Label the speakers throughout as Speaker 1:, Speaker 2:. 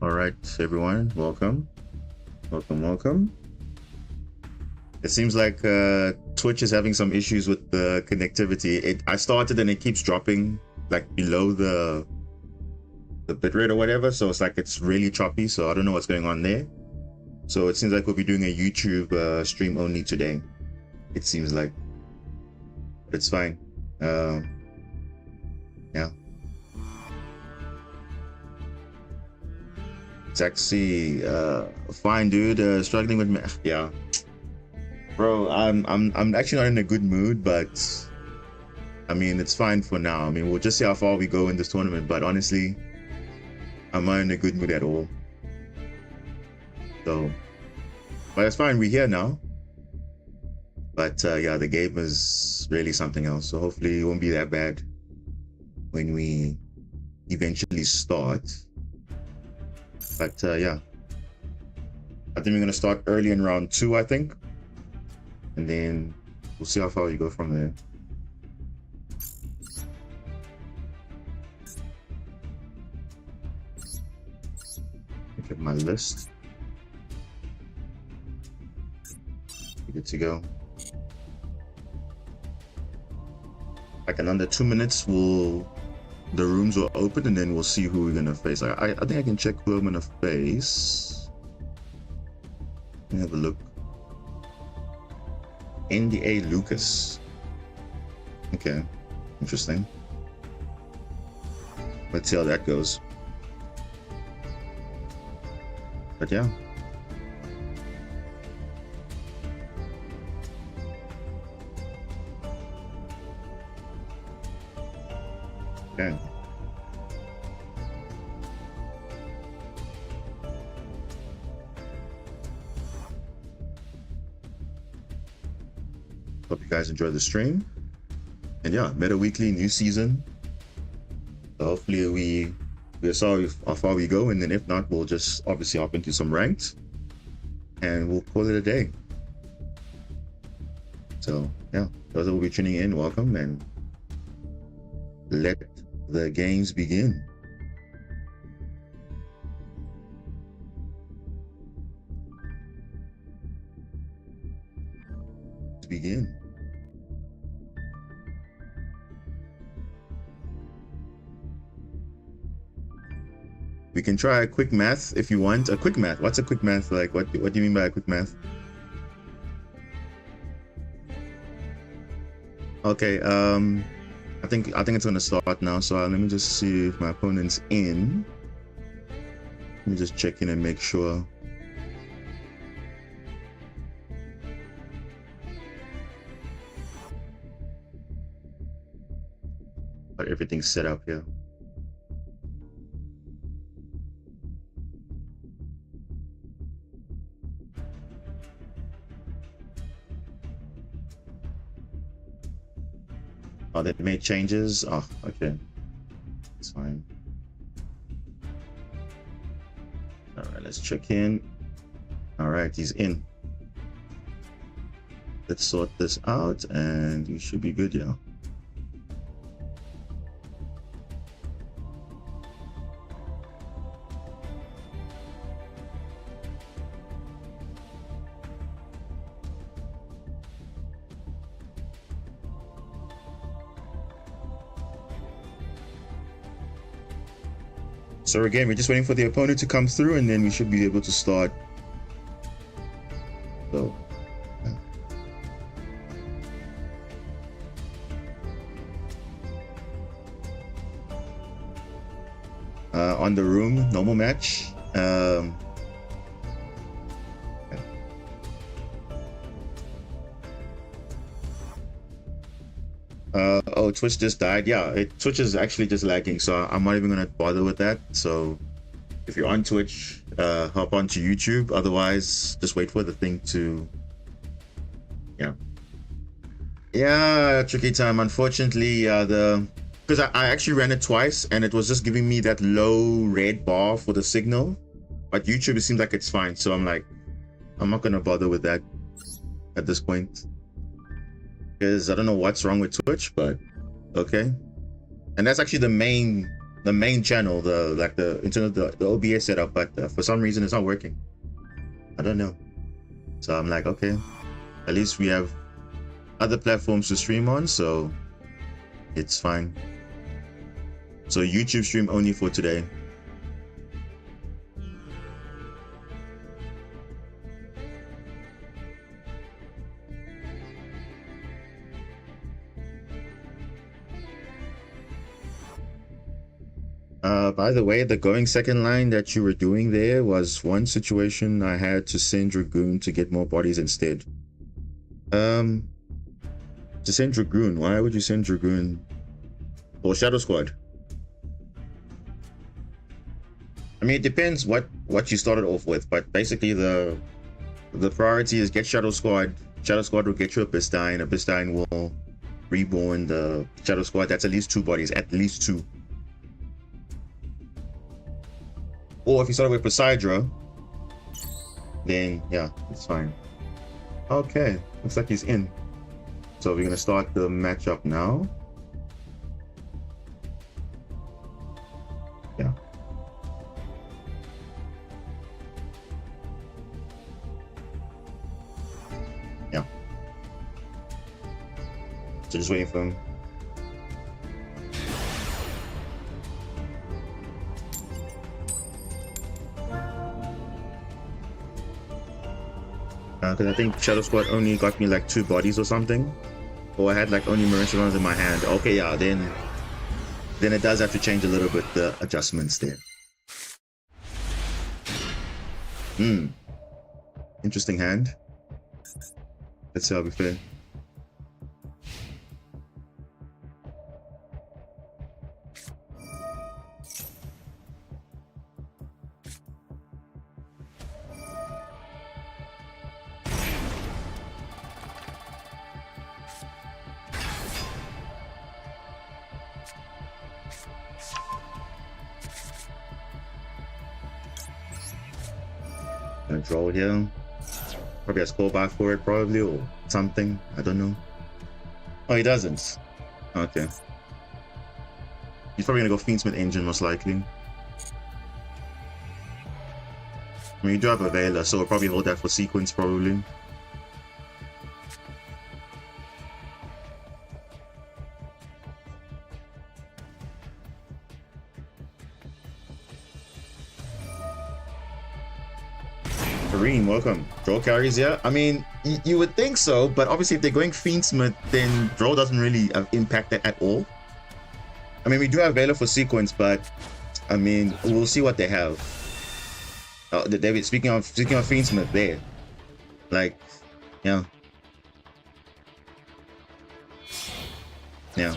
Speaker 1: All right, everyone, welcome. It seems like Twitch is having some issues with the connectivity. I started and it keeps dropping like below the bitrate or whatever, so it's like it's really choppy. So I don't know what's going on there. So it seems like we'll be doing a YouTube stream only today. It seems like, but it's fine. Yeah. It's actually fine, dude. Struggling with math. Yeah, bro. I'm actually not in a good mood, but I mean it's fine for now. I mean we'll just see how far we go in this tournament. But honestly, I'm not in a good mood at all. So, but it's fine. We're here now. But yeah, the game is really something else. So hopefully it won't be that bad when we eventually start. But yeah, I think we're gonna start early in round 2, I think, and then we'll see how far we go from there. Look at my list. We're good to go. Like in under 2 minutes, the rooms will open and then we'll see who we're gonna face. I think I can check who I'm gonna face. Let me have a look. NDA Lucas. Okay, interesting. Let's see how that goes. But yeah. Okay. Hope you guys enjoy the stream. And yeah, Meta Weekly, new season. So hopefully we saw how far we go, and then if not, we'll just obviously hop into some ranked and we'll call it a day. So yeah, those that will be tuning in, welcome, and let the games begin. Begin. We can try a quick math if you want. A quick math. What's a quick math like? What do you mean by a quick math? Okay. I think it's gonna start now. So let me just see if my opponent's in. Let me just check in and make sure. But everything's set up here. Oh, they made changes. Oh, okay. It's fine. All right, let's check in. All right, he's in. Let's sort this out and we should be good, yeah. So again, we're just waiting for the opponent to come through and then we should be able to start. So, on the room, normal match. Oh, Twitch just died. Yeah, Twitch is actually just lagging, so I'm not even gonna bother with that. So if you're on Twitch, hop onto YouTube. Otherwise, just wait for the thing to, yeah, tricky time. Unfortunately, because I actually ran it twice and it was just giving me that low red bar for the signal, but YouTube, it seems like it's fine. So I'm like, I'm not gonna bother with that at this point. Because I don't know what's wrong with Twitch, but okay. And that's actually the main the main channel, the internet, the OBS setup, but for some reason it's not working. I don't know. So I'm like, okay, at least we have other platforms to stream on, so it's fine. So YouTube stream only for today. By the way, the going second line that you were doing there was one situation I had to send Dragoon to get more bodies instead. To send Dragoon, why would you send Dragoon? Or Shadow Squad? I mean, it depends what you started off with, but basically the priority is get Shadow Squad. Shadow Squad will get you a Bistine. A Bistine will reborn the Shadow Squad. That's at least 2 bodies, at least 2. Or if you start with Poseidra, then yeah, it's fine. Okay, looks like he's in. So we're gonna start the matchup now. Yeah. Yeah. So just waiting for him. Because I think Shadow Squad only got me like 2 bodies or something. Or I had like only Marinchilons in my hand. Okay, yeah, then it does have to change a little bit, the adjustments there. Interesting hand. Let's see how we fare. Gonna draw here. Probably has callback for it, probably, or something. I don't know. Oh, he doesn't. Okay. He's probably gonna go Fiendsmith Engine, most likely. I mean, you do have a Veiler, so we'll probably hold that for sequence, probably. Kareem, welcome. Draw carries, yeah. I mean, you would think so, but obviously if they're going Fiendsmith, then draw doesn't really impact that at all. I mean, we do have Veiler for sequence, but I mean, we'll see what they have. David, speaking of Fiendsmith, there, like, yeah, yeah.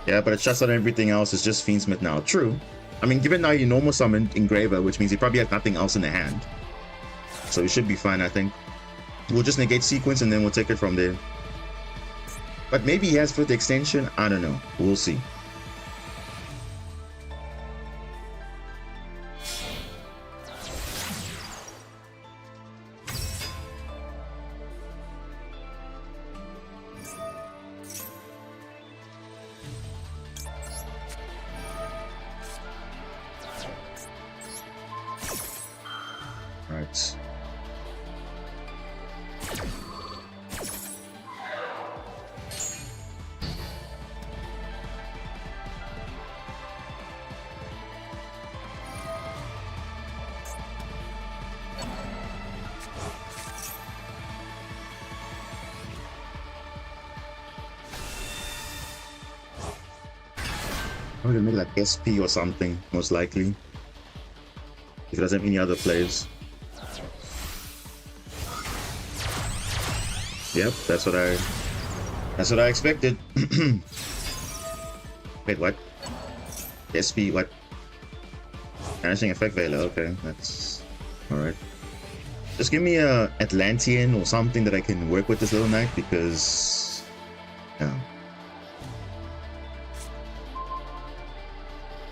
Speaker 1: Yeah, but it's just that everything else is just Fiendsmith now. True. I mean, given now you normal summoned Engraver, which means he probably has nothing else in the hand. So it should be fine, I think. We'll just negate sequence and then we'll take it from there. But maybe he has fifth extension. I don't know. We'll see. Right. I'm gonna make like SP or something, most likely. If it doesn't have any other plays. Yep, that's what I expected. Wait, what? SP, what? Vanishing Effect Veiler, okay, that's alright. Just give me a Atlantean or something that I can work with this little knight, because yeah.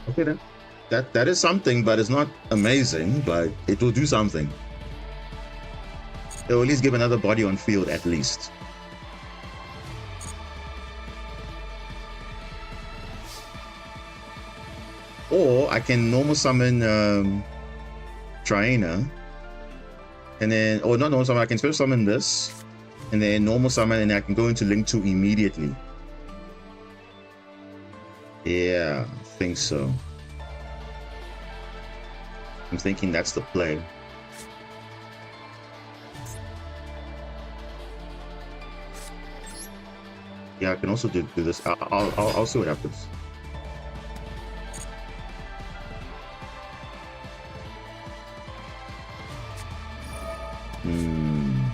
Speaker 1: Okay then. that is something, but it's not amazing, but it will do something. It will at least give another body on field at least. Or I can normal summon Trainer, and then, or not normal summon, I can special summon this, and then normal summon, and I can go into Link 2 immediately. Yeah, I think so. I'm thinking that's the play. Yeah, I can also do this. I'll see what happens.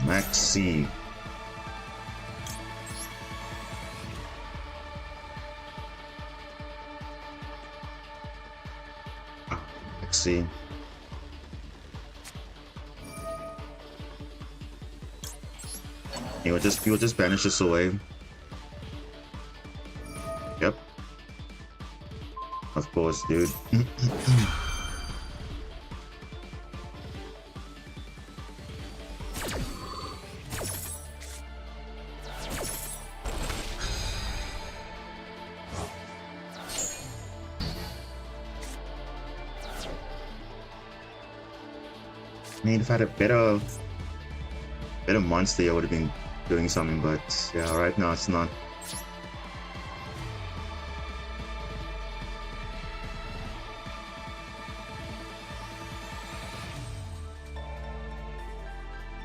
Speaker 1: Max C. Max C. He will just banish this away. Yep. Of course, dude. I mean, if I had a better monster, I would have been doing something, but yeah, right now it's not.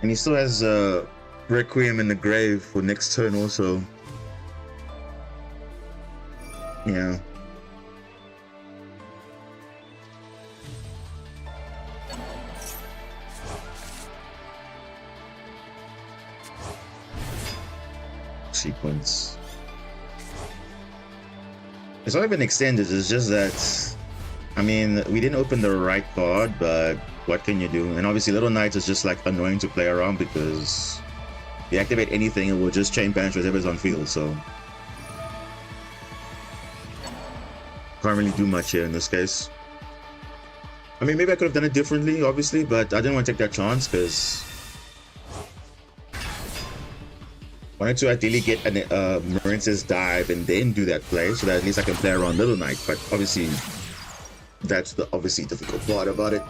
Speaker 1: And he still has Requiem in the grave for next turn also. Yeah. Sequence. It's not even extended, it's just that, I mean, we didn't open the right card, but what can you do? And obviously Little Knights is just like annoying to play around because you activate anything, it will just chain banish whatever's on field, so can't really do much here in this case. I mean, maybe I could have done it differently, obviously, but I didn't want to take that chance because I wanted to ideally get an Marince's dive and then do that play so that at least I can play around Little Knight, but obviously that's the difficult part about it.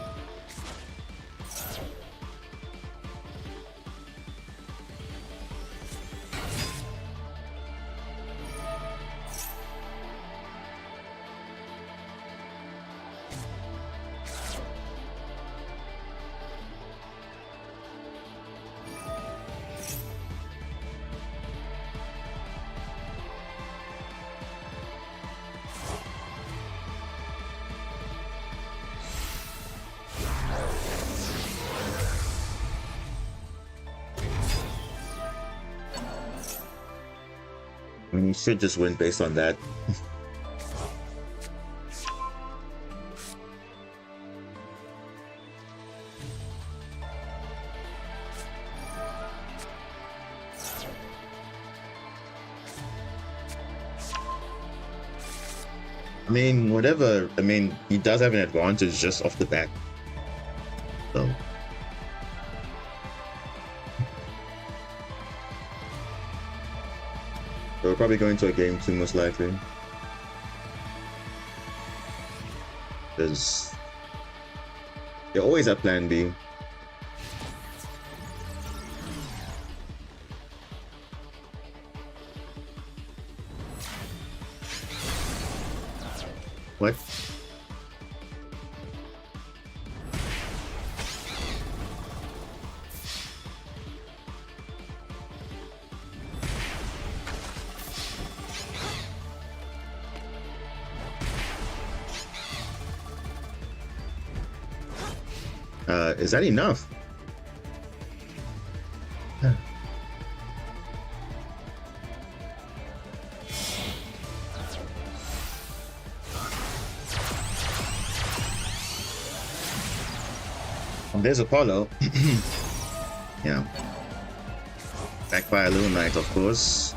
Speaker 1: I mean, you should just win based on that. I mean, whatever. I mean, he does have an advantage just off the bat. So. We're probably going to a game 2 most likely. Because you're always at plan B. What? Is that enough? There's Apollo. Yeah. Back by a Little Knight, of course.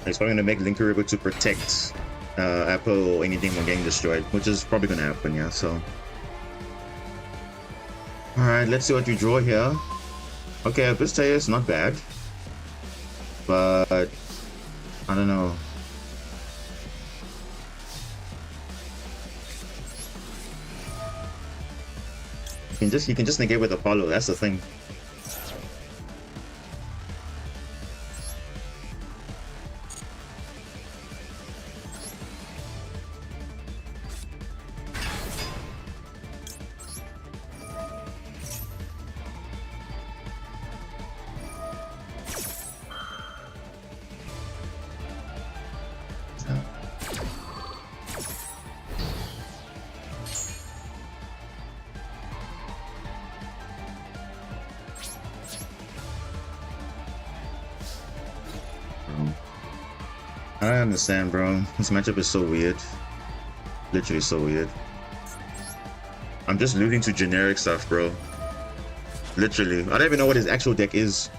Speaker 1: He's probably gonna make Linkuriboh to protect Apple or anything from getting destroyed, which is probably gonna happen, yeah, so. Alright, let's see what you draw here. Okay, Abyss is not bad. But I don't know. You can just negate with Apollo, that's the thing. I understand, bro. This matchup is so weird. Literally so weird. I'm just losing to generic stuff, bro. Literally. I don't even know what his actual deck is.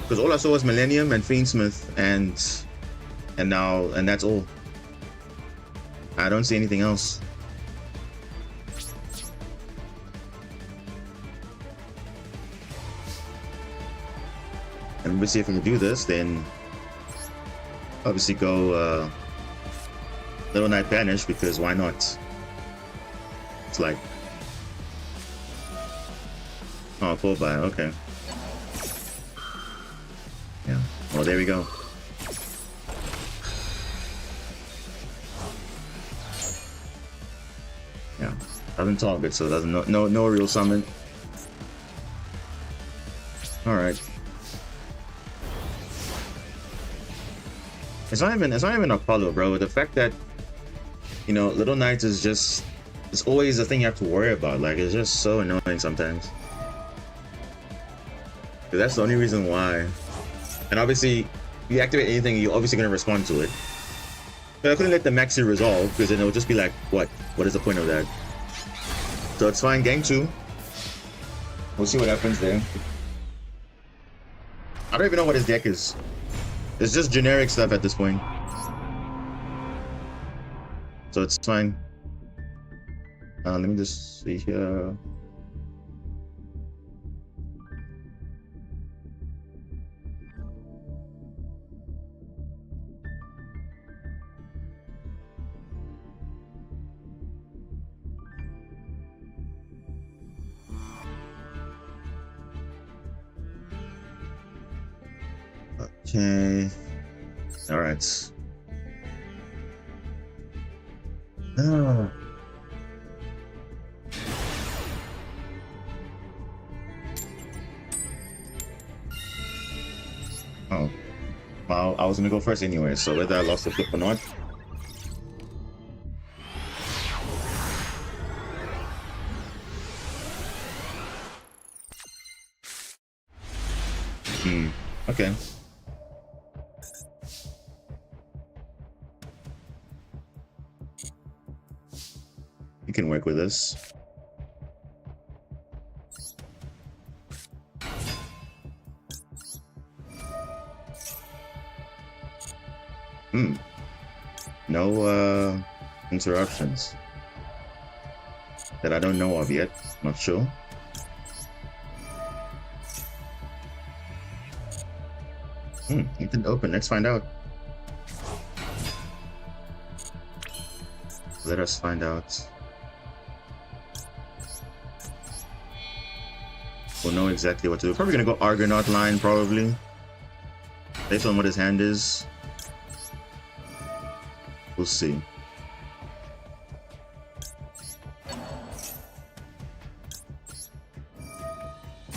Speaker 1: Because all I saw was Millennium and Fiendsmith and that's all. I don't see anything else. And we'll see if we can do this, then obviously go Little Knight Banish, because why not? It's like, oh, 4-buy, okay. Yeah, well, there we go. Yeah, doesn't target, so doesn't no real summon. All right. It's not even Apollo, bro. The fact that, you know, Little Knights is just, it's always a thing you have to worry about. Like, it's just so annoying sometimes. That's the only reason why. And obviously, you activate anything, you're obviously going to respond to it. But I couldn't let the Maxi resolve, because then it would just be like, what? What is the point of that? So it's fine, game 2. We'll see what happens there. I don't even know what his deck is. It's just generic stuff at this point. So it's fine. Let me just see here. Okay. All right. Oh. Oh. Well, I was gonna go first anyway, so whether I lost the flip or not. Okay. You can work with this. No interruptions that I don't know of yet. Not sure. It didn't open. Let's find out. Let us find out. We'll know exactly what to do. Probably gonna go Argonaut line, probably. Based on what his hand is. We'll see.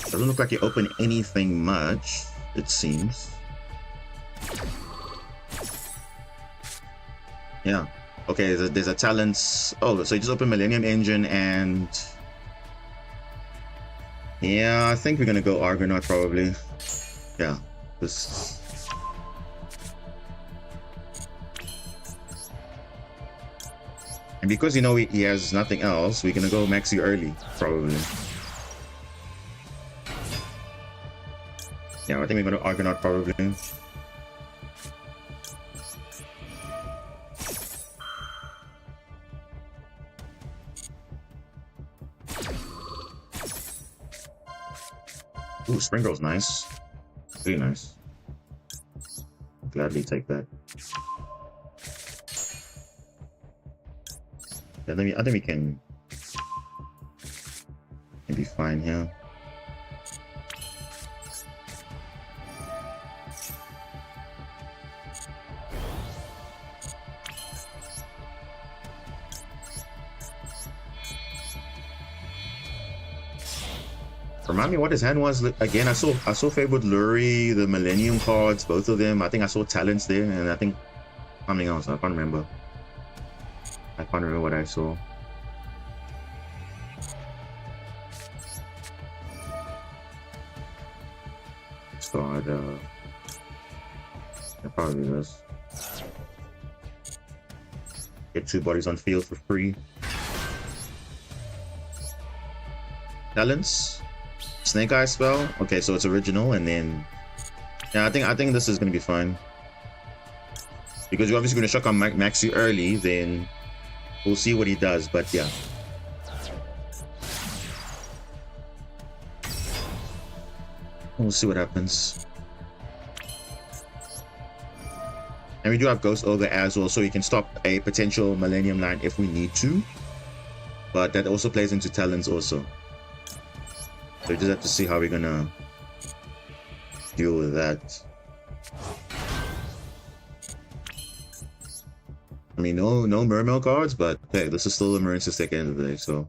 Speaker 1: Doesn't look like he opened anything much, it seems. Yeah. Okay, there's a talents. Oh, so you just open Millennium Engine and... Yeah, I think we're gonna go Argonaut probably. Yeah. This... And because you know he has nothing else, we're gonna go Maxi early, probably. Yeah, I think we're gonna Argonaut probably. Ooh, Spring Girl's nice. Really nice. I'll gladly take that. Yeah, I think we can be fine here. Remind me what his hand was again. I saw favored Lurie, the Millennium cards, both of them. I think I saw talents there, and I think something else. I can't remember. I can't remember what I saw. Start probably this. Get 2 bodies on field for free. Talents. Snake Eye spell. Okay, so it's original, and then yeah, I think this is gonna be fine because you're obviously gonna shock on Maxi early. Then we'll see what he does, but yeah. We'll see what happens. And we do have Ghost Ogre as well, so we can stop a potential Millennium line if we need to. But that also plays into talents also. So we just have to see how we're gonna deal with that. I mean, no Mermail cards, but hey, this is still a Marine System at the end of the day, so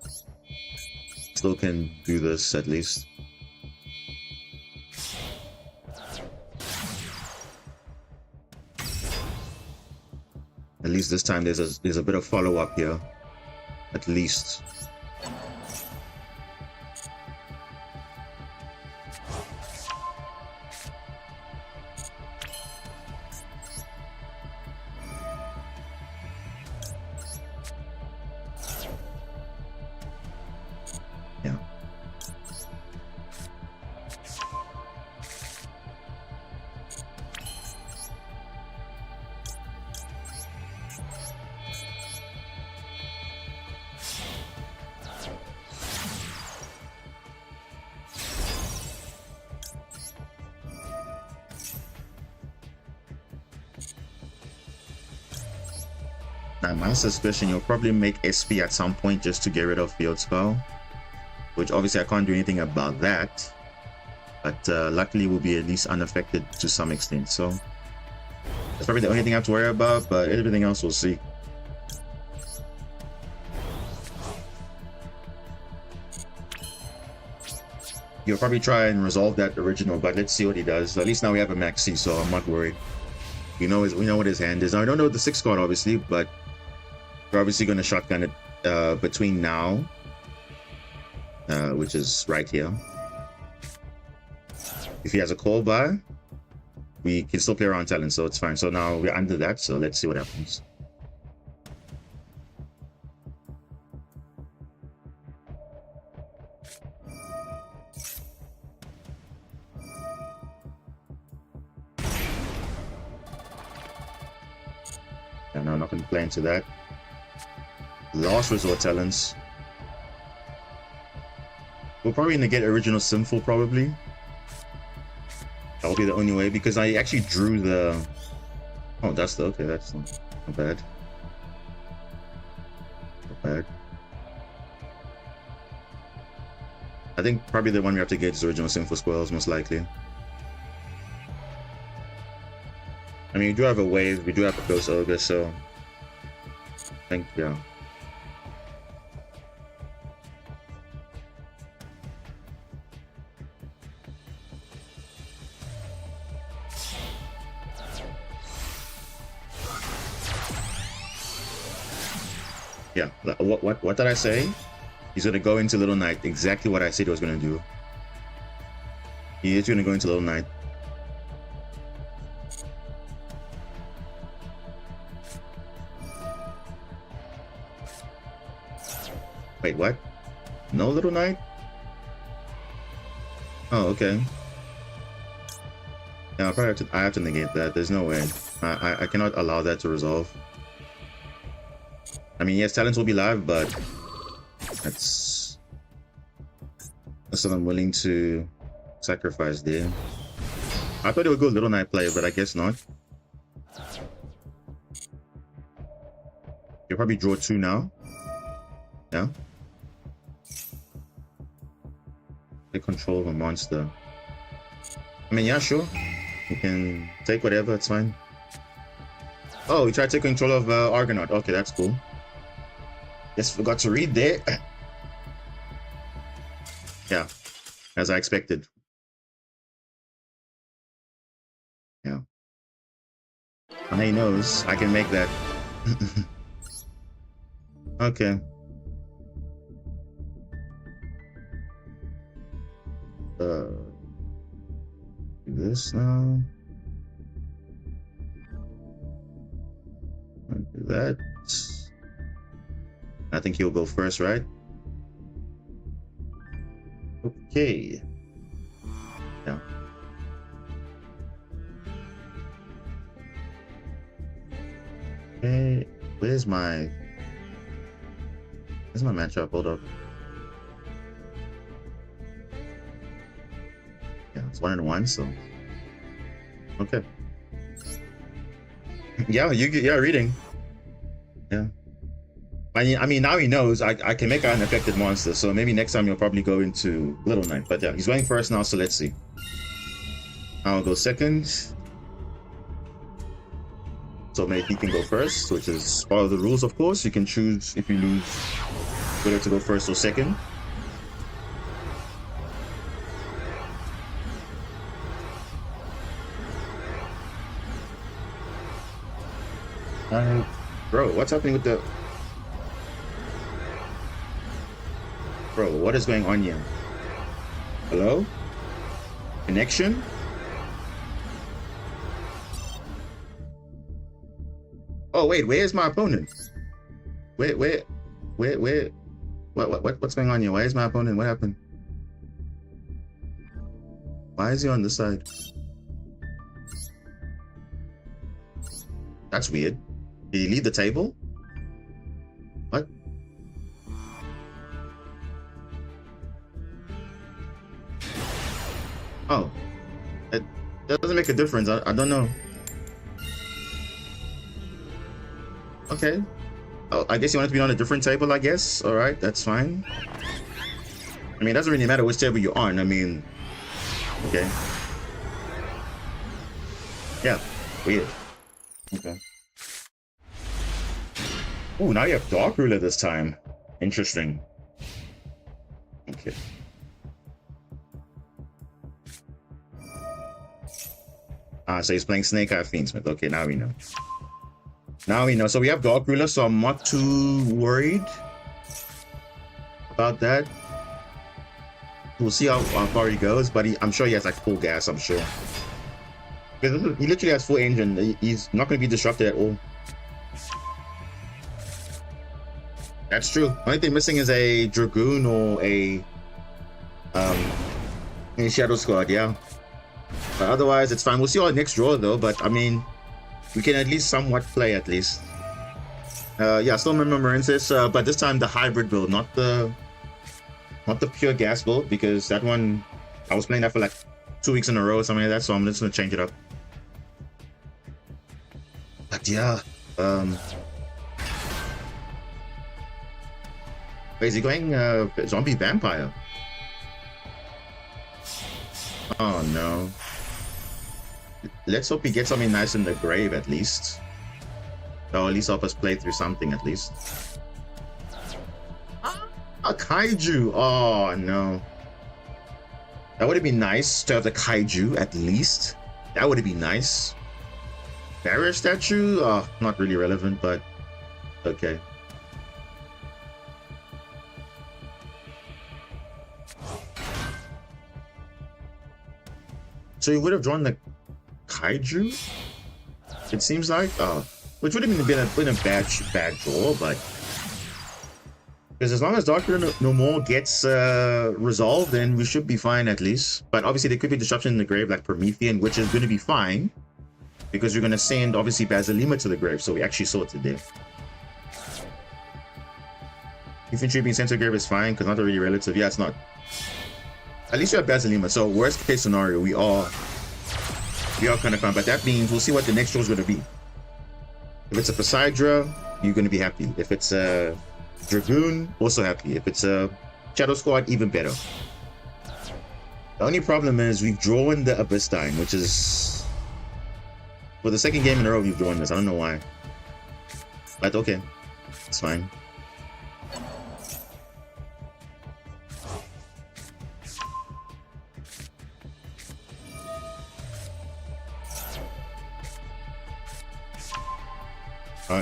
Speaker 1: still can do this at least. At least this time there's a bit of follow-up here. At least. Yeah. Now, my suspicion, you'll probably make SP at some point just to get rid of Field Spell, which obviously I can't do anything about that, but luckily we'll be at least unaffected to some extent, so that's probably the only thing I have to worry about, but everything else we'll see. He'll probably try and resolve that original, but let's see what he does. At least now we have a Maxi, so I'm not worried. We know what his hand is. Now I don't know the 6 card obviously, but we're obviously going to shotgun it between now, which is right here. If he has a call by, we can still play around talent, so it's fine. So now we're under that, so let's see what happens. And I'm not going to play into that. Last resort talents. We're probably going to get original Sinful, probably. That'll be the only way, because I actually drew the... Oh, that's the... Okay, that's not bad. Not bad. I think probably the one we have to get is original Sinful Squirrels, most likely. I mean, we do have a wave, we do have a Ghost Ogre, so... I think, yeah. Yeah, what did I say? He's gonna go into Little Knight, exactly what I said he was gonna do. He is gonna go into Little Knight. Wait, what? No Little Knight? Oh, okay. Yeah, I have to negate that. There's no way. I cannot allow that to resolve. I mean, yes, talents will be live, but that's what I'm willing to Sacrifice there. I thought it would go Little Knight play, but I guess not. You'll probably draw 2 now. Yeah. Take control of a monster. I mean, yeah, sure. You can take whatever, it's fine. Oh, we tried to take control of Argonaut. Okay, that's cool. Just forgot to read there. Yeah, as I expected. Yeah. And he knows I can make that. Okay. Do this now. Do that. I think he'll go first, right? Okay. Yeah. Okay. Where's my matchup? Hold up. Yeah, it's 1-1, so okay. Yeah, reading. Yeah. I mean, now he knows I can make an unaffected monster, so maybe next time he'll probably go into Little Knight. But yeah, he's going first now, so let's see. I'll go second. So maybe he can go first, which is part of the rules, of course. You can choose, if you lose, whether to go first or second. Bro, what's happening with the... Bro, what is going on here? Hello? Connection? Oh, wait, where's my opponent? What's going on here? Why is my opponent? What happened? Why is he on this side? That's weird. Did he leave the table? What? Oh. It doesn't make a difference. I don't know. Okay. Oh, I guess you want it to be on a different table, I guess. Alright, that's fine. I mean, it doesn't really matter which table you're on. I mean... Okay. Yeah. Weird. Okay. Oh, now you have Dark Ruler this time. Interesting. Okay. So he's playing Snake Eye Fiendsmith. Okay, now we know. Now we know. So we have Dark Ruler, so I'm not too worried about that. We'll see how far he goes, but I'm sure he has like full gas, I'm sure. Because he literally has full engine. He's not going to be disrupted at all. That's true. Only thing missing is a Dragoon or a Shadow Squad, yeah. But otherwise, it's fine. We'll see our next draw though, but I mean, we can at least somewhat play at least. Yeah, still Remembrances, but this time the hybrid build, not the pure gas build, because that one, I was playing that for like 2 weeks in a row or something like that, so I'm just gonna change it up. But yeah, wait, is he going zombie vampire? Oh no. Let's hope he gets something nice in the grave at least. Or at least help us play through something at least. A kaiju! Oh no. That would have been nice to have the kaiju at least. That would have been nice. Barrier statue? Oh, not really relevant, but okay. So you would have drawn the kaiju? It seems like, which would have been a bad draw, but because as long as Dark Ruler no more gets resolved, then we should be fine at least. But obviously there could be disruption in the grave like Promethean, which is going to be fine because we're going to send obviously Basilima to the grave, so we actually saw it today. Infantry being sent to the grave is fine because not really relative. Yeah, it's not. At least you have Basilima. So worst case scenario, we are kind of fine. But that means we'll see what the next draw is going to be. If it's a Poseidra, you're going to be happy. If it's a Dragoon, also happy. If it's a Shadow Squad, even better. The only problem is we've drawn the Abyssine, which is for the second game in a row we've drawn this. I don't know why, but okay, it's fine.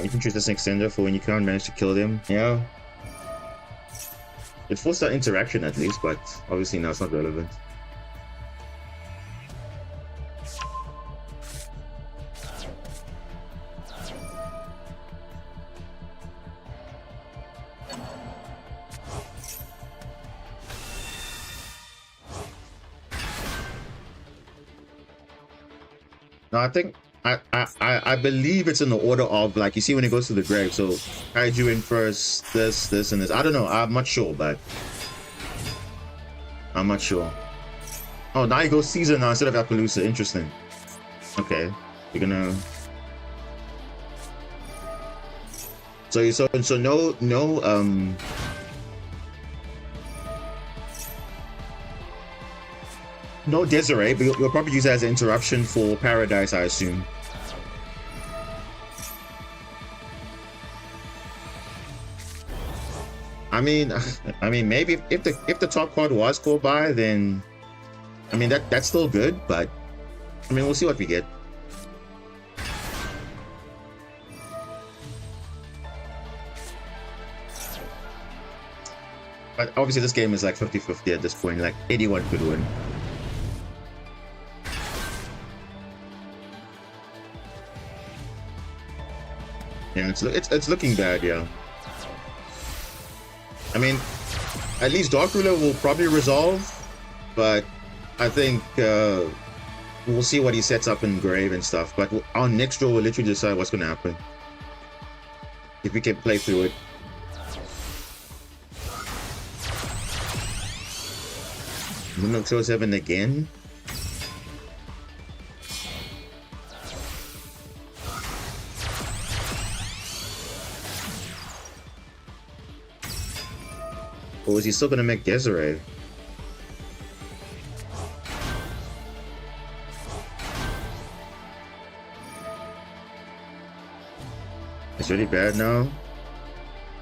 Speaker 1: You can choose this extender for when you can't manage to kill them. Yeah, it forced that interaction at least, but obviously now it's not relevant. No, I think I believe it's in the order of, like, you see when it goes to the grave. So Kaiju in first, this, and this. I don't know. I'm not sure, but I'm not sure. Oh, now you go Caesar now instead of Appaloosa. Interesting. Okay, you're gonna. So no Desiree, but you'll probably use it as an interruption for Paradise, I assume. I mean, maybe if the top card was called by, then I mean that's still good, but I mean we'll see what we get. But obviously this game is like 50-50 at this point, like anyone could win. Yeah, it's looking bad, yeah. I mean, at least Dark Ruler will probably resolve, but I think we'll see what he sets up in Grave and stuff. But our next draw will literally decide what's going to happen, if we can play through it. Moonlock 07 again. Or is he still gonna make Desiree? It's really bad now.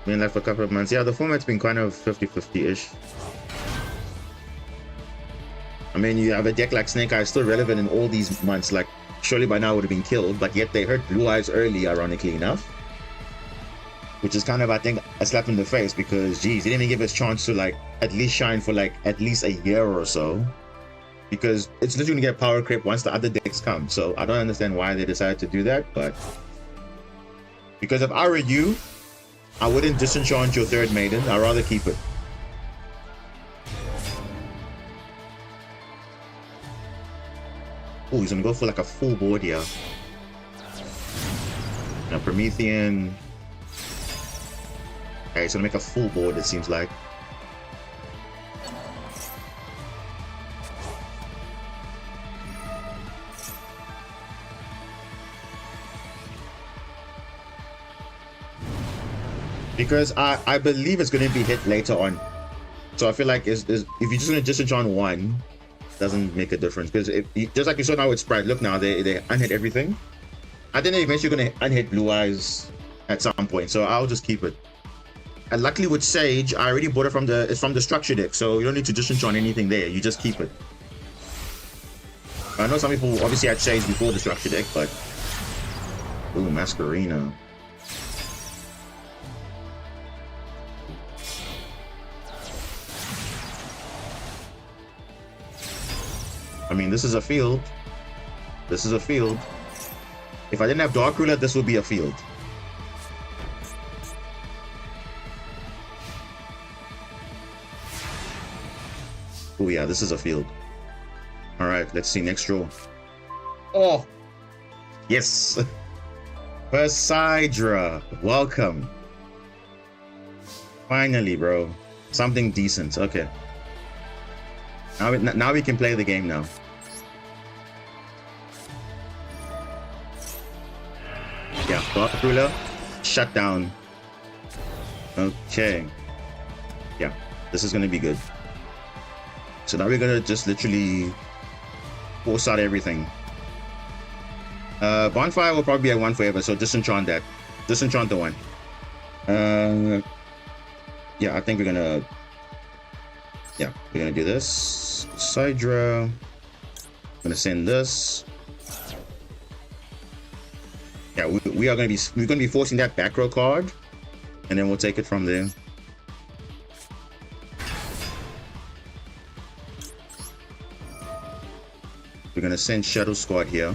Speaker 1: Been like for a couple of months. Yeah, the format's been kind of 50-50-ish. I mean, you have a deck like Snake Eyes still relevant in all these months. Like, surely by now it would have been killed, but yet they hurt Blue Eyes early, ironically enough. Which is kind of, I think, a slap in the face because, geez, they didn't even give us a chance to, like, at least shine for, like, at least a year or so. Because it's literally going to get power creep once the other decks come. So I don't understand why they decided to do that, but... Because if I were you, I wouldn't disenchant your third maiden. I'd rather keep it. Oh, he's going to go for, like, a full board here. Now, Promethean... Okay, he's gonna make a full board, it seems like. Because I believe it's gonna be hit later on. So I feel like if you're just gonna disenchant one, doesn't make a difference. Because just like you saw now with Sprite, look now, they unhit everything. I think they're eventually gonna unhit Blue Eyes at some point, so I'll just keep it. And luckily with Sage, I already bought it it's from the structure deck, so you don't need to disenchant anything there, you just keep it. I know some people obviously had Sage before the structure deck, but... Ooh, Masquerina. I mean, this is a field. This is a field. If I didn't have Dark Ruler, this would be a field. Oh yeah, this is a field. All right, let's see next draw. Oh, yes. Poseidra, welcome. Finally, bro. Something decent. Okay. Now we can play the game now. Yeah, Dark Ruler, shut down. Okay. Yeah, this is gonna be good. So now we're gonna just literally force out everything. Bonfire will probably be at 1 forever, so disenchant that. Disenchant the 1. Yeah, I think we're gonna... Yeah, we're gonna do this. Sidra. I'm gonna send this. Yeah, we're gonna be forcing that back row card, and then we'll take it from there. We're gonna send Shadow Squad here.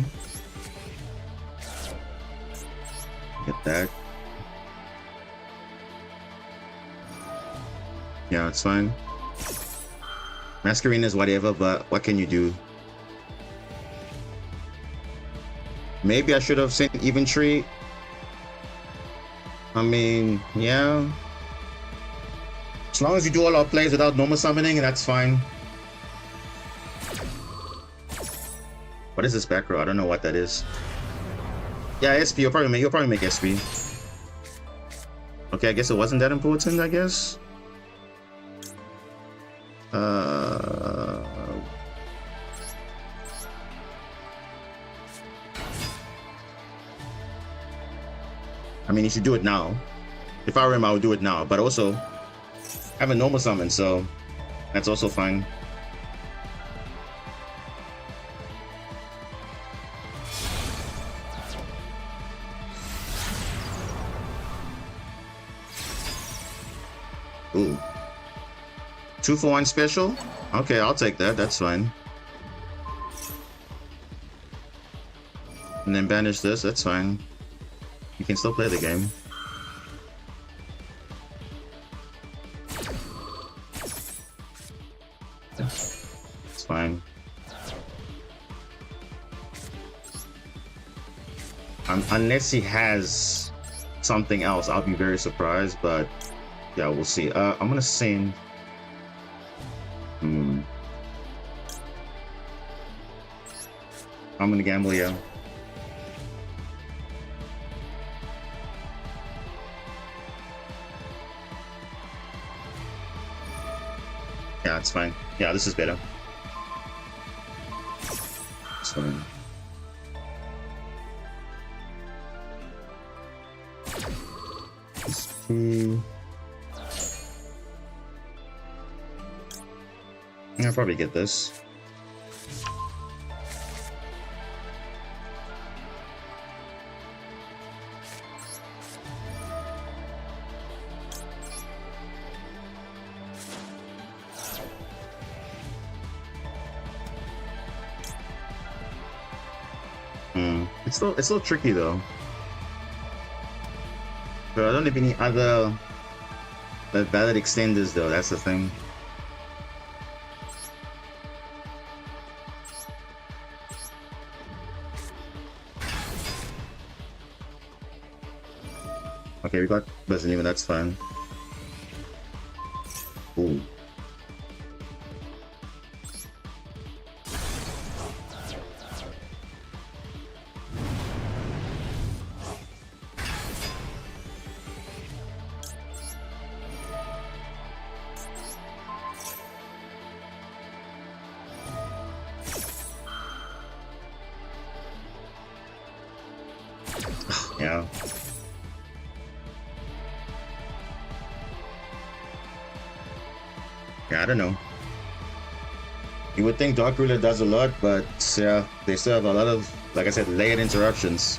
Speaker 1: Get that. Yeah, it's fine. Masquerade is whatever, but what can you do? Maybe I should have sent Eventry. I mean, yeah. As long as you do all our plays without normal summoning, that's fine. What is this back row? I don't know what that is. Yeah, SP. You'll probably make SP. Okay, I guess it wasn't that important, I guess. I mean, you should do it now. If I were him, I would do it now. But also, I have a normal summon, so that's also fine. Ooh. 2 for 1 special? Okay, I'll take that. That's fine. And then banish this. That's fine. You can still play the game. It's fine. Unless he has something else, I'll be very surprised, but yeah, we'll see. I'm gonna send... I'm gonna gamble, yeah. Yeah, it's fine. Yeah, this is better. It's fine. I'll probably get this. It's still tricky though. But I don't have any other valid extenders though, that's the thing. Okay, we got Brazilian, that's fine. Ooh. Yeah. Yeah, I don't know. You would think Dark Ruler does a lot, but yeah, they still have a lot of, like I said, layered interruptions.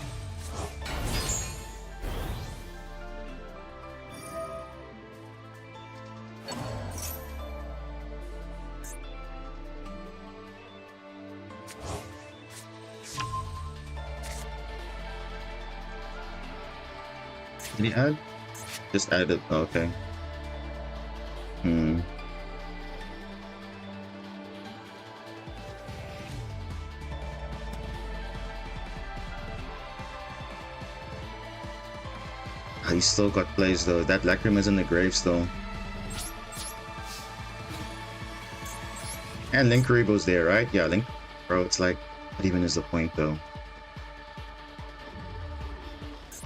Speaker 1: Did he add? Just added. Oh, okay. He still got plays though. That Lacrima's in the grave still. And Link Karibo's there, right? Yeah, Link. Bro, it's like, what even is the point, though?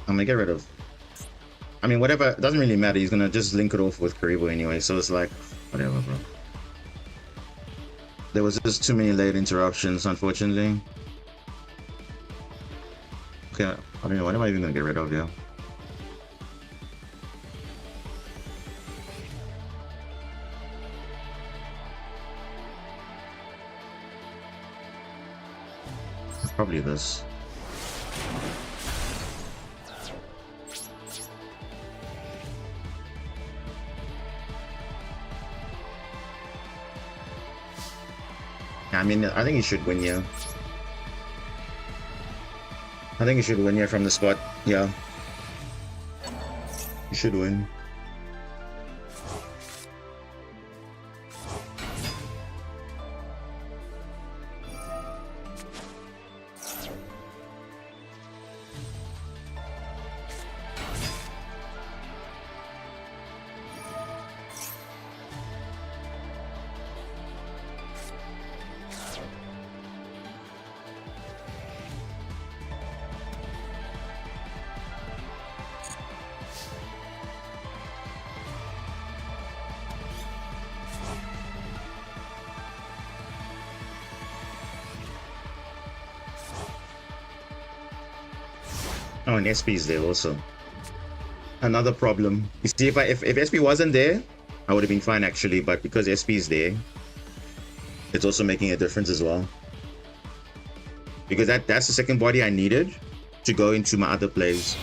Speaker 1: I'm gonna get rid of... I mean, whatever, it doesn't really matter. He's gonna just link it off with Karibo anyway, so it's like, whatever, bro. There was just too many late interruptions, unfortunately. Okay, I don't know, what am I even gonna get rid of, yeah? Probably this. I mean, I think he should win here. I think he should win here from the spot. Yeah. He should win. Oh, and SP is there also. Another problem. You see, if SP wasn't there, I would have been fine actually, but because SP is there, it's also making a difference as well. Because that's the second body I needed to go into my other plays.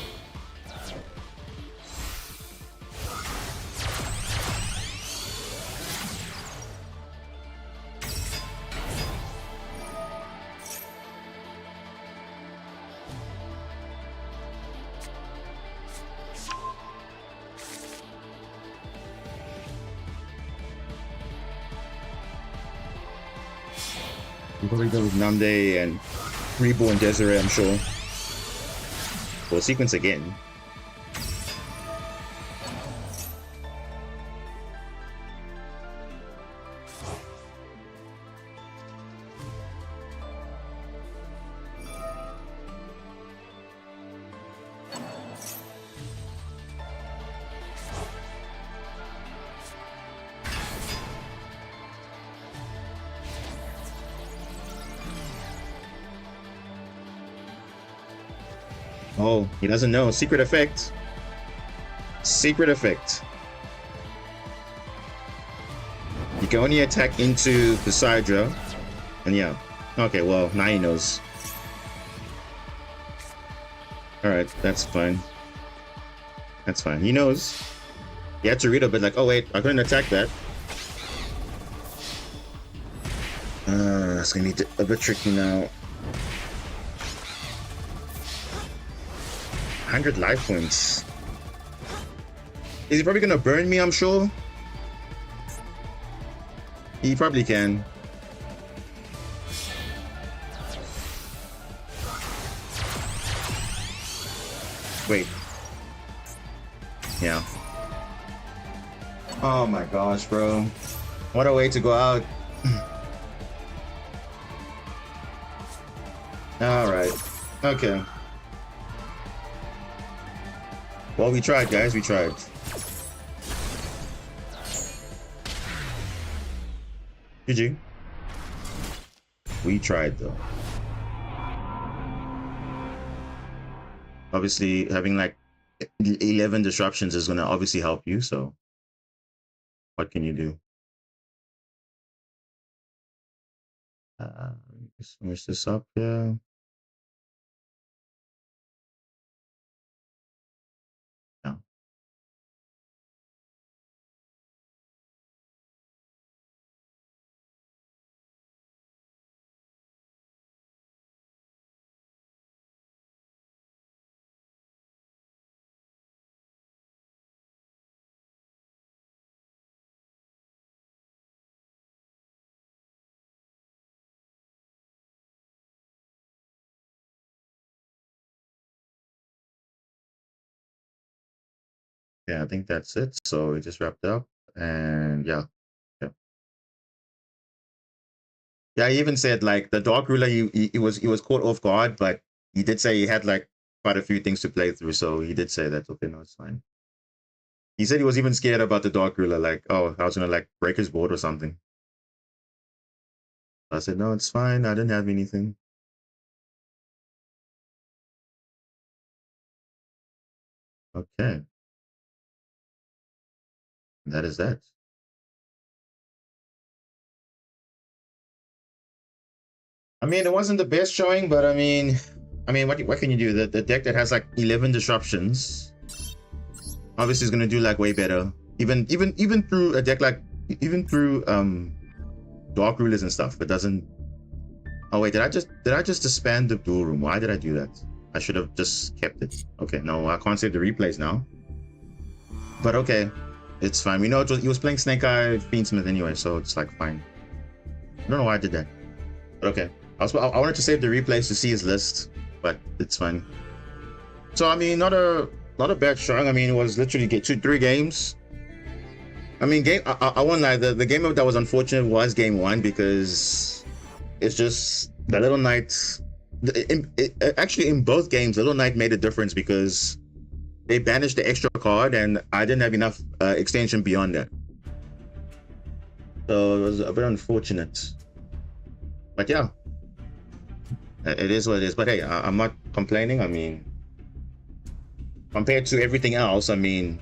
Speaker 1: We'll probably go with Namde and Reborn Desiree, I'm sure. Well, sequence again. Oh, he doesn't know. Secret effect. Secret effect. You can only attack into the Sidra. And yeah. Okay, well, now he knows. Alright, that's fine. That's fine. He knows. He had to read a bit like, oh wait, I couldn't attack that. It's gonna be a bit tricky now. 100 life points. Is he probably gonna burn me, I'm sure? He probably can. Wait. Yeah. Oh my gosh, bro. What a way to go out. Alright. Okay. Well, we tried, guys. We tried. GG. We tried, though. Obviously, having like 11 disruptions is going to obviously help you, so what can you do? Just finish this up, yeah. Yeah. Yeah, I think that's it. So we just wrapped up, and yeah. Yeah, he even said like the Dark Ruler, he was caught off guard, but he did say he had like quite a few things to play through, so he did say that. Okay, no, it's fine. He said he was even scared about the Dark Ruler, like, oh, I was gonna like break his board or something. I said, no, it's fine. I didn't have anything. Okay, that is that. I mean, it wasn't the best showing, but I mean, what can you do? The deck that has like 11 disruptions obviously is gonna do like way better. Even through a deck like even through Dark Rulers and stuff, it doesn't. Oh wait, did I just disband the duel room? Why did I do that? I should have just kept it. Okay, no, I can't save the replays now. But okay, it's fine. We know he was playing Snake Eye Fiendsmith anyway, so it's like fine. I don't know why I did that. But okay. I wanted to save the replays to see his list, but it's fine. So I mean, not a bad showing. I mean, it was literally 3 games. I mean, I won't lie. The game that was unfortunate was game 1 because it's just the Little Knight. Actually, in both games, Little Knight made a difference because they banished the extra card, and I didn't have enough extension beyond that. So it was a bit unfortunate. But yeah, it is what it is. But hey, I'm not complaining. I mean, compared to everything else, I mean,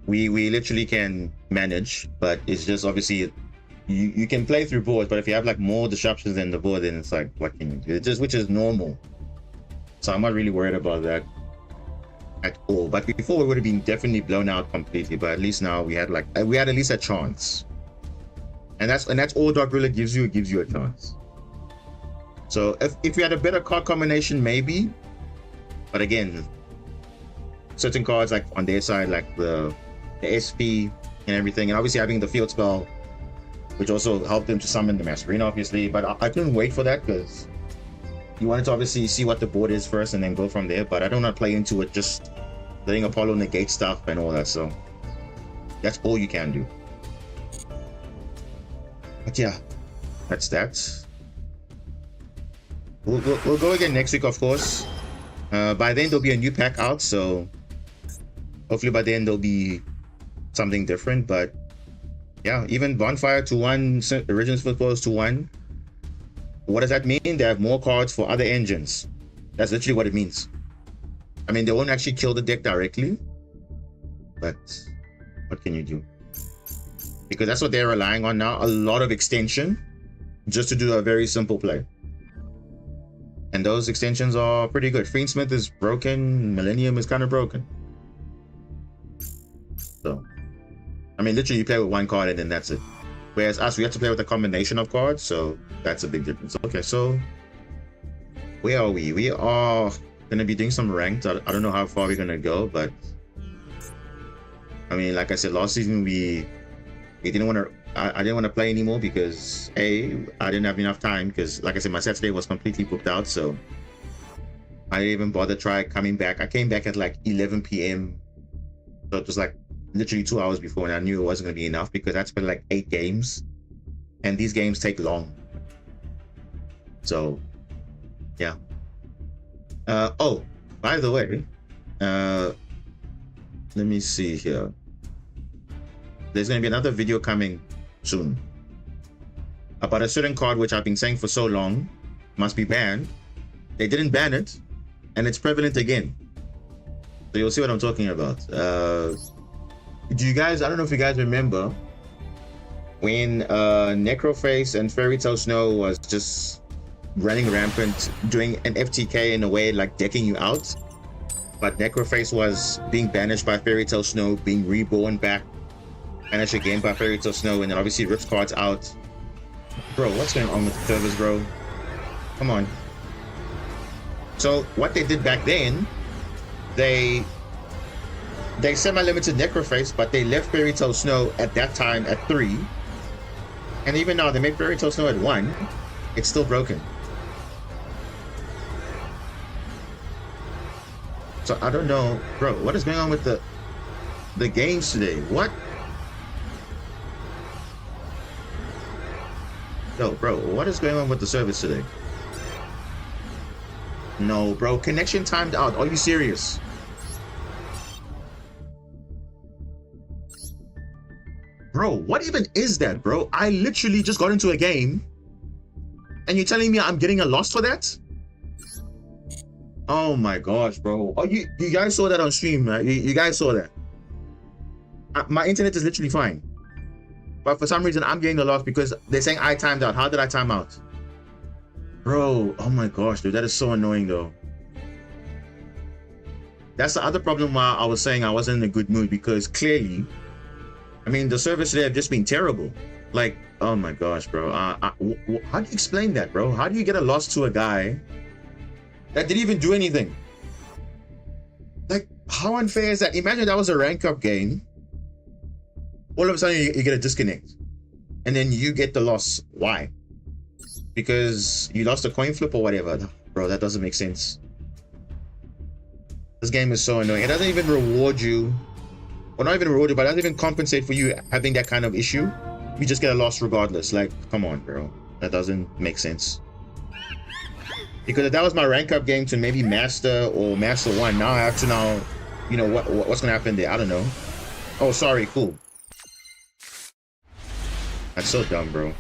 Speaker 1: we literally can manage, but it's just obviously you can play through boards, but if you have like more disruptions than the board, then it's like, what can you do? It's just, which is normal. So I'm not really worried about that at all. But before we would have been definitely blown out completely, but at least now we had at least a chance. And that's all Dark Ruler gives you. It gives you a chance. So if we had a better card combination, maybe. But again, certain cards like on their side, like the SP and everything, and obviously having the field spell, which also helped them to summon the Masquerade, obviously. But I couldn't wait for that because you wanted to obviously see what the board is first and then go from there. But I don't want to play into it just letting Apollo negate stuff and all that. So that's all you can do. But yeah, that's that. We'll go again next week, of course. By then there'll be a new pack out, so hopefully by then there'll be something different. But yeah, even Bonfire to 1, Origins Footballers to 1. What does that mean? They have more cards for other engines. That's literally what it means. I mean, they won't actually kill the deck directly, but what can you do? Because that's what they're relying on now. A lot of extension just to do a very simple play. And those extensions are pretty good. Fiendsmith is broken. Millennium is kind of broken. So, I mean, literally you play with 1 card and then that's it. Whereas us, we have to play with a combination of cards. So that's a big difference. Okay, so where are we? We are going to be doing some ranked. I don't know how far we're going to go, but I mean, like I said, last season we didn't want to. I didn't want to play anymore because I didn't have enough time because, like I said, my Saturday was completely booked out. So I didn't even bother try coming back. I came back at like 11 p.m. So it was like literally 2 hours before, and I knew it wasn't going to be enough because that's been like 8 games, and these games take long. So yeah. Oh, by the way, let me see here. There's going to be another video coming soon about a certain card which I've been saying for so long must be banned. They didn't ban it, and it's prevalent again. So you'll see what I'm talking about. Do you guys? I don't know if you guys remember when Necroface and Fairy Tale Snow was just running rampant, doing an FTK in a way like decking you out, but Necroface was being banished by Fairy Tale Snow, being reborn back, banished again by Fairy Tale Snow, and then obviously rips cards out. Bro, what's going on with the servers, bro? Come on. So what they did back then, they semi-limited Necroface, but they left Fairy Tale Snow at that time at 3. And even now they made Fairy Tale Snow at 1. It's still broken. So I don't know, bro, what is going on with the games today? What? Yo, bro, what is going on with the service today? No, bro, connection timed out. Are you serious? Bro, what even is that, bro? I literally just got into a game and you're telling me I'm getting a loss for that? Oh my gosh, bro. Oh, you guys saw that on stream, right? You guys saw that. My internet is literally fine. But for some reason, I'm getting a loss because they're saying I timed out. How did I time out? Bro, oh my gosh, dude. That is so annoying, though. That's the other problem why I was saying I wasn't in a good mood, because clearly, I mean, the service today have just been terrible. Like, oh my gosh, bro. How do you explain that, bro? How do you get a loss to a guy that didn't even do anything? Like, how unfair is that? Imagine that was a rank up game. All of a sudden, you get a disconnect. And then you get the loss. Why? Because you lost a coin flip or whatever. Bro, that doesn't make sense. This game is so annoying. It doesn't even reward you. Well, not even reward you, but it doesn't even compensate for you having that kind of issue. You just get a loss regardless. Like, come on, bro. That doesn't make sense. Because if that was my rank up game to maybe Master or Master 1, now I have to now, you know, what's going to happen there? I don't know. Oh, sorry. Cool. That's so dumb, bro.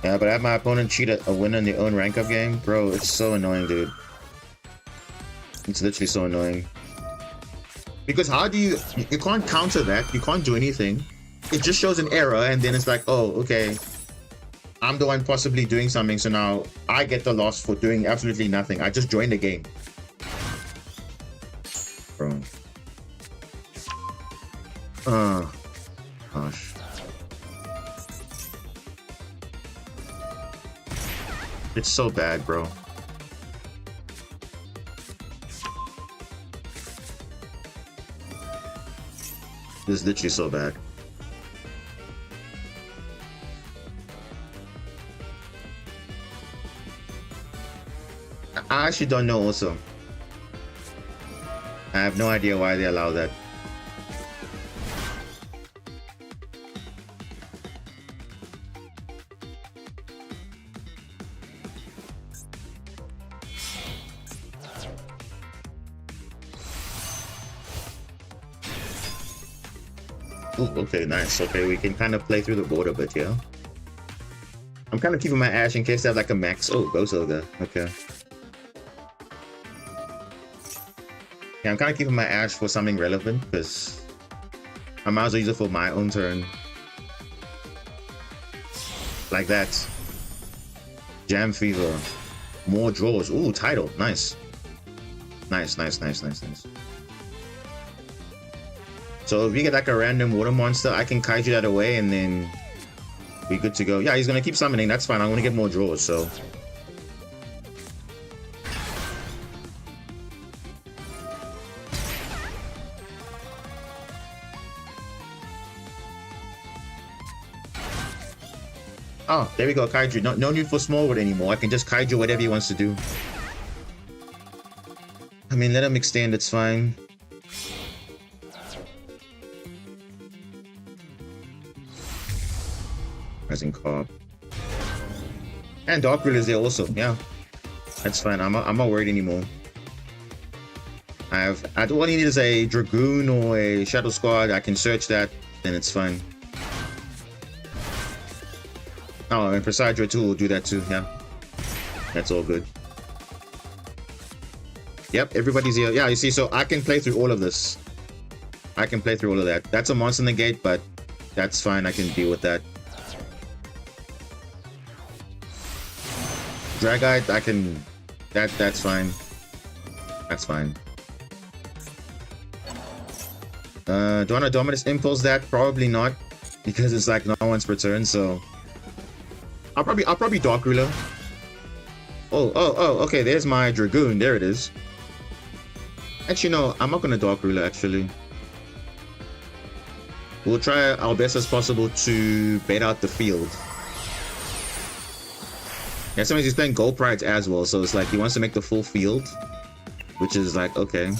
Speaker 1: Yeah, but I have my opponent cheat a win in their own rank up game. Bro, it's so annoying, dude. It's literally so annoying. Because how do you can't counter that. You can't do anything. It just shows an error and then it's like, oh, okay. I'm the one possibly doing something, so now I get the loss for doing absolutely nothing. I just joined the game. Bro. Gosh. It's so bad, bro. It's literally so bad. I actually don't know also. I have no idea why they allow that. Ooh, okay, nice. Okay, we can kind of play through the board a bit, yeah? I'm kind of keeping my Ash in case they have like a max. Oh, Ghost Ogre. Okay. Yeah, I'm kind of keeping my Ash for something relevant because I might as well use it for my own turn. Like that. Jam Fever. More draws. Ooh, title. Nice. Nice, nice, nice, nice, nice. So if we get like a random water monster, I can kaiju that away and then we're good to go. Yeah, he's going to keep summoning. That's fine. I'm going to get more draws, so. Oh, there we go, kaiju. No need for Smallwood anymore. I can just kaiju whatever he wants to do. I mean, let him extend. It's fine. Rising Carb. And Dark Ruler is there also. Yeah, that's fine. I'm not worried anymore. All I need is a Dragoon or a Shadow Squad. I can search that, then it's fine. Oh, and Presagia too will do that too. Yeah, that's all good. Yep, everybody's here. Yeah, you see, so I can play through all of this. I can play through all of that. That's a monster negate, but that's fine. I can deal with that. Dragite, I can. That's fine. That's fine. Do I want to Dominus Impulse that? Probably not, because it's like no one's per turn. So I'll probably Dark Ruler. Oh, okay. There's my Dragoon. There it is. Actually, no, I'm not gonna Dark Ruler. Actually, we'll try our best as possible to bait out the field. Yeah, sometimes he's playing Gold Prides as well, so it's like he wants to make the full field. which is like, okay.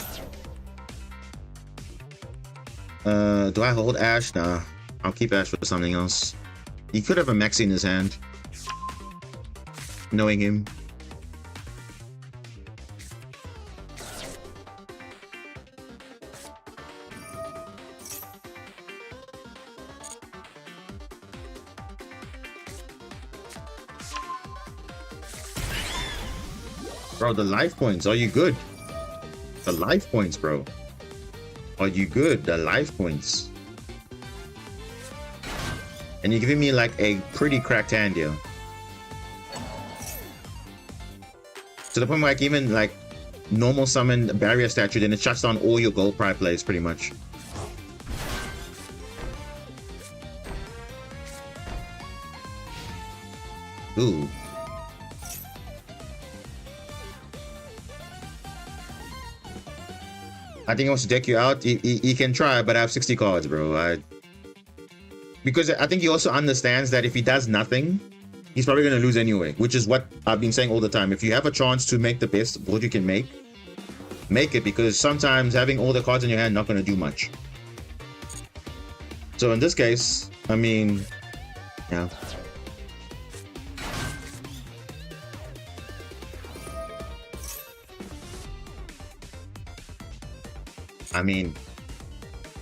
Speaker 1: Do I hold Ash? Nah, I'll keep Ash for something else. He could have a Maxi in his hand, knowing him. Bro, the life points, are you good? The life points, bro. Are you good? The life points. And you're giving me like a pretty cracked hand here. To the point where I can even like normal summon barrier statue, then it shuts down all your gold pride plays pretty much. Ooh. I think he wants to deck you out. He can try, but I have 60 cards, bro. Because I think he also understands that if he does nothing, he's probably going to lose anyway, which is what I've been saying all the time. If you have a chance to make the best board you can make it, because sometimes having all the cards in your hand not going to do much. So in this case, I mean, yeah. I mean,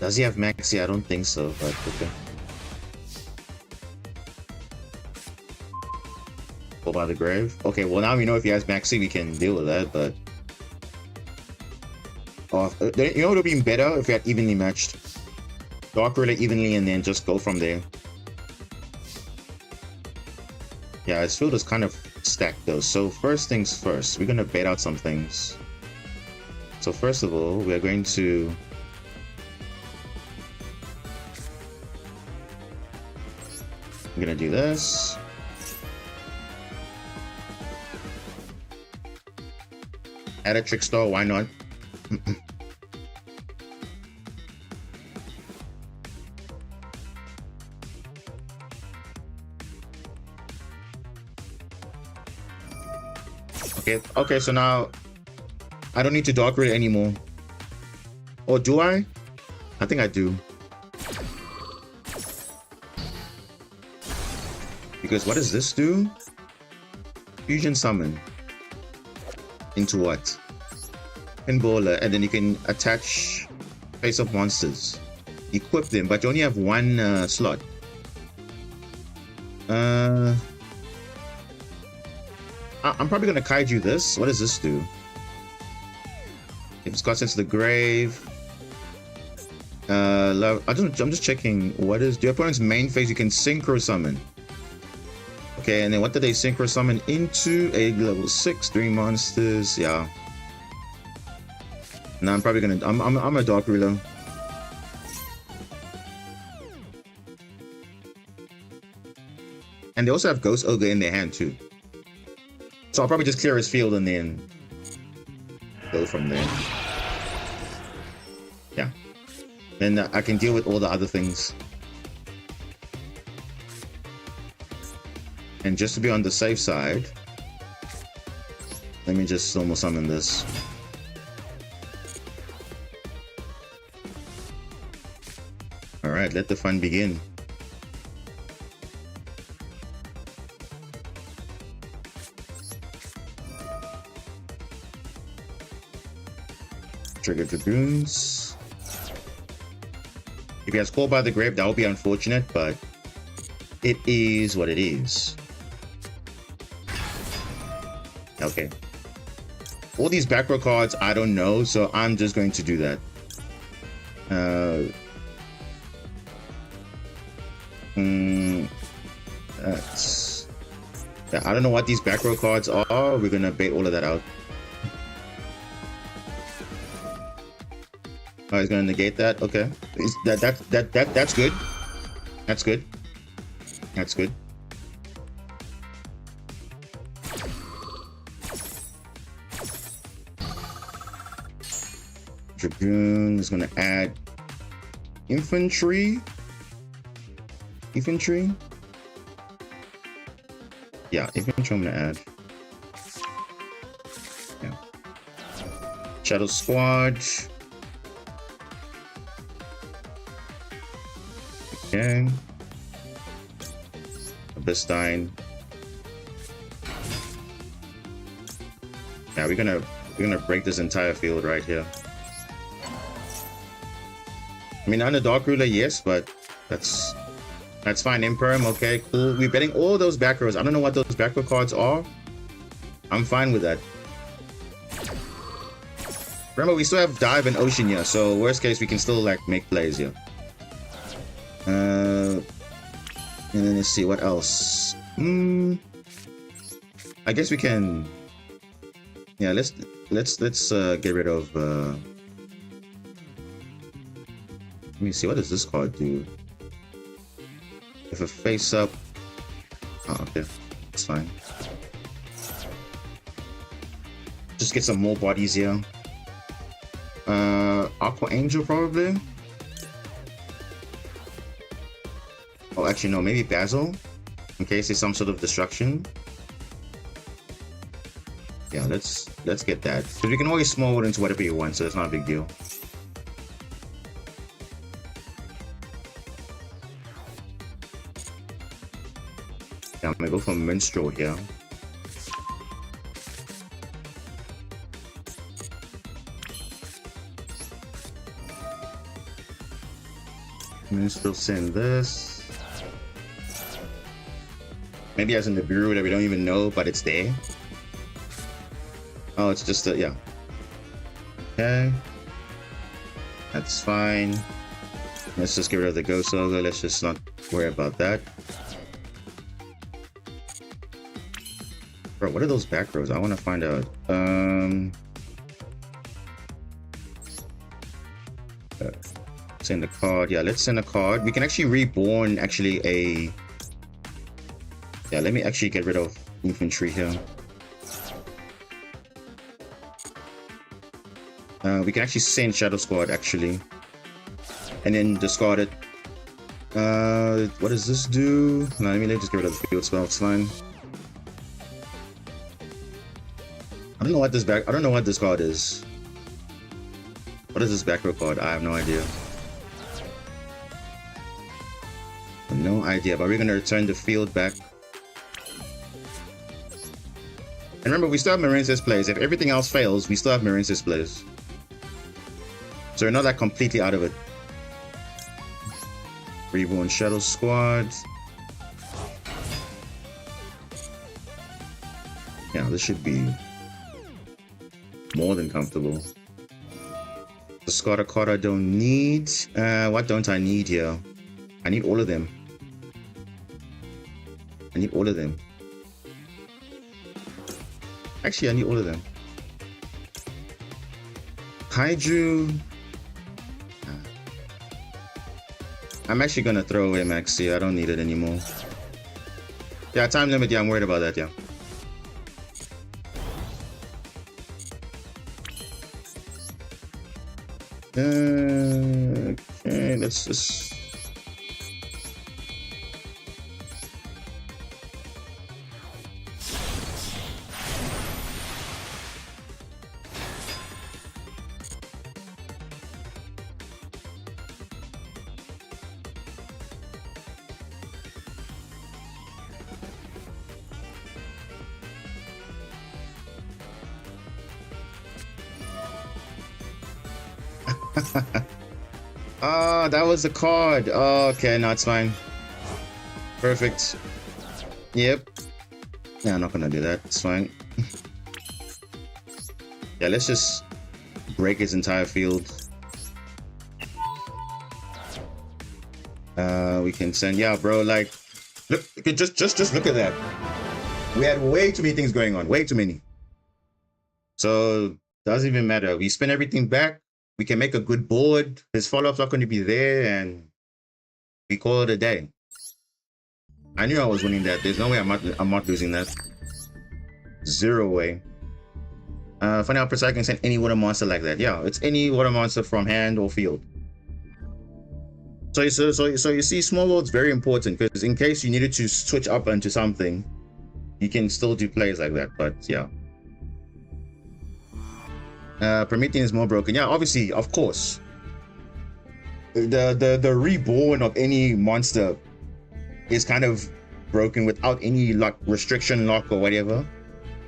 Speaker 1: does he have Maxi? I don't think so, but okay. Go by the grave. Okay, well now we know if he has Maxi, we can deal with that, but... you know what would have been better if we had evenly matched? Dark Ruler evenly and then just go from there. Yeah, his field is kind of stacked though, so first things first, we're gonna bait out some things. So first of all, we are going to I'm gonna do this. Add a Trickstar, why not? Okay, so now I don't need to Dark Rid anymore. Or do I? I think I do. Because what does this do? Fusion Summon. Into what? Pinballer, and then you can attach face-up monsters. Equip them, but you only have one slot. I'm probably gonna kaiju this. What does this do? If it's got into the grave. I'm just checking. What is your opponent's main phase? You can synchro summon. Okay, and then what did they synchro summon into? A level 6, 3 monsters. Yeah. No, I'm probably gonna. I'm a Dark Ruler. And they also have Ghost Ogre in their hand too. So I'll probably just clear his field and then go from there. Yeah. Then I can deal with all the other things. And just to be on the safe side, let me just normal summon this. Alright, let the fun begin. Trigger Dragoons. If he has Call by the Grave, that would be unfortunate, but it is what it is. Okay. All these back row cards, I don't know, so I'm just going to do that. That's... Yeah, I don't know what these back row cards are. We're gonna bait all of that out. Oh, he's gonna negate that. Okay, that's good. That's good. That's good. Dragoon is gonna add infantry. Infantry. Yeah, infantry. I'm gonna add. Yeah. Shadow Squad. Okay. Abyssine. Yeah, we're gonna break this entire field right here. I mean, under Dark Ruler, yes, but that's fine. Imperm, okay, cool. We're betting all those back rows. I don't know what those back row cards are. I'm fine with that. Remember, we still have Dive and Ocean here, so worst case, we can still like make plays here. And then let's see what else. I guess we can. Yeah, let's get rid of. Let me see, what does this card do? If a face up. Oh, okay, it's fine. Just get some more bodies here. Aqua Angel probably. Oh, actually no, maybe Basil, in case there's some sort of destruction. Yeah, let's get that. Because we can always small it into whatever you want, so it's not a big deal. Yeah, I'm gonna go for Minstrel here. Minstrel send this. Maybe as in the bureau that we don't even know, but it's there. Oh, it's just a, yeah. Okay. That's fine. Let's just get rid of the Ghost Ogre. Let's just not worry about that. Bro, what are those back rows? I want to find out. Send a card. Yeah, let's send a card. We can actually reborn actually a... Yeah, let me actually get rid of infantry here. We can actually send Shadow Squad actually. And then discard it. What does this do? No, let me just get rid of the field spell, it's fine. I don't know what this card is. What is this back row card? I have no idea. No idea, but we're gonna return the field back. And remember, we still have Marine's plays. If everything else fails, we still have Marine's plays. So we're not like completely out of it. Reborn Shadow Squad. Yeah, this should be more than comfortable. Discard a card I don't need. What don't I need here? I need all of them. I need all of them. Actually, I need all of them. Kaiju. I'm actually gonna throw away Maxi. I don't need it anymore. Yeah, time limit. Yeah, I'm worried about that. Yeah. Okay, let's just. Ah, that was the card. Oh, okay, no, it's fine. Perfect. Yep. Yeah, I'm not gonna do that. It's fine. Yeah, let's just break his entire field. We can send. Yeah, bro. Like, look, just look at that. We had way too many things going on. Way too many. So doesn't even matter. We spin everything back. We can make a good board. His follow-up's not going to be there, and we call it a day. I knew I was winning that. There's no way I'm not losing that. Zero way. Funny how Precise can send any water monster like that. Yeah, it's any water monster from hand or field. So you see, small world's very important because in case you needed to switch up into something, you can still do plays like that. But yeah. Promethean is more broken. Yeah, obviously, of course. The reborn of any monster is kind of broken without any lock restriction lock or whatever.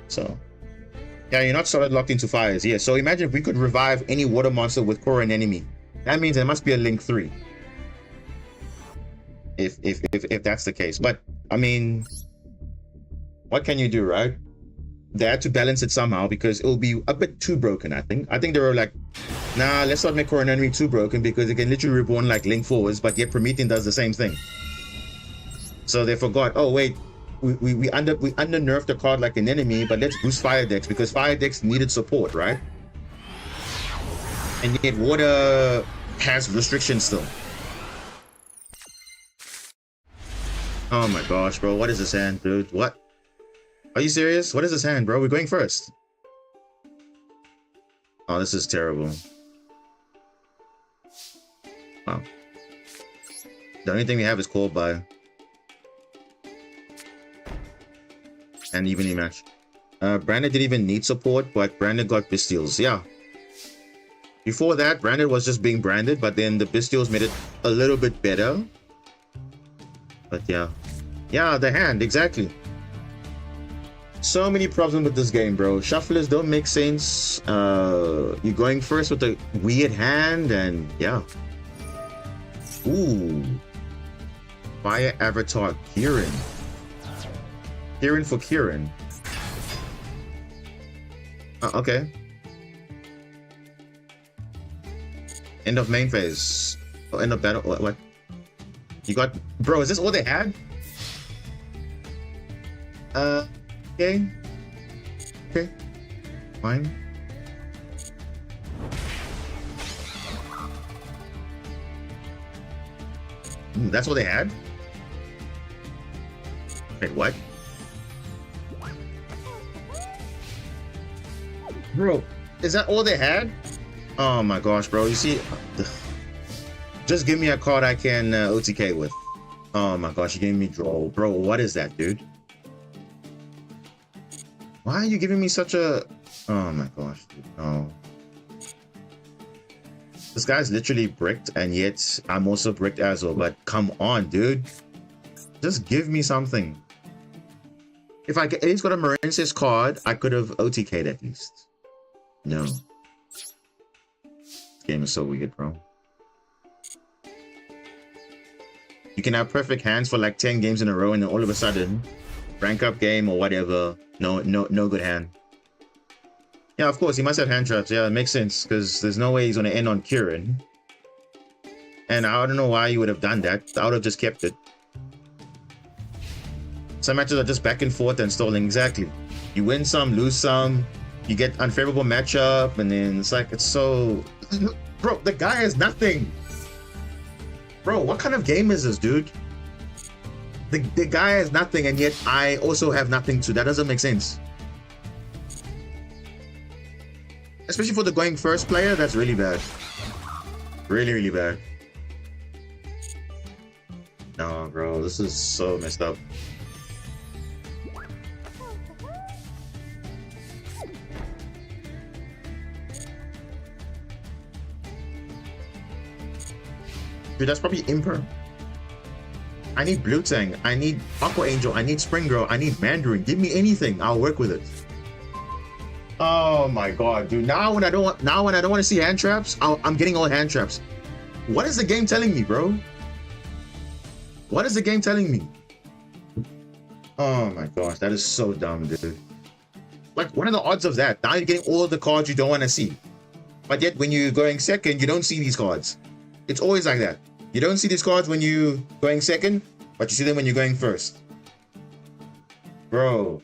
Speaker 1: So yeah, you're not solid locked into fires. Yeah, so imagine if we could revive any water monster with core and enemy. That means there must be a link 3. If that's the case. But I mean, what can you do, right? They had to balance it somehow because it'll be a bit too broken, I think. I think they were like, nah, let's not make core and enemy too broken because it can literally reborn like link 4s, but yet Promethean does the same thing. So they forgot, oh wait, we under nerfed a card like an enemy, but let's boost fire decks because fire decks needed support, right? And yet water has restrictions still. Oh my gosh, bro, what is this hand, dude? What? Are you serious? What is this hand, bro? We're going first. Oh, this is terrible. Wow. The only thing we have is Cold Buy. And evenly match. Brandon didn't even need support, but Brandon got Bestials. Yeah. Before that, Brandon was just being branded, but then the Bestials made it a little bit better. But yeah. Yeah, the hand, exactly. So many problems with this game, bro. Shufflers don't make sense. You're going first with a weird hand, and yeah. Ooh. Fire Avatar Kieran. Kieran for Kieran. Okay. End of main phase. Oh, end of battle. What? You got... Bro, is this all they had? Okay. Okay. Fine. That's what they had? Wait, what? Bro, is that all they had? Oh my gosh, bro. You see, just give me a card I can OTK with. Oh my gosh, you gave me draw. Bro, what is that, dude? Why are you giving me such a... Oh my gosh, dude. No. This guy's literally bricked, and yet I'm also bricked as well. But come on, dude. Just give me something. If I at least got a Marensis card, I could have OTK'd at least. No. This game is so weird, bro. You can have perfect hands for like 10 games in a row, and then all of a sudden, rank up game or whatever, no good hand. Yeah, of course, he must have hand traps. Yeah, it makes sense, because there's no way he's going to end on Kieran. And I don't know why you would have done that. I would have just kept it. Some matches are just back and forth and stalling. Exactly. You win some, lose some. You get unfavorable matchup, and then it's like, it's so... Bro, the guy has nothing. Bro, what kind of game is this, dude? The guy has nothing, and yet I also have nothing too. That doesn't make sense. Especially for the going first player, that's really bad. Really, really bad. No, bro, this is so messed up. Dude, that's probably Imper. I need Blue Tang. I need Aqua Angel. I need Spring Girl. I need Mandarin. Give me anything. I'll work with it. Oh my god, dude. Now when I don't want to see hand traps, I'm getting all hand traps. What is the game telling me, bro? What is the game telling me? Oh my gosh, that is so dumb, dude. Like, what are the odds of that? Now you're getting all of the cards you don't want to see. But yet when you're going second, you don't see these cards. It's always like that. You don't see these cards when you're going second, but you see them when you're going first. Bro.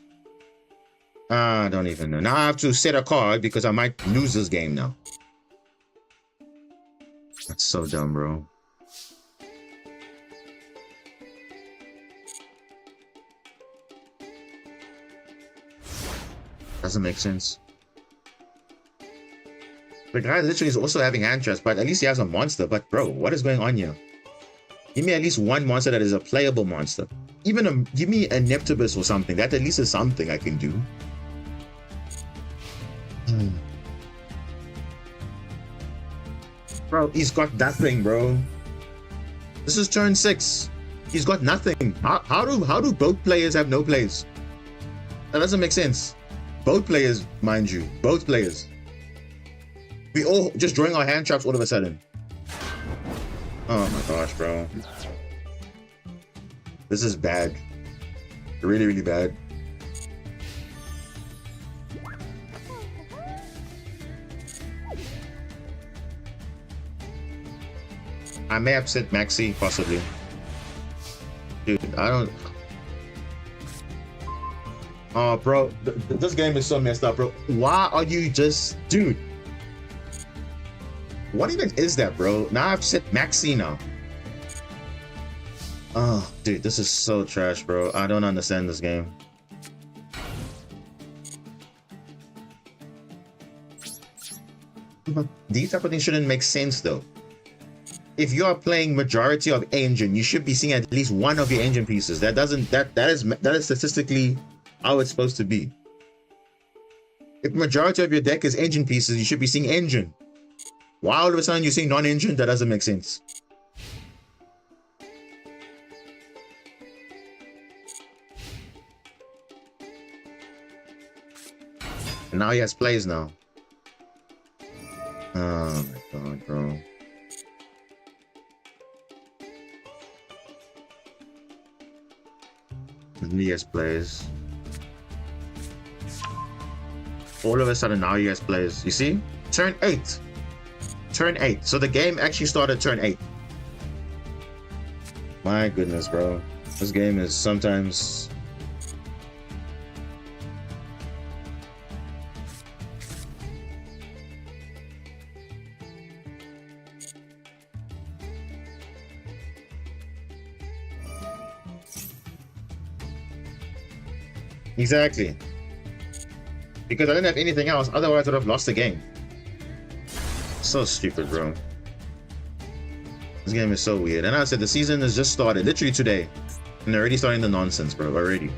Speaker 1: I don't even know. Now I have to set a card because I might lose this game now. That's so dumb, bro. Doesn't make sense. The guy literally is also having hand traps, but at least he has a monster. But bro, what is going on here? Give me at least one monster that is a playable monster. Even give me a Neptibus or something. That at least is something I can do. Bro, he's got nothing, bro. This is turn 6. He's got nothing. How do both players have no plays? That doesn't make sense. Both players, mind you. Both players. We all just drawing our hand traps all of a sudden. Oh my gosh, bro. This is bad. Really, really bad. I may upset Maxi, possibly. Dude, I don't... Oh, bro. This game is so messed up, bro. Why are you just... Dude. What even is that, bro? Now I've set Maxi now. Oh, dude, this is so trash, bro. I don't understand this game. But these type of things shouldn't make sense, though. If you are playing majority of engine, you should be seeing at least one of your engine pieces. That is statistically how it's supposed to be. If majority of your deck is engine pieces, you should be seeing engine. Why all of a sudden you're seeing non-engine? That doesn't make sense. And now he has plays now. Oh my god, bro. He has plays. All of a sudden now he has plays. You see? Turn 8. Turn 8. So the game actually started turn 8. My goodness, bro. This game is sometimes... Exactly. Because I didn't have anything else, otherwise I'd have lost the game. So stupid, bro. This game is so weird. And I said the season has just started, literally today. And they're already starting the nonsense, bro, already.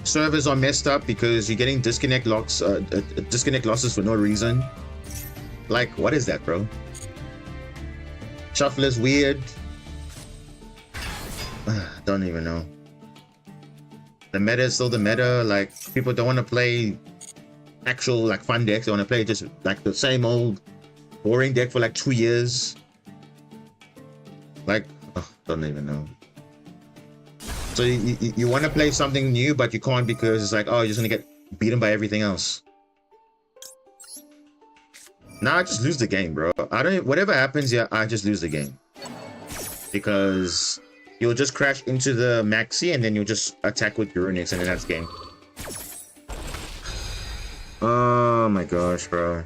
Speaker 1: Servers are messed up because you're getting disconnect losses for no reason. Like, what is that, bro? Shuffle is weird. Don't even know. The meta is still the meta. Like, people don't want to play actual like fun decks. They want to play just like the same old boring deck for like 2 years. Like, oh, don't even know. So you want to play something new, but you can't because it's like, oh, you're just gonna get beaten by everything else. Now I just lose the game, bro. I don't. Whatever happens, yeah, I just lose the game because you'll just crash into the Maxi and then you'll just attack with Uranix and then that's game. Oh my gosh, bro.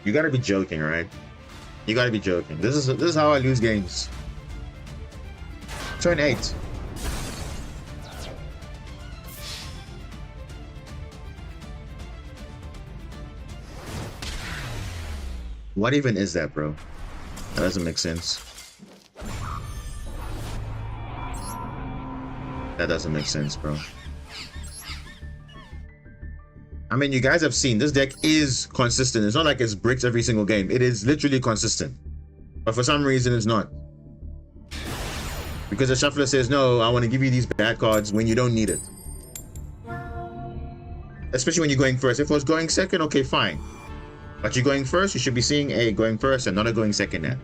Speaker 1: You gotta be joking, right? You gotta be joking. This is how I lose games. Turn 8. What even is that, bro? That doesn't make sense. That doesn't make sense, bro. I mean, you guys have seen this deck is consistent. It's not like it's bricks every single game. It is literally consistent. But for some reason, it's not. Because the shuffler says, no, I want to give you these bad cards when you don't need it. Especially when you're going first. If it was going second, okay, fine. But you're going first, you should be seeing a going first and not a going second net.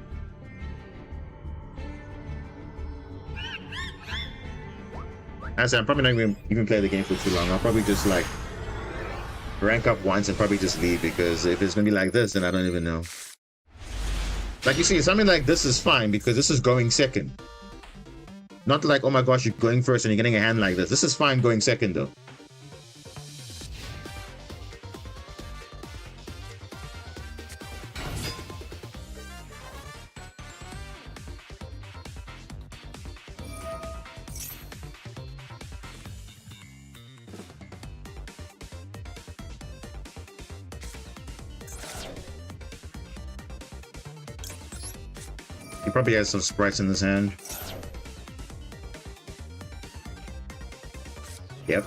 Speaker 1: As I said, I'm probably not going to even play the game for too long. I'll probably just like rank up once and probably just leave, because if it's going to be like this, then I don't even know. Like you see, something like this is fine because this is going second. Not like, oh my gosh, you're going first and you're getting a hand like this. This is fine going second though. He probably has some sprites in his hand. Yep.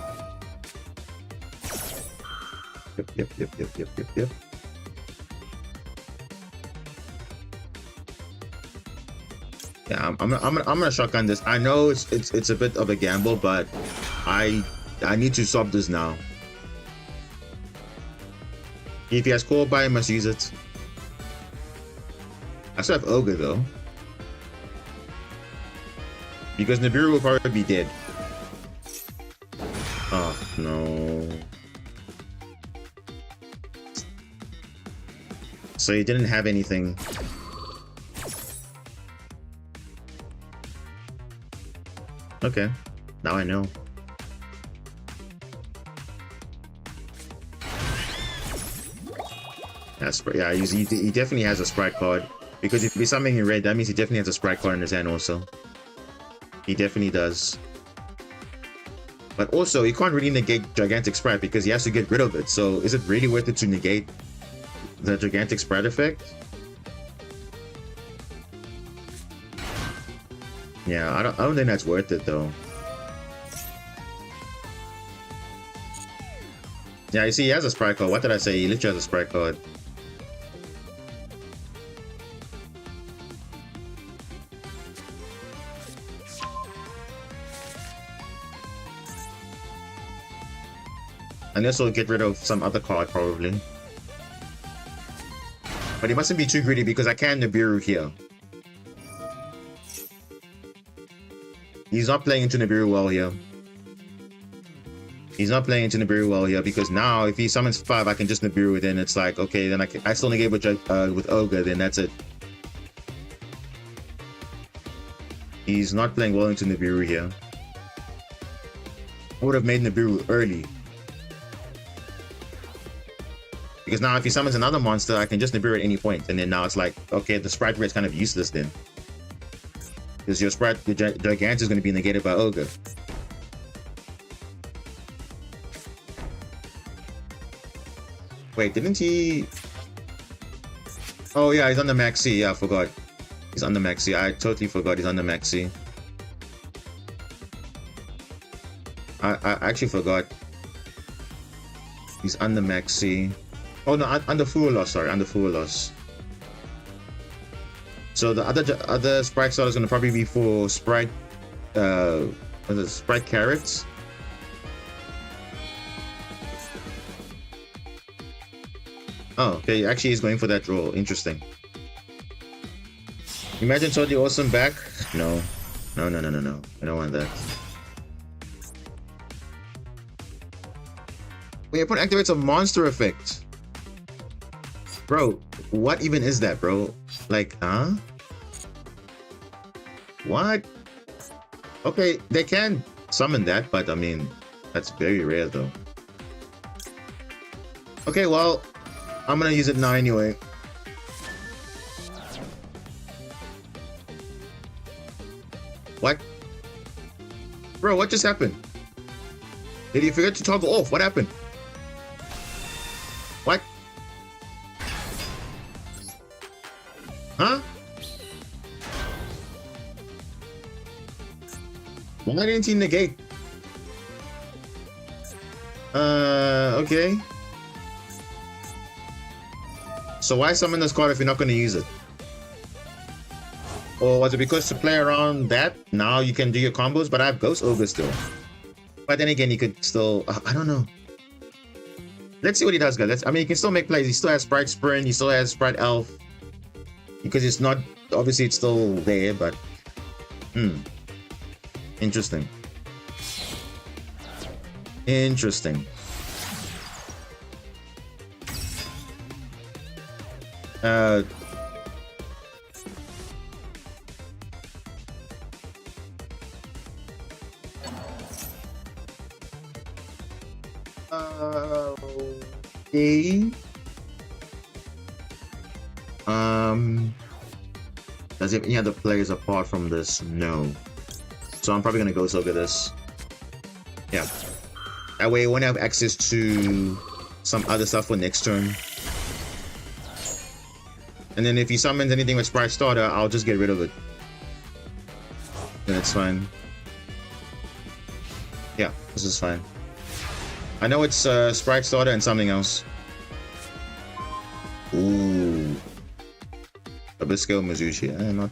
Speaker 1: Yep. Yeah, I'm gonna shotgun this. I know it's a bit of a gamble, but I need to stop this now. If he has core buy, I must use it. I still have Ogre though, because Nibiru will probably be dead. Oh no! So he didn't have anything. Okay, now I know. Yeah, he definitely has a Sprite card. Because if he's something in red, that means he definitely has a Sprite card in his hand also. He definitely does. But also, he can't really negate Gigantic Sprite because he has to get rid of it. So is it really worth it to negate the Gigantic Sprite effect? Yeah, I don't think that's worth it though. Yeah, you see, he has a Sprite card. What did I say? He literally has a Sprite card. And this will get rid of some other card probably. But he mustn't be too greedy because I can Nibiru here. He's not playing into Nibiru well here. He's not playing into Nibiru well here because now if he summons 5, I can just Nibiru. Then it's like, okay, then I still negate with Ogre. Then that's it. He's not playing well into Nibiru here. I would have made Nibiru early. Because now if he summons another monster, I can just Nibiru at any point. And then now it's like, okay, the Sprite rate's kind of useless then. Because your Sprite, the Gigant is going to be negated by Ogre. Wait, didn't he... Oh yeah, he's on the Maxi. Yeah, I forgot. He's on the Maxi. I totally forgot he's on the Maxi. I actually forgot. He's on the Maxi. Oh no, under Full Loss, sorry, under Full Loss. So the other Sprite slot is gonna probably be for Sprite Sprite Carrots. Oh, okay, actually he's going for that draw. Interesting. Imagine Totally Awesome back? No. No. I don't want that. Wait, your opponent activates a monster effect. Bro, what even is that, bro? Like, huh? What? Okay, they can summon that, but I mean, that's very rare though. Okay, well, I'm gonna use it now anyway. What? Bro, what just happened? Did he forget to toggle off? What happened? What? Huh? Why didn't he negate? Okay. So why summon this card if you're not going to use it? Or was it because to play around that, now you can do your combos, but I have Ghost Ogre still. But then again, you could still... I don't know. Let's see what he does, guys. I mean, he can still make plays. He still has Sprite Sprint. He still has Sprite Elf. Because it's not... Obviously, it's still there, but... Interesting. Interesting. Okay. Does he have any other players apart from this? No. So I'm probably gonna go over this. Yeah. That way I won't have access to some other stuff for next turn. And then if he summons anything with Sprite Starter, I'll just get rid of it. Then it's fine. Yeah, this is fine. I know it's Sprite Starter and something else. Ooh. Abisco Mizuchi. Not.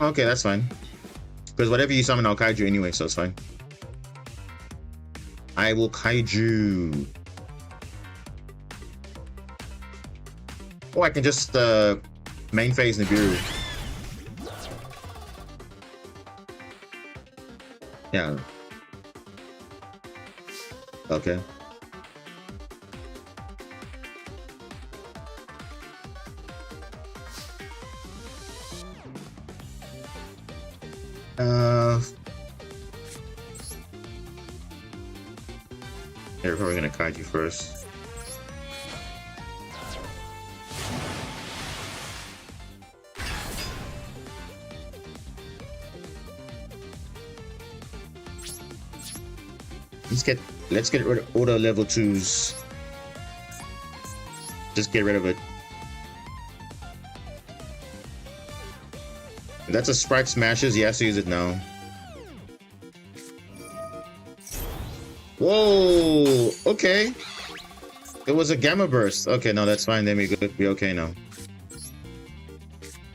Speaker 1: Okay, that's fine. Because whatever you summon, I'll kaiju anyway, so it's fine. I will kaiju. Oh, I can just main phase Nibiru. Yeah. Okay. We're probably gonna kaiju first. Let's get rid of all the level 2s. Just get rid of it. If that's a Sprite Smashes, he has to use it now. Whoa! Okay. It was a Gamma Burst. Okay, no, that's fine. Then we're good. We're okay now.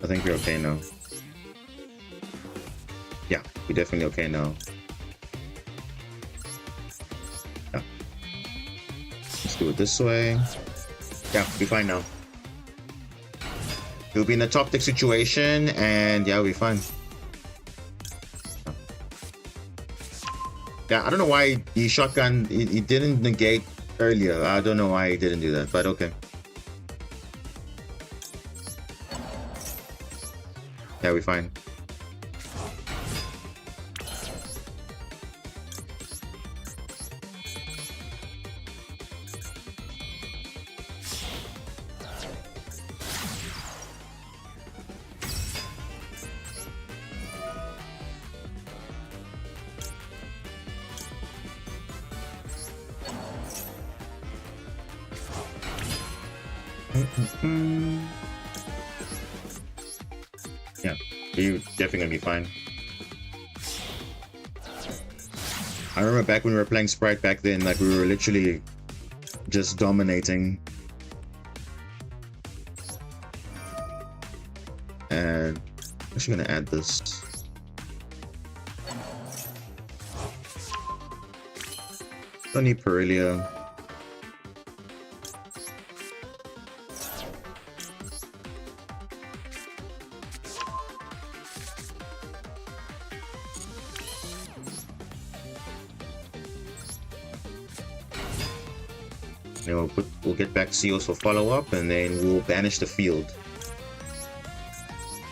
Speaker 1: I think we're okay now. Yeah, we're definitely okay now. Yeah. Let's do it this way. Yeah, we're fine now. We'll be in a top deck situation, and yeah, we'll be fine. Yeah, I don't know why he shotgun, he didn't negate earlier. I don't know why he didn't do that, but okay. Yeah, we're fine. Yeah, you're definitely gonna be fine. I remember back when we were playing Sprite back then, like we were literally just dominating. And I'm actually gonna add this. Don't need Perilia. And we'll get back Seals for follow-up, and then we'll banish the field.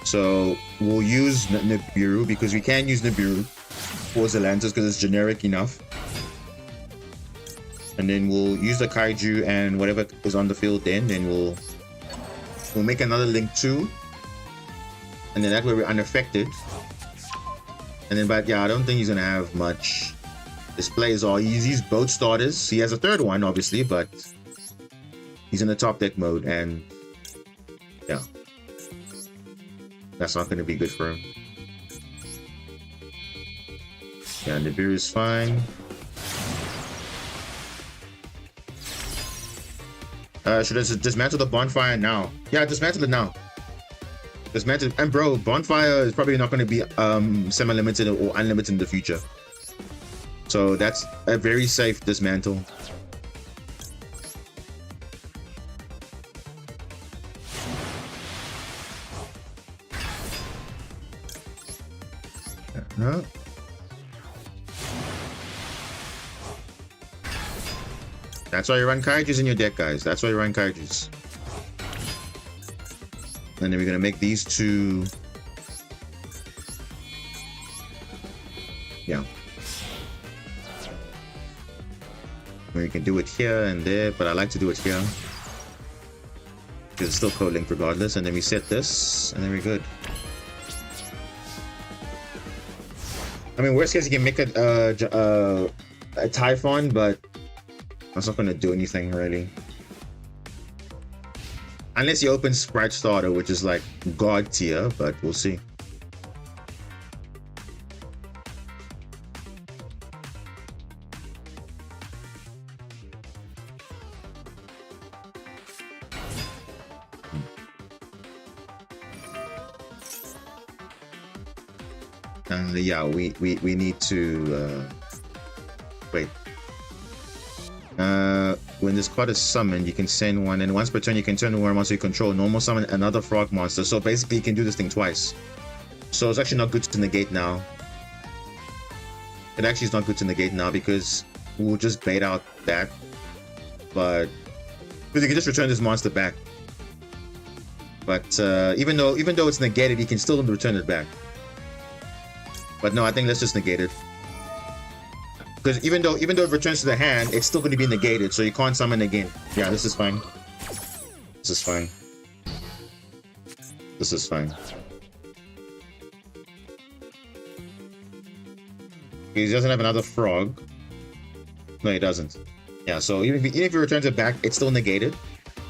Speaker 1: So we'll use Nibiru, because we can use Nibiru for Zelantis because it's generic enough. And then we'll use the Kaiju and whatever is on the field then we'll make another Link 2. And then that way we're unaffected. And then, but yeah, I don't think he's gonna have much. His plays are he's used both starters. He has a third one, obviously, but he's in the top deck mode, and yeah, that's not going to be good for him. Yeah, Nibiru is fine. Should I dismantle the bonfire now? Yeah, dismantle it now. Dismantle, and bro, bonfire is probably not going to be semi-limited or unlimited in the future. So that's a very safe dismantle. No. That's why you run Kaijus in your deck, guys. That's why you run Kaijus. And then we're gonna make these two. Yeah. We can do it here and there, but I like to do it here because it's still code-linked regardless. And then we set this, and then we're good. I mean, worst case, you can make a Typhon, but that's not going to do anything really. Unless you open Sprite Starter, which is like God tier, but we'll see. Yeah, we need to wait. When this card is summoned, you can send one, and once per turn you can turn the one monster you control, normal summon another frog monster. So basically you can do this thing twice. So it's actually not good to negate now. It actually is not good to negate now because we'll just bait out that. But because you can just return this monster back. But even though it's negated, you can still return it back. But no, I think let's just negate it. Because even though it returns to the hand, it's still going to be negated, so you can't summon again. Yeah, this is fine. This is fine. This is fine. He doesn't have another frog. No, he doesn't. Yeah, so even if he returns it back, it's still negated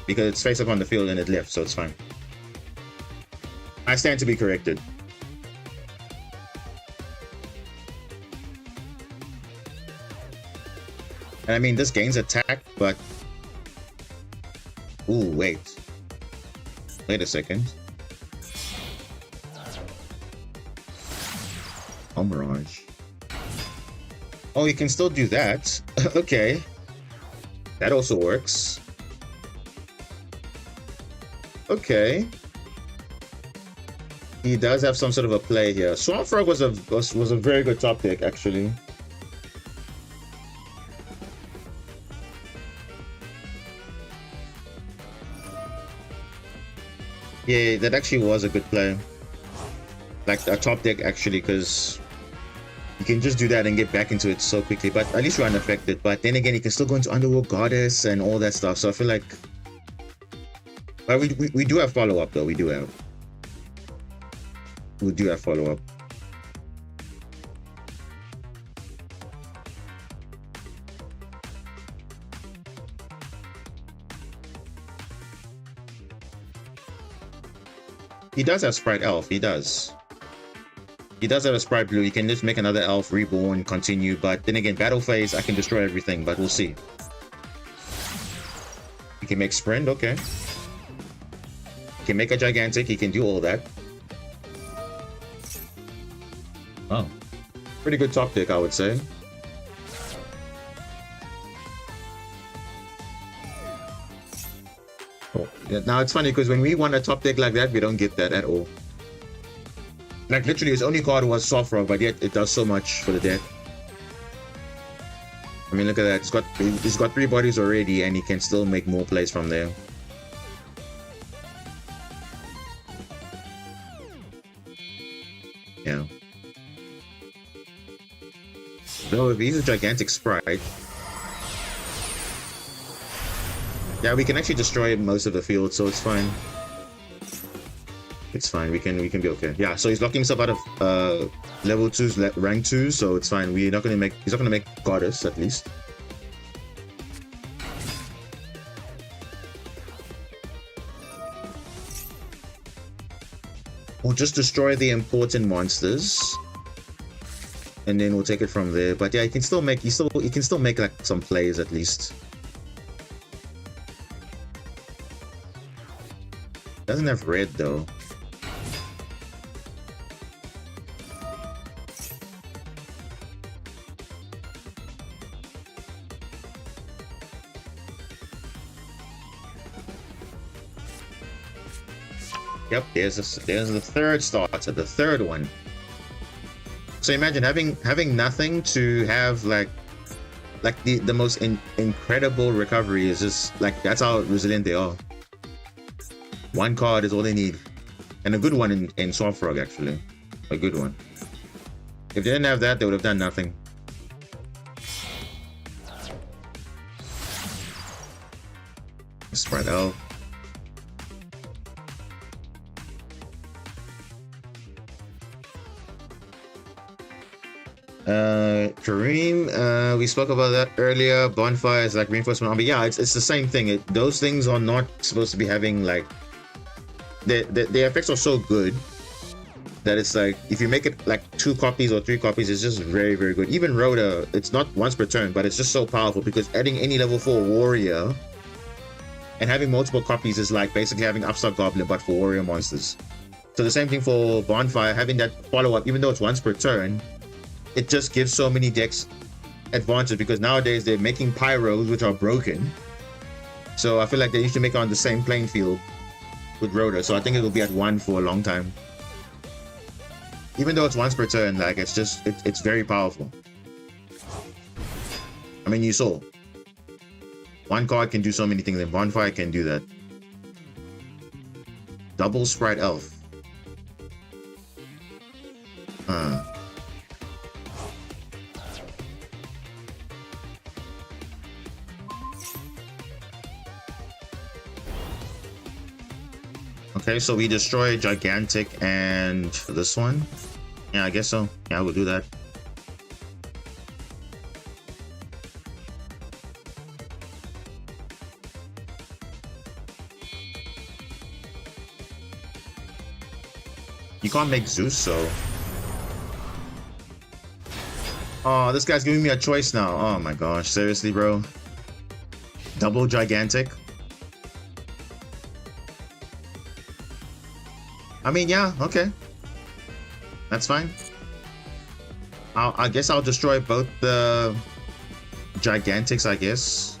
Speaker 1: because it's face up on the field and it left, so it's fine. I stand to be corrected. And I mean, this gains attack, but... Ooh, wait. Wait a second. Oh, Mirage. Oh, you can still do that. Okay. That also works. Okay. He does have some sort of a play here. Swamp Frog was a very good top pick, actually. Yeah, that actually was a good play. Like a top deck, actually, because you can just do that and get back into it so quickly. But at least you're unaffected. But then again, you can still go into Underworld Goddess and all that stuff. So I feel like... But we do have follow-up, though. We do have follow-up. He does have Sprite Elf, he does. He does have a Sprite Blue, you can just make another Elf, reborn, continue, but then again, battle phase, I can destroy everything, but we'll see. He can make Sprint, okay. He can make a Gigantic, he can do all that. Oh. Pretty good top pick, I would say. Oh. Yeah, now it's funny because when we want a top deck like that, we don't get that at all. Like literally, his only card was Soft Rock, but yet it does so much for the deck. I mean, look at that. He's got 3 bodies already, and he can still make more plays from there. Yeah. So if he's a Gigantic Sprite, yeah, we can actually destroy most of the field, so it's fine. It's fine. We can be okay. Yeah. So he's locking himself out of level 2s, rank 2, so it's fine. He's not gonna make Goddess at least. We'll just destroy the important monsters, and then we'll take it from there. But yeah, he can still make like some plays at least. Doesn't have red though. Yep, there's the third starter, the third one. So imagine having nothing to have like the most incredible recovery is just like, that's how resilient they are. One card is all they need, and a good one in Swamp Frog, actually, a good one. If they didn't have that, they would have done nothing. Sprite Elf. Kareem, we spoke about that earlier. Bonfire is like reinforcement army. Yeah, it's the same thing. Those things are not supposed to be having like the effects are so good that it's like if you make it like 2 copies or 3 copies, it's just very, very good. Even Rhoda, it's not once per turn, but it's just so powerful because adding any level 4 warrior and having multiple copies is like basically having Upstart Goblin but for warrior monsters. So the same thing for Bonfire, having that follow-up, even though it's once per turn, it just gives so many decks advantage because nowadays they're making Pyros, which are broken. So I feel like they used to make it on the same playing field with Rhoda. So I think it will be at 1 for a long time. Even though it's once per turn, like it's very powerful. I mean, you saw. One card can do so many things, and Bonfire can do that. Double Sprite Elf. Okay, so we destroy Gigantic and this one. Yeah, I guess so. Yeah, we'll do that. You can't make Zeus, so... Oh, this guy's giving me a choice now. Oh my gosh, seriously, bro? Double Gigantic? I mean, yeah, okay. That's fine. I guess I'll destroy both the Gigantics, I guess.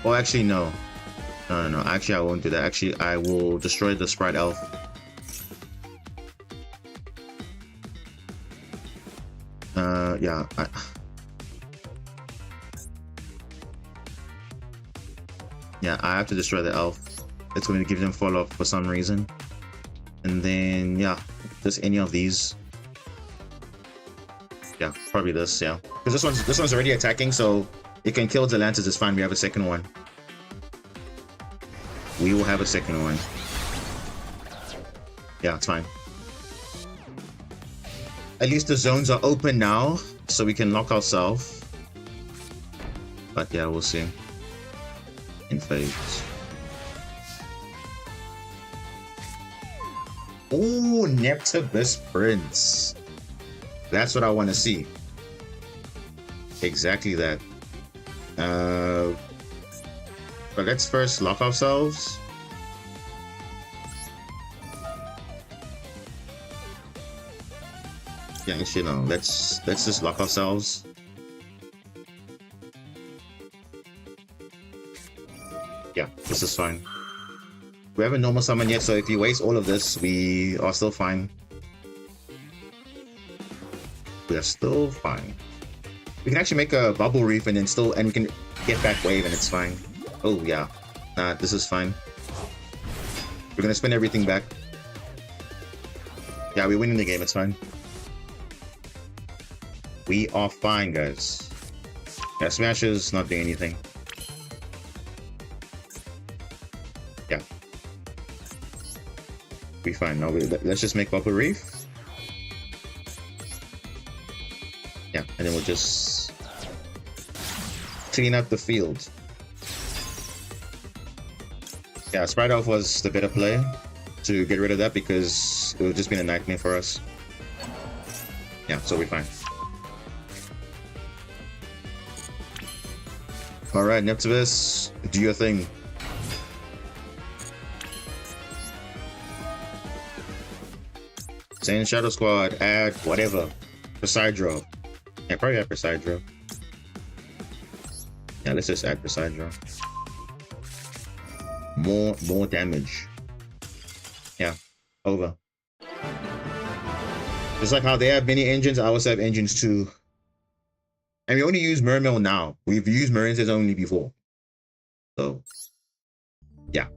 Speaker 1: Oh, actually, no. No. Actually, I won't do that. Actually, I will destroy the Sprite Elf. Yeah. Yeah, I have to destroy the Elf. It's going to give them follow-up for some reason. And then, yeah, just any of these. Yeah, probably this, yeah. Because this one's already attacking, so it can kill Delantis, it's fine. We have a second one. We will have a second one. Yeah, it's fine. At least the zones are open now, so we can lock ourselves. But yeah, we'll see. In phase. Oh, Neptibus Prince. That's what I want to see. Exactly that. But let's first lock ourselves. Yeah, actually no. Let's just lock ourselves. Yeah, this is fine. We haven't normal summon yet, so if you waste all of this, we are still fine. We are still fine. We can actually make a bubble reef and then we can get back wave and it's fine. Oh yeah, nah, this is fine. We're gonna spin everything back. Yeah, we're winning the game, it's fine. We are fine, guys. Yeah, Smash is not doing anything. Yeah. Be fine. Now let's just make bubble reef. Yeah, and then we'll just clean up the field. Yeah, Sprite Elf was the better play to get rid of that because it would have just been a nightmare for us. Yeah, so we're fine. Alright, Neptibus, do your thing. Same Shadow Squad, add whatever. Presidro. Yeah, probably add Presidro. Yeah, let's just add Presidro. More damage. Yeah, over. Just like how they have many engines, I also have engines too. And we only use Mermail now. We've used Marine's only before. So, yeah.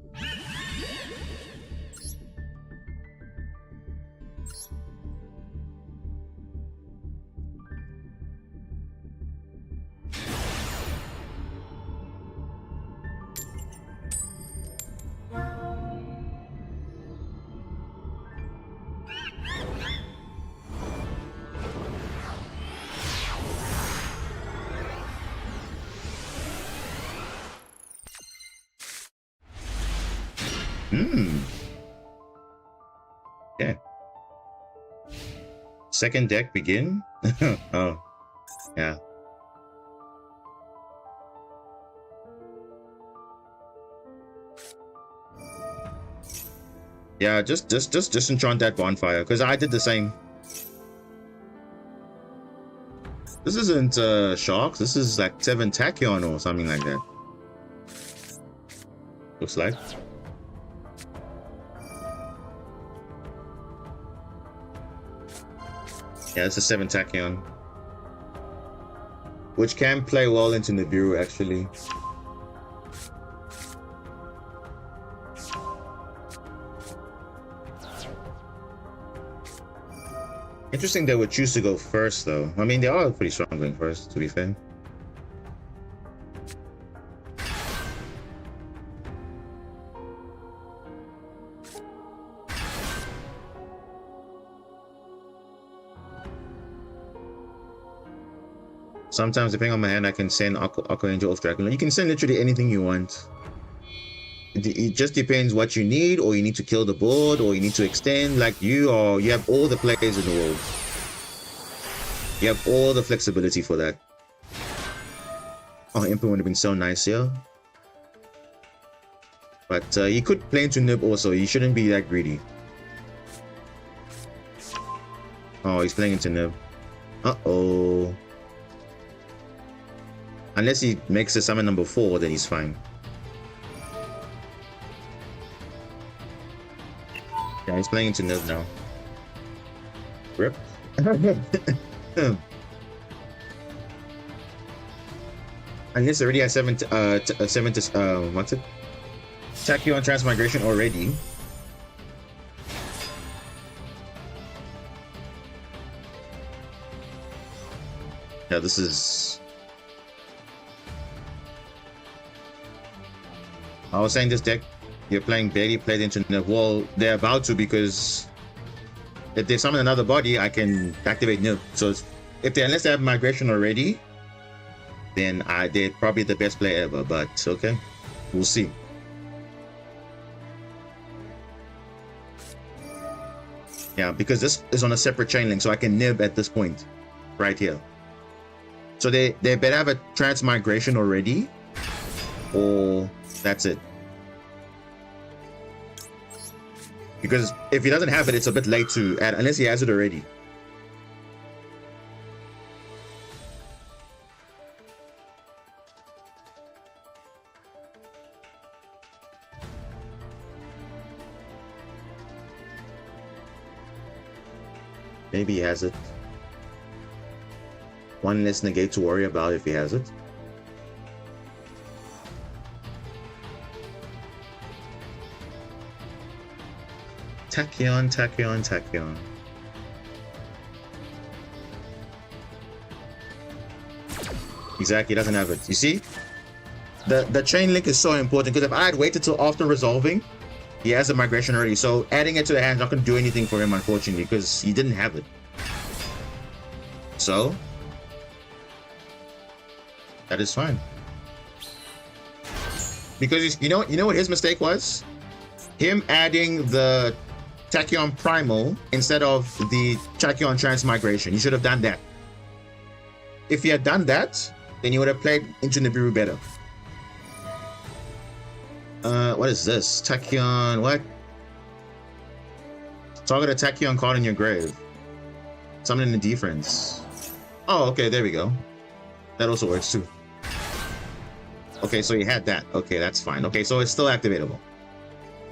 Speaker 1: Okay. Second deck begin? Oh, yeah. Yeah, just enchant that bonfire, because I did the same. This isn't sharks, this is like 7 tachyon or something like that. Looks like. Yeah, it's a 7 tachyon. Which can play well into Nibiru actually. Interesting they would choose to go first though. I mean, they are pretty strong going first, to be fair. Sometimes, depending on my hand, I can send Aqua Angel off Dracula. You can send literally anything you want. It just depends what you need, or you need to kill the board, or you need to extend. Like you have all the plays in the world. You have all the flexibility for that. Oh, Imp would have been so nice here. But he could play into Nib also. He shouldn't be that greedy. Oh, he's playing into Nib. Uh-oh. Unless he makes a summon number 4, then he's fine. Yeah, he's playing into Nib now. Rip. Unless already has 7 what's it? Tachyon Transmigration already. Yeah, this is... I was saying this deck, you're playing barely played into Nib. Well, they're about to, because if they summon another body, I can activate Nib. So unless they have migration already, then they're probably the best player ever. But okay, we'll see. Yeah, because this is on a separate chain link, so I can Nib at this point, right here. So they better have a transmigration already, or that's it. Because if he doesn't have it, it's a bit late to add, unless he has it already. Maybe he has it. One less negate to worry about if he has it. Tachyon, Tachyon, Tachyon. Exactly, he doesn't have it. You see? The chain link is so important, because if I had waited till after resolving, he has a migration already. So adding it to the hand is not going to do anything for him, unfortunately, because he didn't have it. So that is fine. Because you know what his mistake was? Him adding the Tachyon Primal instead of the Tachyon Transmigration. He should have done that. If he had done that, then he would have played into Nibiru better. What is this? Tachyon, what? Target a Tachyon card in your grave. Summon in the defense. Oh, okay, there we go. That also works too. Okay, so he had that. Okay, that's fine. Okay, so it's still activatable.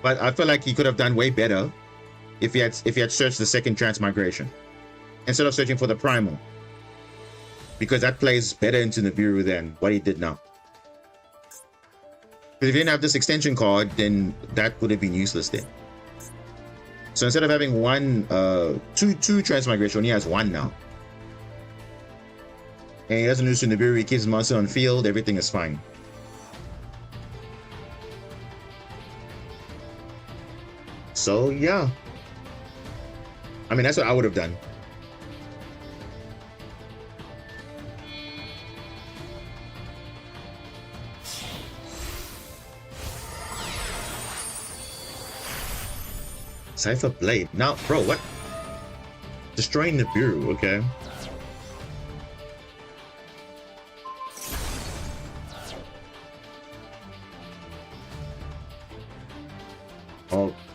Speaker 1: But I feel like he could have done way better if he had searched the second transmigration instead of searching for the primal, because that plays better into Nibiru than what he did now. Because if he didn't have this extension card, then that would have been useless then. So instead of having two transmigration, he has one now. And he doesn't lose to Nibiru, he keeps his monster on field, everything is fine. So yeah. I mean, that's what I would have done. Cypher Blade. Now, bro, what? Destroying Nibiru, okay.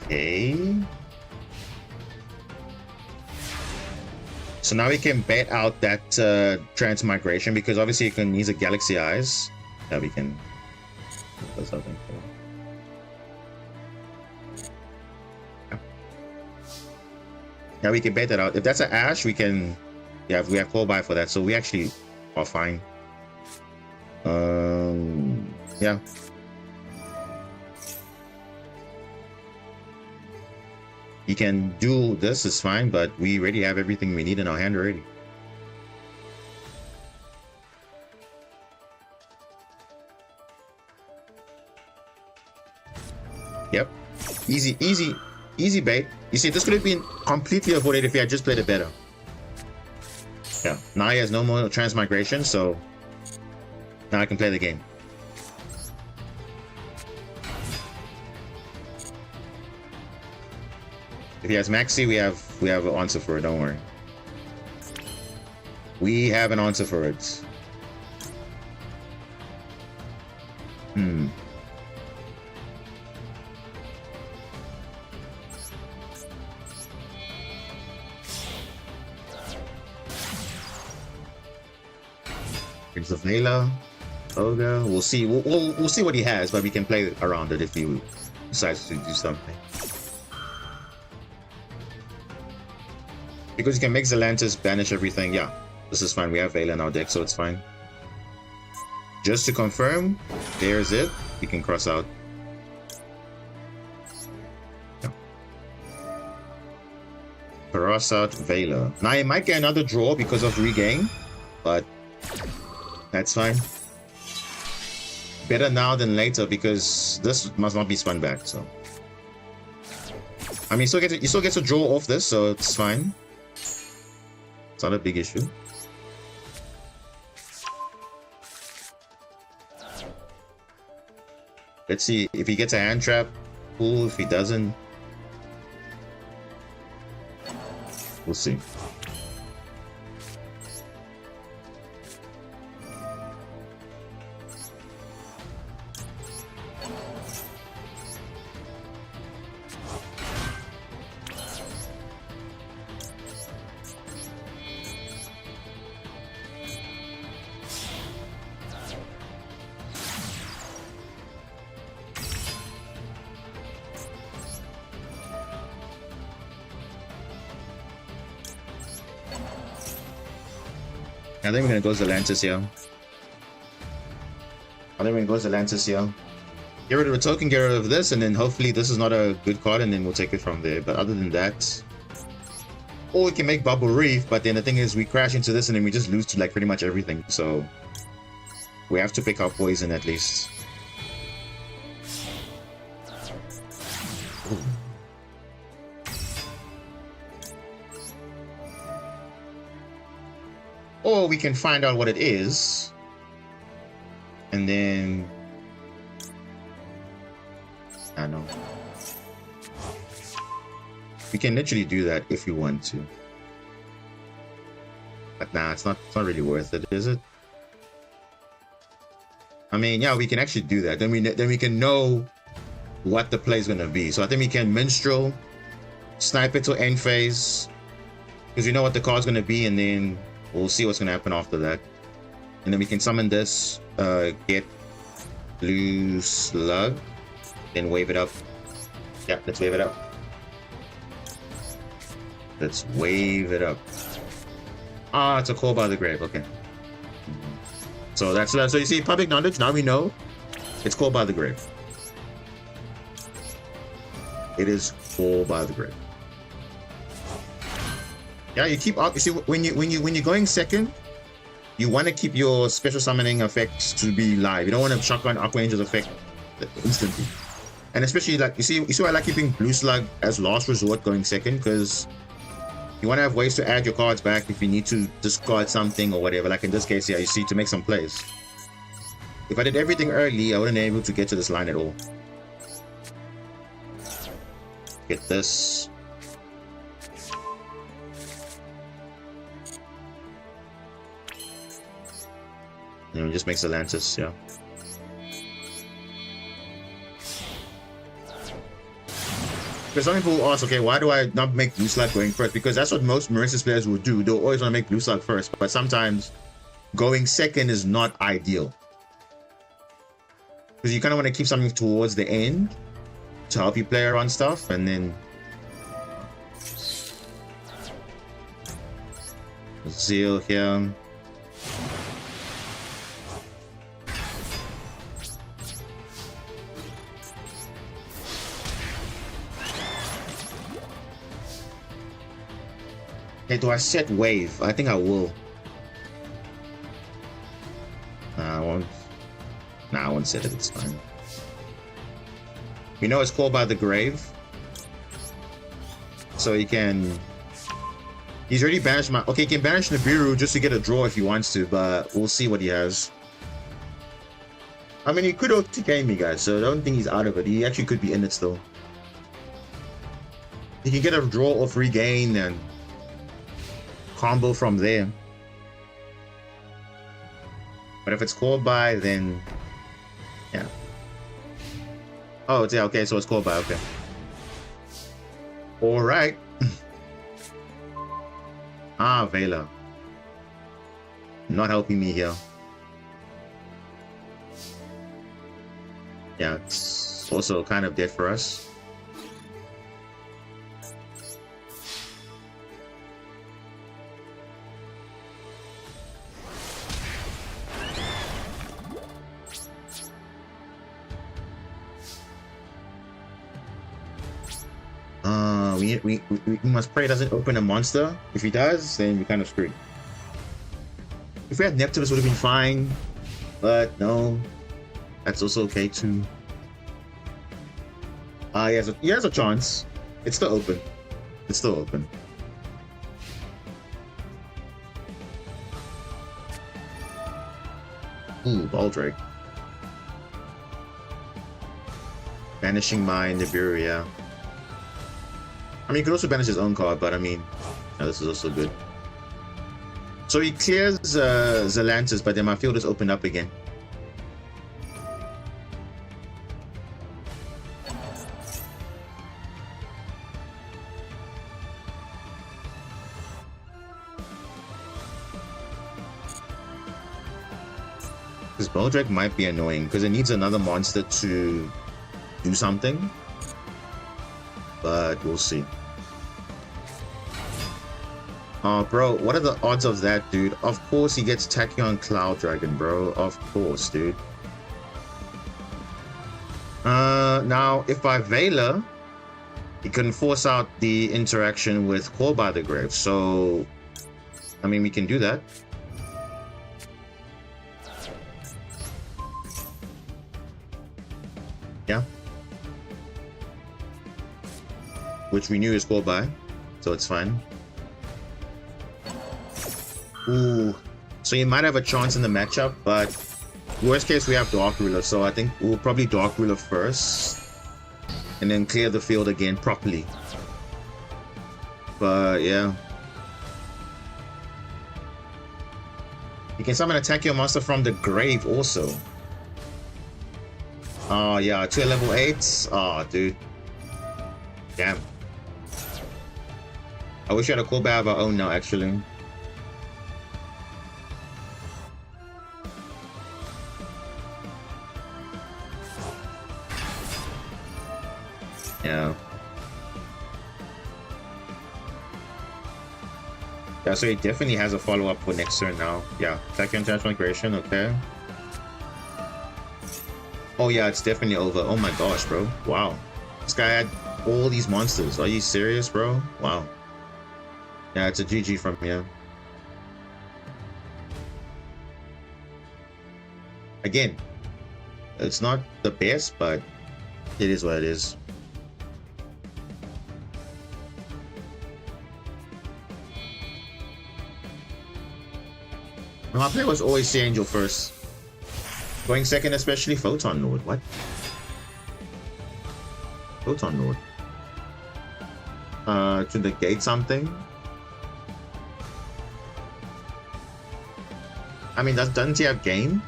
Speaker 1: Okay. So now we can bait out that transmigration because obviously you can use a Galaxy Eyes. Yeah, we can. That's something cool. Yeah. Now we can bait that out. If that's an Ash, we can. Yeah, we have call by for that, so we actually are fine. Yeah. You can do this, is fine, but we already have everything we need in our hand already. Yep. Easy bait. You see, this could have been completely avoided if he had just played it better. Yeah. Now he has no more transmigration, so now I can play the game. If he has Maxi, we have an answer for it, don't worry. We have an answer for it. It's a Vela, Ogre. We'll see. We'll see what he has, but we can play around it if he decides to do something. Because you can make Zelantis banish everything. Yeah, this is fine. We have Vela in our deck, so it's fine. Just to confirm, there's it. You can cross out. Yeah. Cross out Vela. Now he might get another draw because of regain, but that's fine. Better now than later because this must not be spun back. So, I mean, you still get to draw off this, so it's fine. It's not a big issue. Let's see if he gets a hand trap. Cool. If he doesn't, we'll see. I think we're gonna go Zelantis here. Get rid of a token, get rid of this, and then hopefully this is not a good card, and then we'll take it from there. But other than that, or we can make Bubble Reef, but then the thing is we crash into this and then we just lose to like pretty much everything. So we have to pick our poison at least. Ooh. Or we can find out what it is, and then I know we can literally do that if we want to. But nah, it's not really worth it, is it? I mean, yeah, we can actually do that. Then we can know what the play is gonna be. So I think we can Minstrel, snipe it till end phase, because we know what the card's gonna be, and then we'll see what's gonna happen after that. And then we can summon this, get Blue Slug, then wave it up. Yeah, let's wave it up. Let's wave it up. Ah, it's a Call by the Grave. Okay. So that's so you see, public knowledge. Now we know it's Call by the Grave. It is Call by the Grave. Yeah, you keep up. You see, when you're going second, you want to keep your special summoning effects to be live. You don't want to shotgun Aqua Angel's effect instantly. And especially like you see why I like keeping Blue Slug as last resort going second, because you want to have ways to add your cards back if you need to discard something or whatever. Like in this case here, you see, to make some plays. If I did everything early, I wouldn't be able to get to this line at all. Get this. And it just makes Atlantis, yeah. Because some people will ask, okay, why do I not make blue slug going first? Because that's what most Maristas players will do. They'll always want to make blue slug first, but sometimes going second is not ideal. Because you kind of want to keep something towards the end to help you play around stuff, and then Zeal here. Okay, do I set wave? I think I will. I won't. Nah, I won't set it. It's fine. You know it's called by the grave, so he can. He's already banished my. Okay, he can banish Nibiru just to get a draw if he wants to, but we'll see what he has. I mean, he could OTK me, guys, so I don't think he's out of it. He actually could be in it still. He can get a draw off regain and combo from there. But if it's called by, then yeah. Oh, it's, yeah, okay, so it's called by, okay. Alright. Ah, Vela. Not helping me here. Yeah, it's also kind of dead for us. We must pray it doesn't open a monster. If he does, then we're kind of screwed. If we had Neptunus, would have been fine, but no, that's also okay too. He has a chance. It's still open. It's still open. Ooh, Baldrake. Banishing my Nibiru, yeah. I mean, he could also banish his own card, but I mean, this is also good. So he clears Zelantis, but then my field is opened up again. This Baldrake might be annoying because it needs another monster to do something. But we'll see. Oh, bro, what are the odds of that, dude? Of course he gets Tachyon Cloud Dragon, bro. Of course, dude. Now, if I Vela, he can force out the interaction with Call by the Grave. So, I mean, we can do that. Yeah. Which we knew is called by, so it's fine. Ooh, so you might have a chance in the matchup, but worst case we have Dark Ruler, so I think we'll probably Dark Ruler first, and then clear the field again properly. But yeah, you can summon Attack Your Master from the grave also. Oh yeah, to a level 8. Oh dude, damn. I wish we had a callback of our own now, actually. Yeah. Yeah, so he definitely has a follow-up for next turn now. Yeah, Tachyon Transmigration, okay. Oh yeah, it's definitely over. Oh my gosh, bro. Wow. This guy had all these monsters. Are you serious, bro? Wow. Yeah, it's a GG from here. Again, it's not the best, but it is what it is. My play was always Sea Angel first. Going second, especially Photon Lord. What? Photon Lord. To negate something. I mean, doesn't he have game?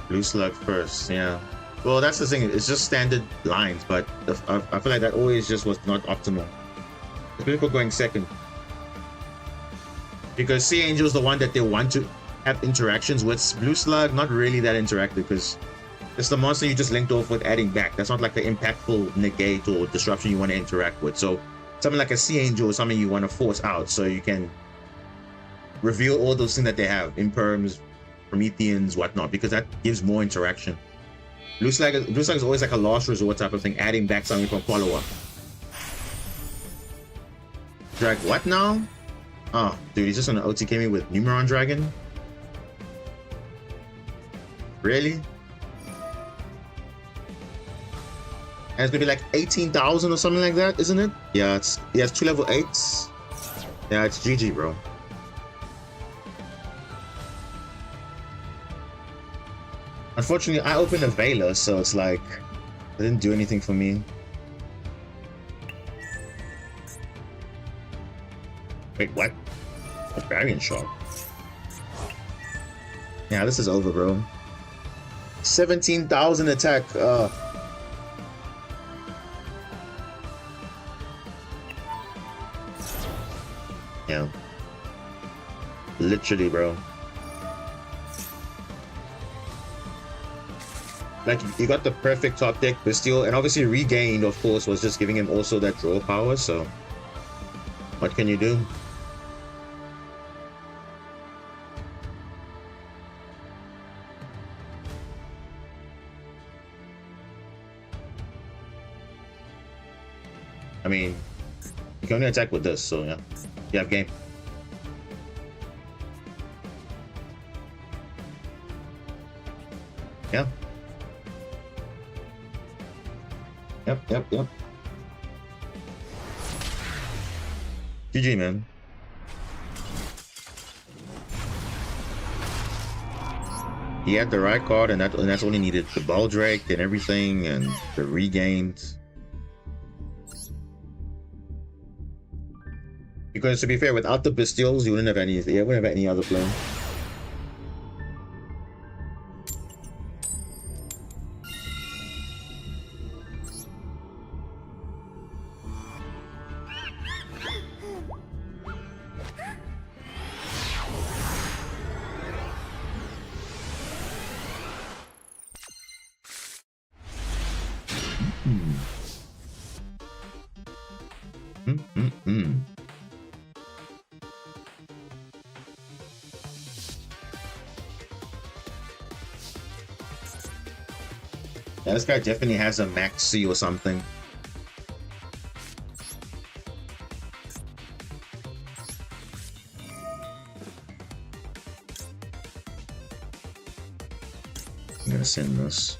Speaker 1: Blue slug first, yeah. Well, that's the thing. It's just standard lines, but I feel like that always just was not optimal. People going second. Because Sea Angel is the one that they want to have interactions with. Blue Slug, not really that interactive because it's the monster you just linked off with adding back. That's not like the impactful negate or disruption you want to interact with. So something like a Sea Angel is something you want to force out so you can reveal all those things that they have, imperms, Prometheans, whatnot, because that gives more interaction. Blue Slug is always like a last resort type of thing, adding back something from follow-up. Drag what now? Oh, dude, he's just gonna OTK me with Numeron Dragon? Really? And it's gonna be like 18,000 or something like that, isn't it? Yeah, it's 2 level 8s. Yeah, it's GG, bro. Unfortunately, I opened a Veiler, so it's like it didn't do anything for me. Wait, what? A Variant Shot. Yeah, this is over, bro. 17,000 attack. Yeah. Literally, bro. Like, you got the perfect top deck Bastille, and obviously Regained, of course, was just giving him also that draw power, so what can you do? I mean, you can only attack with this, so yeah. You have game. Yeah. Yep. GG, man. He had the right card, and that's all he needed. The Baldrake and everything, and the Regained. Because to be fair, without the Bastilles, you wouldn't have any. Yeah, wouldn't have any other play. Yeah, this guy definitely has a max C or something. I'm gonna send this.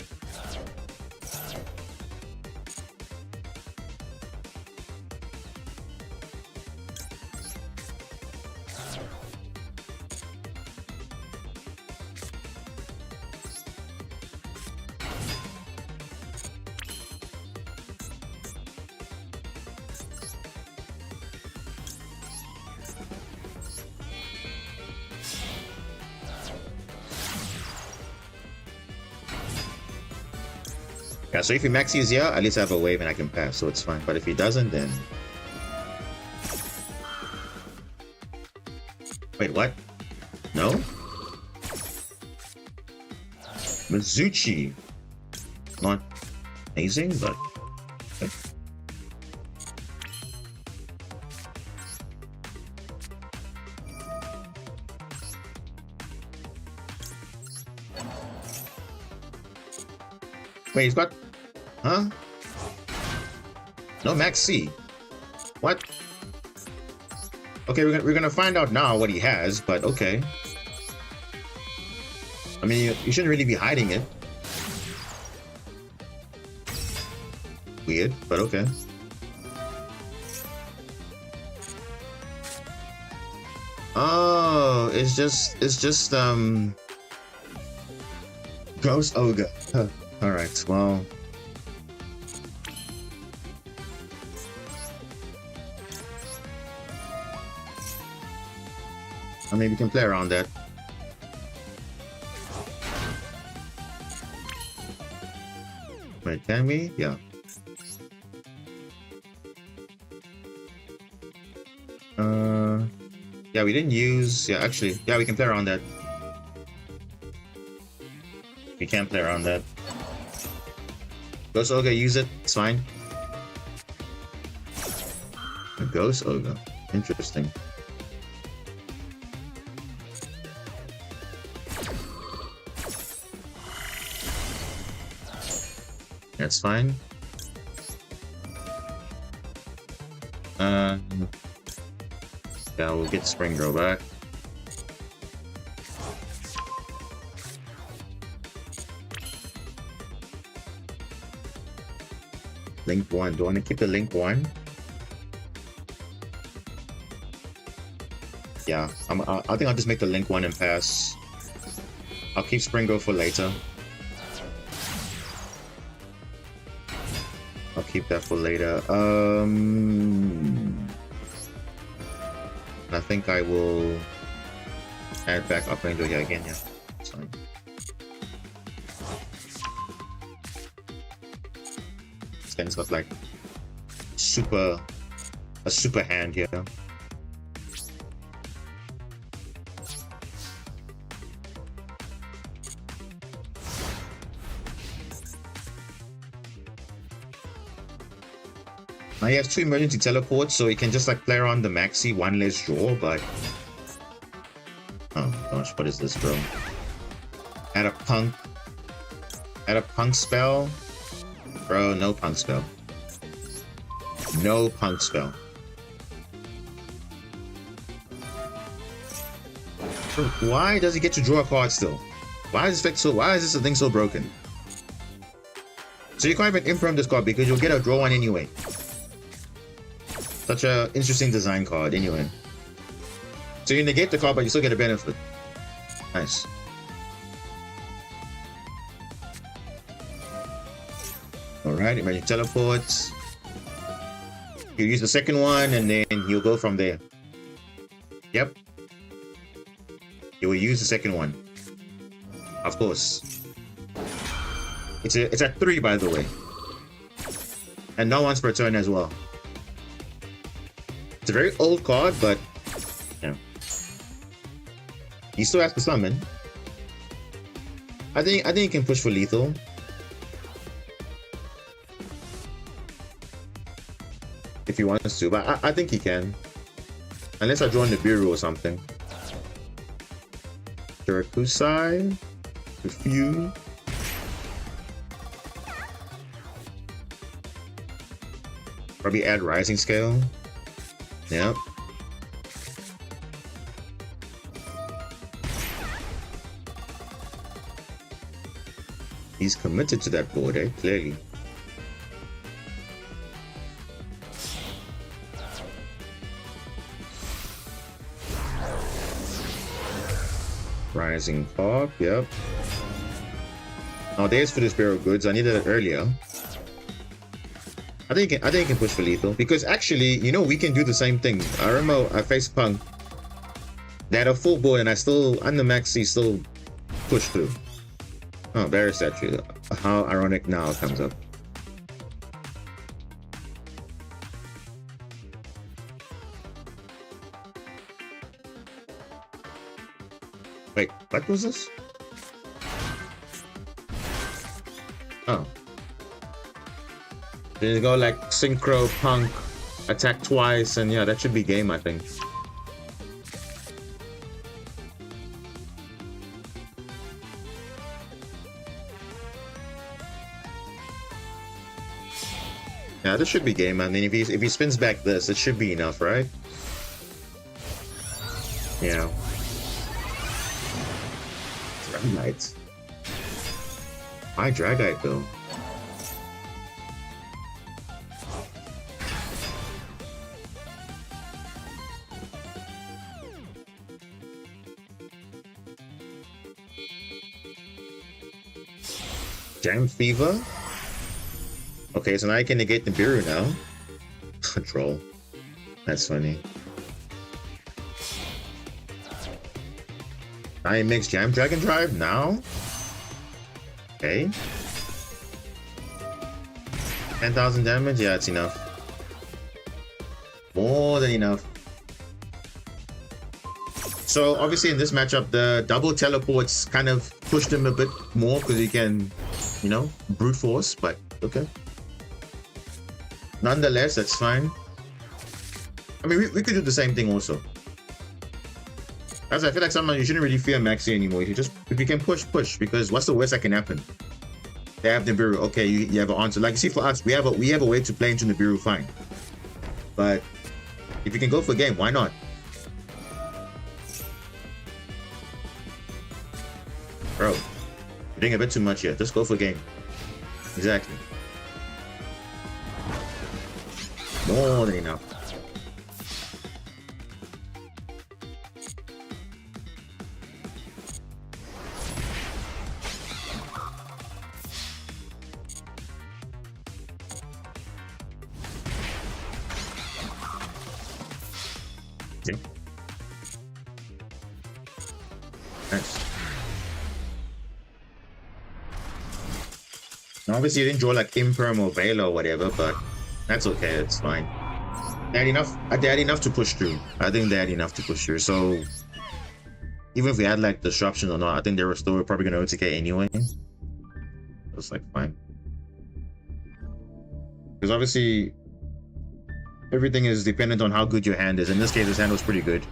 Speaker 1: Yeah, so if he maxes here, at least I have a wave and I can pass, so it's fine. But if he doesn't, then... Wait, what? No? Mizuchi. Not amazing, but... Okay. Wait, he's got... Huh? No max C. What? Okay, we're gonna find out now what he has, but okay. I mean, you shouldn't really be hiding it. Weird, but okay. Oh, it's just Ghost Ogre. Huh. Alright, well... I mean, we can play around that. Wait, can we? Yeah. Yeah, we didn't use... Yeah, actually, yeah, we can play around that. We can play around that. Ghost Ogre, use it. It's fine. A Ghost Ogre. Interesting. That's fine. Yeah, we'll get Spring Girl back. Link 1. Do I want to keep the Link 1? Yeah, I think I'll just make the Link 1 and pass. I'll keep Spring Girl for later. I'll keep that for later. I think I will add back Up Angel here again, yeah. It's fine. This guy's got like a super hand here. Now he has 2 emergency teleports, so he can just like play around the maxi, 1 less draw, but... Oh gosh, what is this, bro? Add a punk spell? Bro, no punk spell. No punk spell. Bro, why does he get to draw a card still? Why is this thing so broken? So you can't even imprint this card because you'll get a draw one anyway. Such a interesting design card, anyway. So you negate the card, but you still get a benefit. Nice. Alright, imagine teleports. You use the second one, and then you'll go from there. Yep. You will use the second one. Of course. It's a 3, by the way. And not once per turn as well. It's a very old card, but you know, he still has to summon. I think he can push for lethal. If he wants to, but I think he can. Unless I draw in the Nibiru or something. Shirakusai. Refuse. Probably add Rising Scale. Yep. He's committed to that board, eh? Clearly. Rising Fog, yep. Oh, there's for the Spirit of Goods. I needed it earlier. I think he can push for lethal because actually, you know, we can do the same thing. I remember I faced Punk. They had a full board and the maxi still pushed through. Oh, Barrier Statue. How ironic now comes up. Wait, what was this? Oh. Then you go like Synchro, Punk, attack twice, and yeah, that should be game, I think. Yeah, this should be game. I mean, if he spins back this, it should be enough, right? Yeah. Dragite. Why Dragite though? Jam Fever? Okay, so now I can negate the Nibiru now. Troll. That's funny. I mix Jam Dragon Drive now? Okay. 10,000 damage? Yeah, it's enough. More than enough. So obviously in this matchup, the double teleports kind of pushed him a bit more because he can, you know, brute force, but okay. Nonetheless, that's fine. I mean, we could do the same thing also. As I feel like sometimes you shouldn't really fear Maxi anymore. You just, if you can push, because what's the worst that can happen? They have Nibiru. Okay, you have an answer. Like you see, for us, we have a way to play into Nibiru, fine. But if you can go for a game, why not? Bro, you're doing a bit too much here. Just go for a game. Exactly. More than enough. Okay. Nice. Now, obviously, you didn't draw like Imperm or Veil or whatever, but that's okay. It's fine. They had enough to push through. I think they had enough to push through. So even if we had like disruption or not, I think they were still probably going to OTK anyway. It's like fine. Because obviously everything is dependent on how good your hand is. In this case, his hand was pretty good.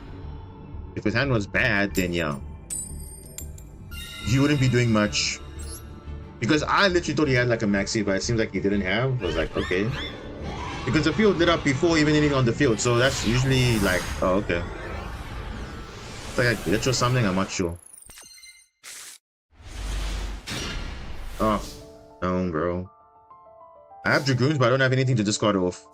Speaker 1: If his hand was bad, then yeah, he wouldn't be doing much. Because I literally thought he had like a maxi, but it seems like he didn't have. I was like, okay. Because the field lit up before even anything on the field, so that's usually like, oh, okay. It's like a glitch or something, I'm not sure. Oh, no, bro. I have Dragoons, but I don't have anything to discard off.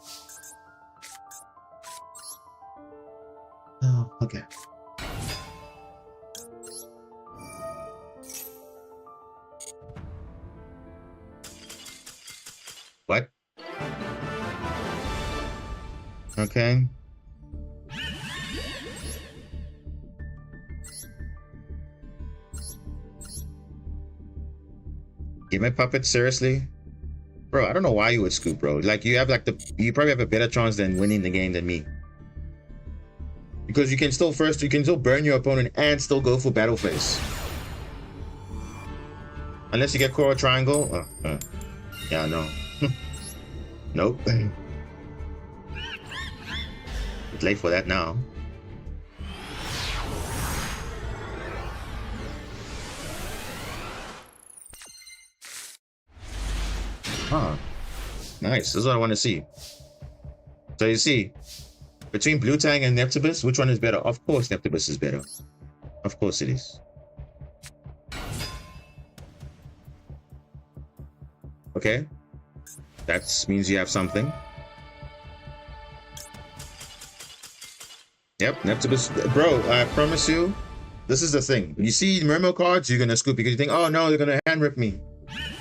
Speaker 1: Oh, okay. What? Okay. Give me puppet, seriously? Bro, I don't know why you would scoop, bro. Like you probably have a better chance than winning the game than me. Because you can still burn your opponent and still go for battle phase. Unless you get Coral Triangle. Yeah, no. Nope. It's late for that now. Huh. Nice. This is what I want to see. So you see, between Blue Tang and Neptibus, which one is better? Of course Neptibus is better. Of course it is. Okay. That means you have something. Yep, Neptibus. Bro, I promise you, this is the thing. When you see Mermail cards, you're gonna scoop because you think, oh no, they're gonna hand rip me.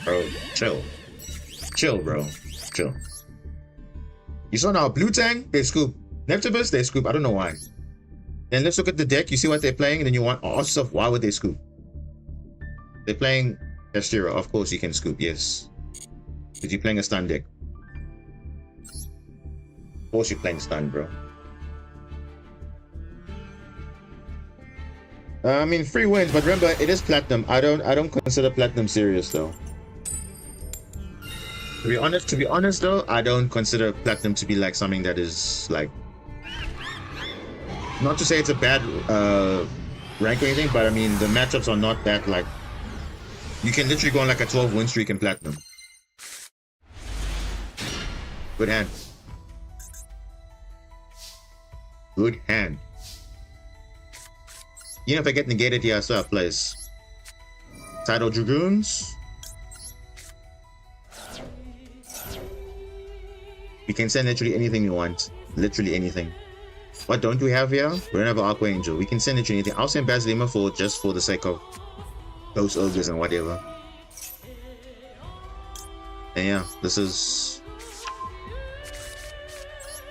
Speaker 1: Bro, chill. Chill, bro. Chill. You saw now, Blue Tang, they scoop. Neptibus, they scoop. I don't know why. Then let's look at the deck. You see what they're playing, and then you want all stuff. Why would they scoop? They're playing Estero. Of course, you can scoop. Yes. Because you're playing a stun deck. Of course, you're playing stun, bro. I mean, free wins, but remember, it is platinum. I don't consider platinum serious though. To be honest though, I don't consider platinum to be like something that is like, not to say it's a bad rank or anything, but I mean the matchups are not that like, you can literally go on like a 12 win streak in platinum. Good hand. Good hand. Even if I get negated here, I still have plays. Tidal Dragoons. You can send literally anything you want. Literally anything. What don't we have here? We don't have an Aqua Angel. We can send literally anything. I'll send Basilima just for the sake of those ogres and whatever. And yeah, this is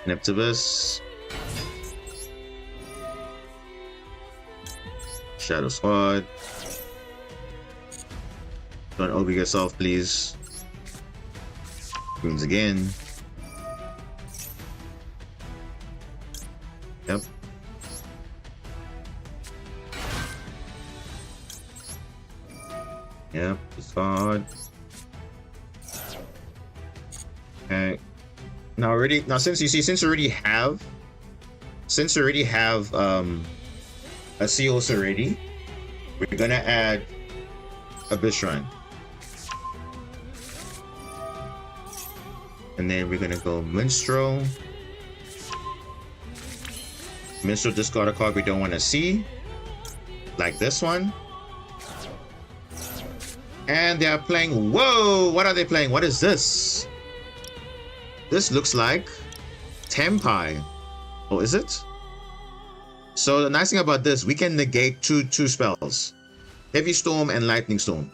Speaker 1: Neptibus. Shadow Squad. Don't OB yourself, please. Runes again. Yep. Yep, discard. Okay. Now since we already have a Seals already, we're gonna add Abyss Shrine. And then we're gonna go Minstrel. Minstrel, discard a card we don't want to see. Like this one. And they are playing, whoa, what are they playing? What is this? This looks like Tempai. Oh, is it? So the nice thing about this, we can negate two spells. Heavy Storm and Lightning Storm.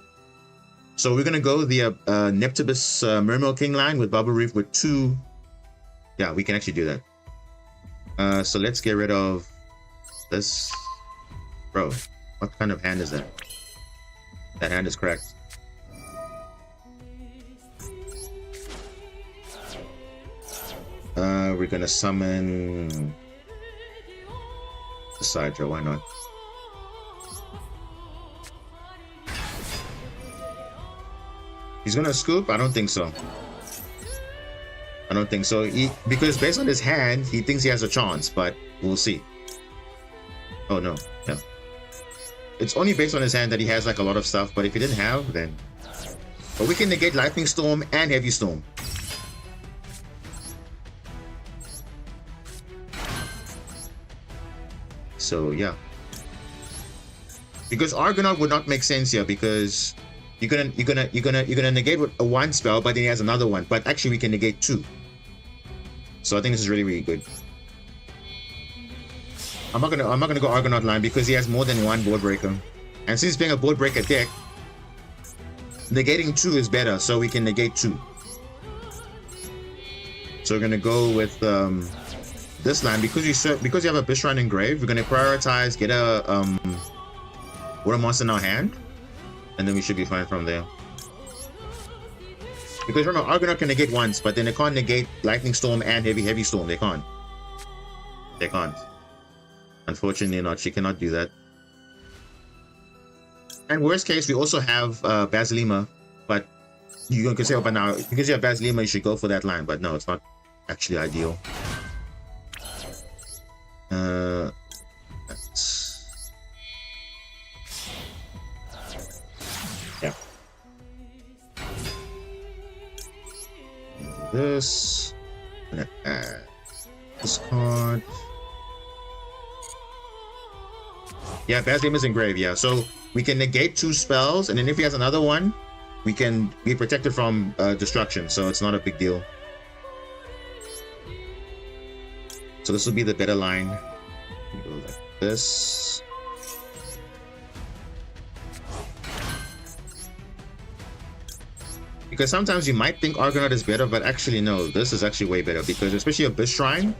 Speaker 1: So we're gonna go the Neptibus Mermail King line with Bubble Reef with 2. Yeah, we can actually do that. So let's get rid of this. Bro, what kind of hand is that? That hand is cracked. We're gonna summon the Sidra, why not? He's gonna scoop? I don't think so. I don't think so. Because based on his hand, he thinks he has a chance, but we'll see. Oh no, yeah. It's only based on his hand that he has like a lot of stuff, but if he didn't have, then... But we can negate Lightning Storm and Heavy Storm. So yeah. Because Argonaut would not make sense here because you're gonna negate with a 1 spell, but then he has another one. But actually we can negate 2. So I think this is really, really good. I'm not gonna go Argonaut line because he has more than 1 board breaker. And since he's playing a board breaker deck, negating 2 is better, so we can negate 2. So we're gonna go with this line because you have a Abyss Shrine engraved. We're gonna prioritize, get a Water Monster in our hand, and then we should be fine from there. Because remember, Argonaut can negate once, but then they can't negate Lightning Storm and Heavy Storm. They can't. They can't. Unfortunately not. She cannot do that. And worst case, we also have Basilima, but you can say, oh, but now because you have Basilima, you should go for that line. But no, it's not actually ideal. Yeah. This. I'm gonna add this card. Yeah, Basilima is engraved. Yeah, so we can negate 2 spells, and then if he has another one, we can be protected from destruction. So it's not a big deal. So this will be the better line. Go like this. Because sometimes you might think Argonaut is better, but actually no, this is actually way better because especially Abyss Shrine.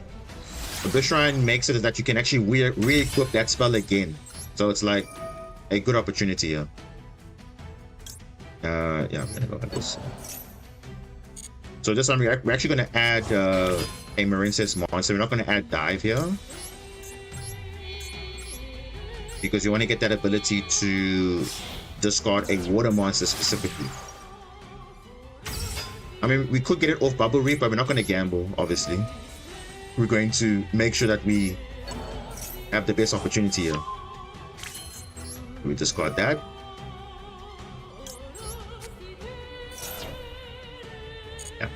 Speaker 1: Abyss Shrine makes it that you can actually re-equip that spell again. So it's like a good opportunity here. Yeah, I'm gonna go like this. So this time we're actually gonna add a Marincess monster. We're not gonna add dive here. Because you want to get that ability to discard a water monster specifically. I mean, we could get it off Bubble Reef, but we're not going to gamble, obviously. We're going to make sure that we have the best opportunity here. We discard that. Yeah.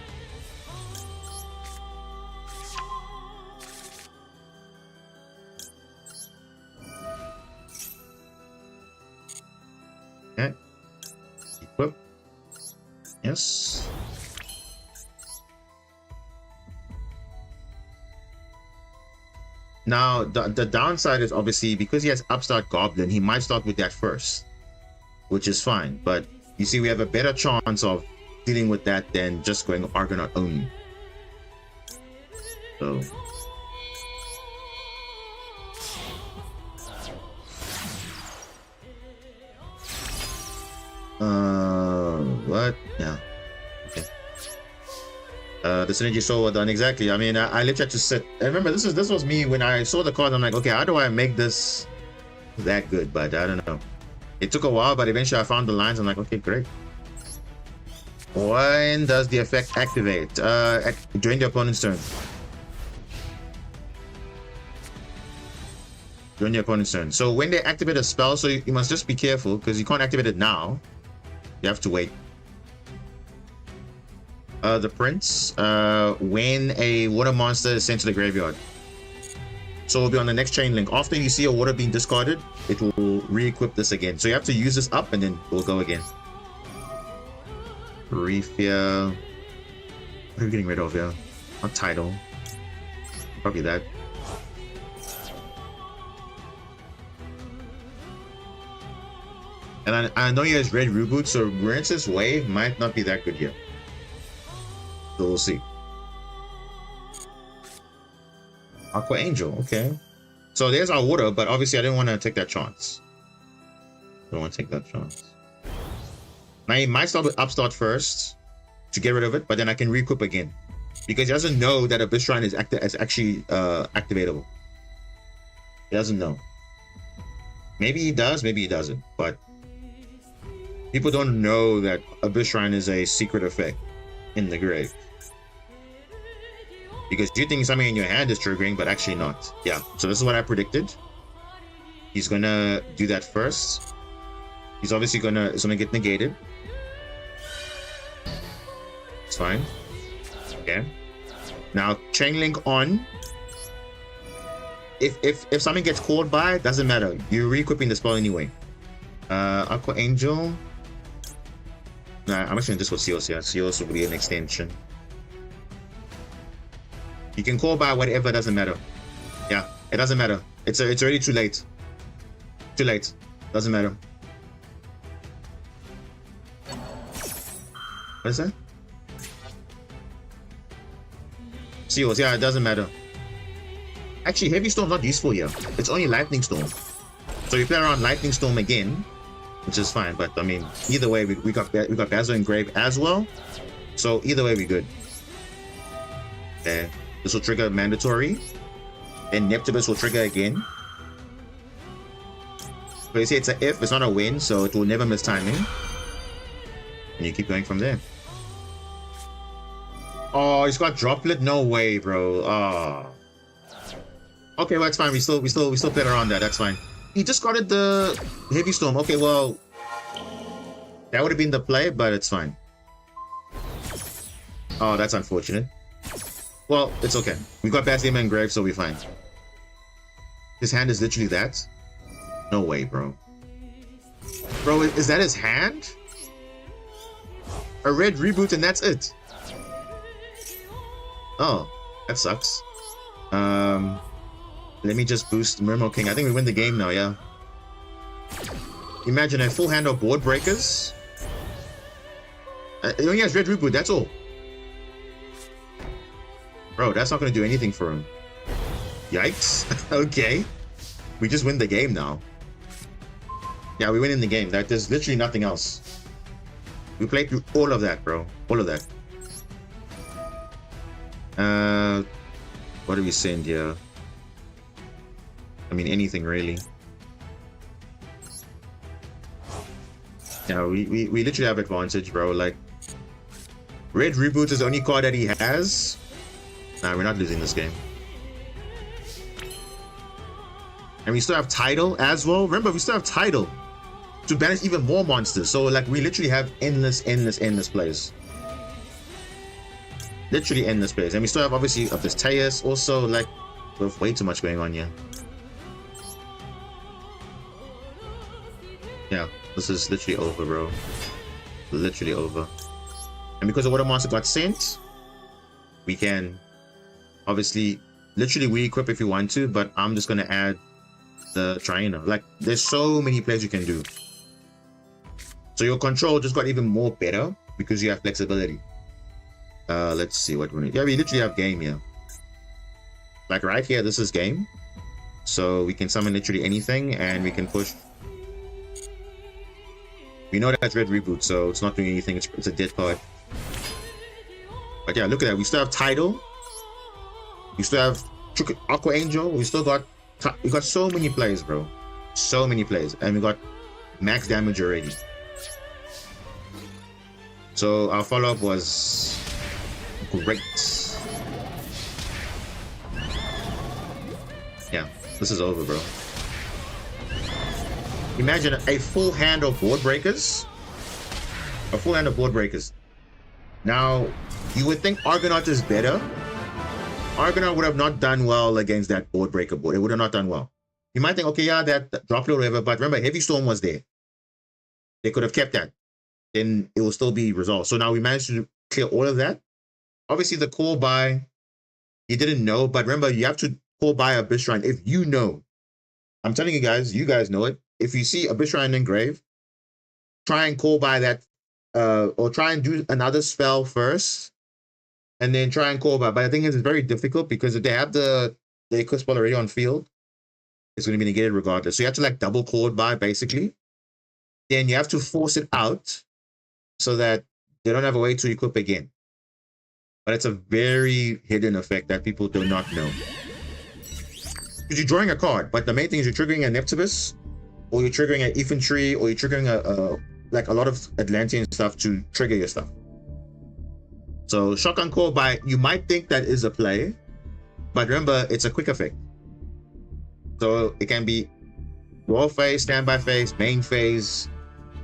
Speaker 1: Okay. Equip. Yes. Now, the downside is obviously because he has Upstart Goblin, he might start with that first, which is fine. But you see, we have a better chance of dealing with that than just going Argonaut only. So. What? Yeah. Okay. The synergy so well done. Exactly. I mean, I literally had to sit. I remember this was me when I saw the card. I'm like, okay, how do I make this that good? But I don't know. It took a while, but eventually I found the lines. I'm like, okay, great. When does the effect activate? During the opponent's turn. During the opponent's turn. So when they activate a spell, so you must just be careful because you can't activate it now. You have to wait. The prince, when a water monster is sent to the graveyard. So it'll be on the next chain link. After you see a water being discarded, it will re-equip this again. So you have to use this up and then we'll go again. Refia. What are we getting rid of here? Not title. Probably that. And I know he has red reboot, so Rensis Wave might not be that good yet. So we'll see. Aqua Angel, okay. So there's our water, but obviously I didn't want to take that chance. Don't want to take that chance. I might start with Upstart first to get rid of it, but then I can re-equip again. Because he doesn't know that Abyss Shrine is actually activatable. He doesn't know. Maybe he does, maybe he doesn't. But people don't know that Abyss Shrine is a secret effect in the grave. Because you think something in your hand is triggering, but actually not. Yeah, so this is what I predicted. He's gonna do that first. He's obviously it's gonna get negated. It's fine. Okay. Now chain link on. If something gets called by, it doesn't matter. You're re-equipping the spell anyway. Aqua Angel. Nah, I'm actually this for Seals here. Seals will be an extension. You can call by whatever, doesn't matter. Yeah, it doesn't matter. It's already too late. Too late. Doesn't matter. What is that? Seals, yeah, it doesn't matter. Actually, Heavy Storm's not useful here. It's only Lightning Storm. So you play around Lightning Storm again, which is fine. But I mean, either way, we got Basil in grave as well. So either way, we good. Okay. This will trigger mandatory. Then Neptibus will trigger again. But you see, it's an if, it's not a win, so it will never miss timing. And you keep going from there. Oh, he's got Droplet? No way, bro. Oh. Okay, well, that's fine. We still played around that. That's fine. He discarded the Heavy Storm. Okay, well, that would have been the play, but it's fine. Oh, that's unfortunate. Well, it's okay. We got Basilium and Grave, so we're fine. His hand is literally that? No way, bro. Bro, is that his hand? A red reboot and that's it. Oh, that sucks. Let me just boost Mermo King. I think we win the game now, yeah. Imagine a full hand of board breakers. He only has red reboot, that's all. Bro, that's not going to do anything for him. Yikes. Okay. We just win the game now. Yeah, we win in the game. There's literally nothing else. We played through all of that, bro. All of that. What do we send here? I mean, anything really. Yeah, we literally have advantage, bro. Like, red reboot is the only card that he has. Nah, we're not losing this game. And we still have Tidal as well. Remember, we still have Tidal to banish even more monsters. So, like, we literally have endless plays. Literally endless plays. And we still have, obviously, of this Teus. Also, like, we have way too much going on here. Yeah, this is literally over, bro. Literally over. And because the water monster got sent, we can obviously literally re-equip if you want to, but I'm just gonna add the Triana. Like, there's so many plays you can do. So your control just got even more better because you have flexibility. Let's see what we need. Yeah, we literally have game here. Like right here, this is game. So we can summon literally anything and we can push. We know that's red reboot, so it's not doing anything. It's a dead card. But yeah, look at that. We still have Tidal. We still have Aqua Angel. We got so many plays, bro. So many plays. And we got max damage already. So our follow-up was great. Yeah, this is over, bro. Imagine a full hand of board breakers. A full hand of board breakers. Now, you would think Argonaut is better. Argonaut would have not done well against that board breaker board. It would have not done well. You might think, okay, yeah, that drop load, whatever, but remember, Heavy Storm was there. They could have kept that. Then it will still be resolved. So now we managed to clear all of that. Obviously, the call by, you didn't know, but remember, you have to call by Abyss Shrine if you know. I'm telling you guys know it. If you see Abyss Shrine engraved, try and call by that, or try and do another spell first, and then try and call by. But I think it's very difficult because if they have the equip spell already on field, it's going to be negated regardless. So you have to like double call by basically. Then you have to force it out so that they don't have a way to equip again. But it's a very hidden effect that people do not know. Because you're drawing a card, but the main thing is you're triggering a Neptibus, or you're triggering an Infantry, or you're triggering like a lot of Atlantean stuff to trigger your stuff. So Shotgun Call by, you might think that is a play, but remember, it's a quick effect. So it can be Roll phase, standby phase, main phase,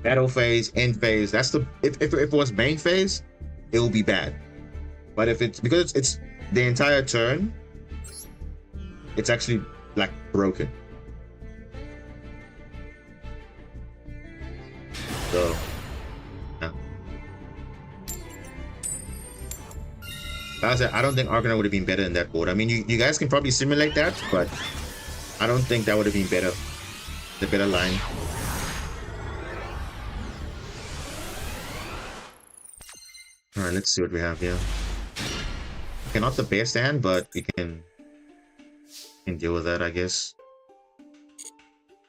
Speaker 1: battle phase, end phase. That's the if it was main phase, it will be bad. But if it's because it's the entire turn, it's actually like broken. So yeah. I don't think Argonaut would have been better in that board. I mean, you guys can probably simulate that, but I don't think that would have been better. The better line. Alright, let's see what we have here. Okay, not the best hand, but we can deal with that, I guess.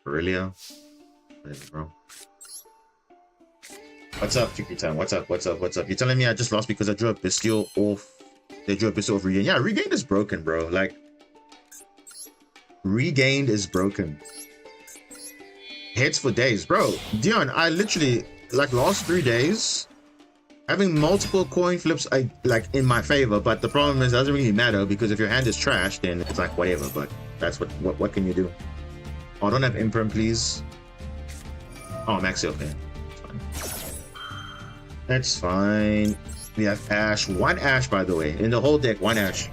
Speaker 1: Aurelia. Bro. What's up, Chicky Time? What's up? You're telling me I just lost because I drew a Bestial off. They drew a Bestial off Regained. Yeah, Regained is broken, bro. Like, Regained is broken. Heads for days, bro. Dion, I literally, like, last 3 days, having multiple coin flips, like in my favor, but the problem is it doesn't really matter because if your hand is trash, then it's like whatever. But that's what can you do? Oh, don't have Imperm, please. Oh, Maxi, okay. That's fine. We have Ash. 1 Ash, by the way. In the whole deck, 1 Ash.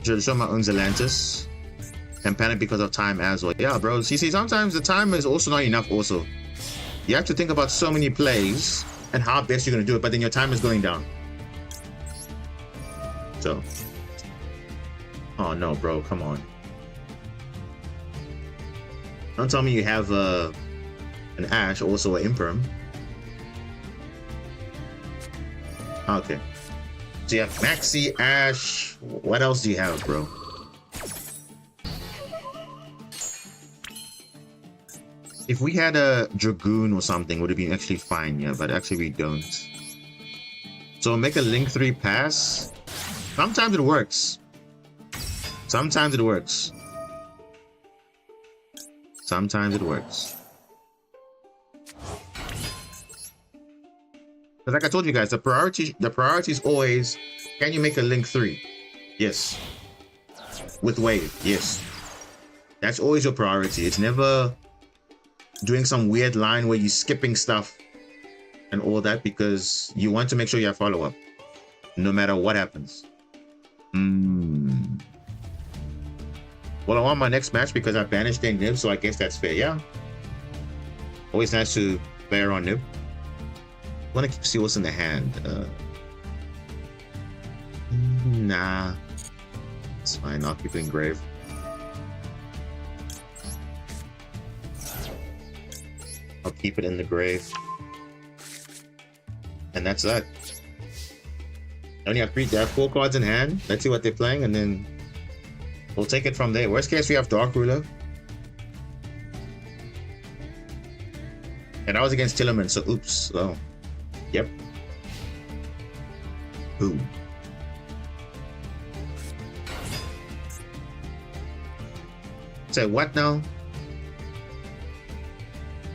Speaker 1: Should show my own Zelantis and panic because of time as well. Yeah, bro. See, sometimes the time is also not enough. Also, you have to think about so many plays and how best you're gonna do it, but then your time is going down. So, oh no, bro, come on. Don't tell me you have an Ash, also an Imperm. Okay. So you have Maxi, Ash. What else do you have, bro? If we had a Dragoon or something, would it be actually fine? Yeah, but actually we don't. So make a Link 3 pass. Sometimes it works. Sometimes it works. Sometimes it works. But like I told you guys, the priority is always, can you make a Link 3? Yes. With Wave, yes. That's always your priority. It's never doing some weird line where you're skipping stuff and all that because you want to make sure you have follow-up. No matter what happens. Well, I want my next match because I banished their Nib, so I guess that's fair, yeah. Always nice to play around Nib. I want to see what's in the hand. Nah. It's fine, I'll keep it engraved. I'll keep it in the grave. And that's that. I only have 4 cards in hand. Let's see what they're playing, and then We'll take it from there. Worst case, we have Dark Ruler. And that was against Tillerman, so oops. Oh. Yep. Boom. Say what now?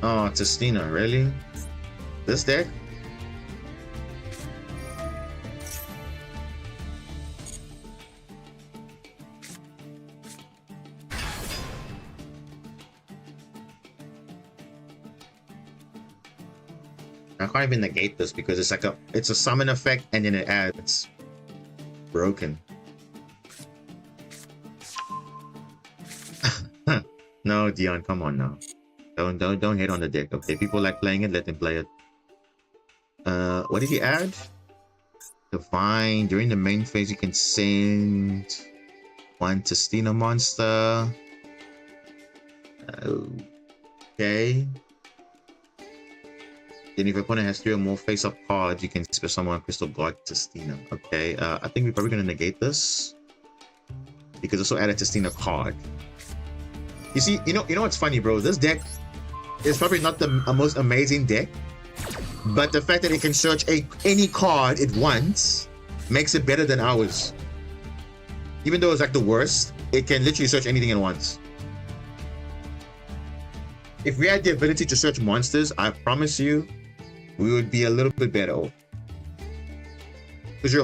Speaker 1: Oh, Testina, really? This deck? I can't even negate this because it's like it's a summon effect and then it adds broken. No, Dion, come on now. Don't hate on the deck. Okay, people like playing it, let them play it. What did he add? Divine. During the main phase, you can send one Testina monster. Okay. Then if your opponent has 3 or more face-up cards, you can special summon Crystal God Testina. Okay, I think we're probably gonna negate this because also add a Testina card. You see, you know what's funny, bro? This deck is probably not the most amazing deck, but the fact that it can search any card it wants makes it better than ours. Even though it's like the worst, it can literally search anything it wants. If we had the ability to search monsters, I promise you, we would be a little bit better. Because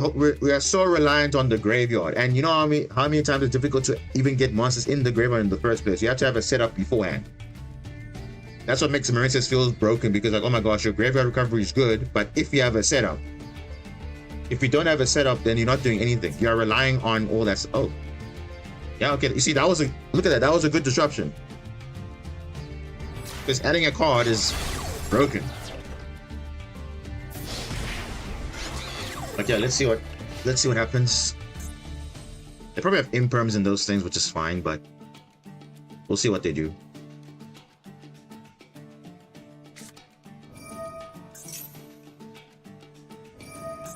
Speaker 1: we are so reliant on the graveyard, and you know how many times it's difficult to even get monsters in the graveyard in the first place. You have to have a setup beforehand. That's what makes Mauritius feel broken, because like, oh my gosh, your graveyard recovery is good, but if you have a setup, if you don't have a setup, then you're not doing anything. You're relying on all that. Oh, yeah, okay. You see, that was look at that. That was a good disruption. Because adding a card is broken. But yeah, let's see what happens. They probably have imperms and those things, which is fine, but we'll see what they do.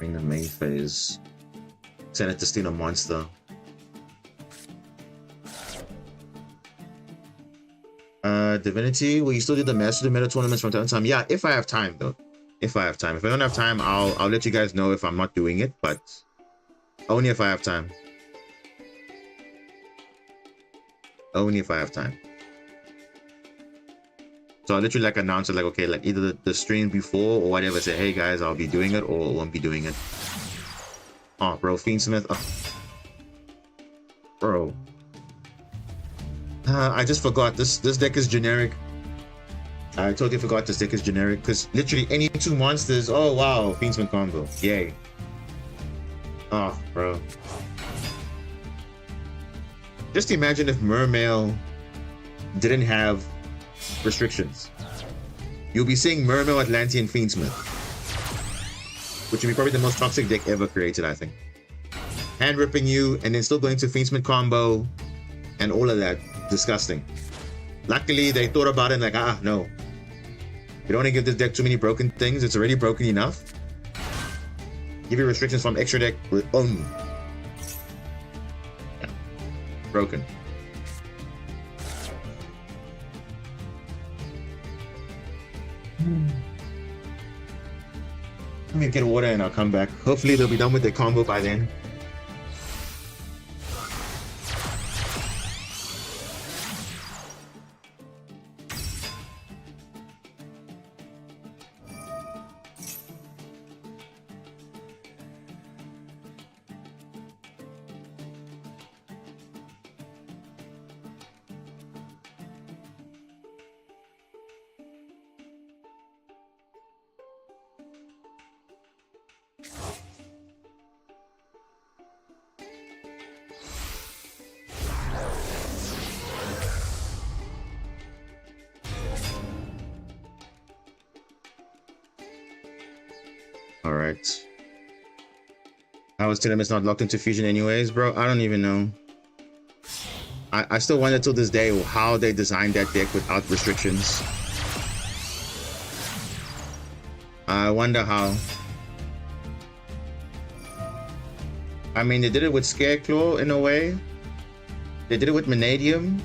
Speaker 1: In the main phase, send it to steal a monster. Divinity, will you still do the Master Meta tournaments from time to time? Yeah, if I have time though. If I have time. If I don't have time, I'll let you guys know if I'm not doing it, but only if I have time. Only if I have time. So I'll literally like announce it, like, okay, like either the stream before or whatever, say, hey guys, I'll be doing it or won't be doing it. Oh, bro, Fiendsmith. Oh. Bro. I just forgot. This deck is generic. I totally forgot this deck is generic because literally any 2 monsters. Oh wow, Fiendsmith combo. Yay. Oh, bro. Just imagine if Mermail didn't have restrictions. You'll be seeing Mermail, Atlantean, Fiendsmith, which would be probably the most toxic deck ever created, I think. Hand ripping you and then still going to Fiendsmith combo and all of that. Disgusting. Luckily, they thought about it and like, no. You don't want to give this deck too many broken things. It's already broken enough. Give you restrictions from extra deck with only. Yeah. Broken. Let me get water and I'll come back. Hopefully they'll be done with the combo by then. Alright. I was telling him it's not locked into fusion anyways, bro. I don't even know. I still wonder till this day how they designed that deck without restrictions. I wonder how. I mean, they did it with Scareclaw in a way. They did it with Vanadium.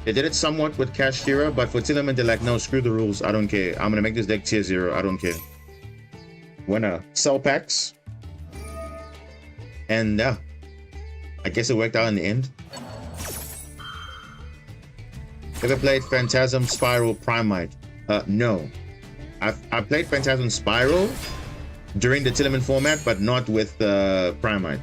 Speaker 1: They did it somewhat with Kashtira, but for Tillerman, they're like, no, screw the rules. I don't care. I'm gonna make this deck tier 0. I don't care. Wanna sell packs? And yeah, I guess it worked out in the end. Ever played Phantasm Spiral Primite? No. I played Phantasm Spiral during the Tillerman format, but not with Primite.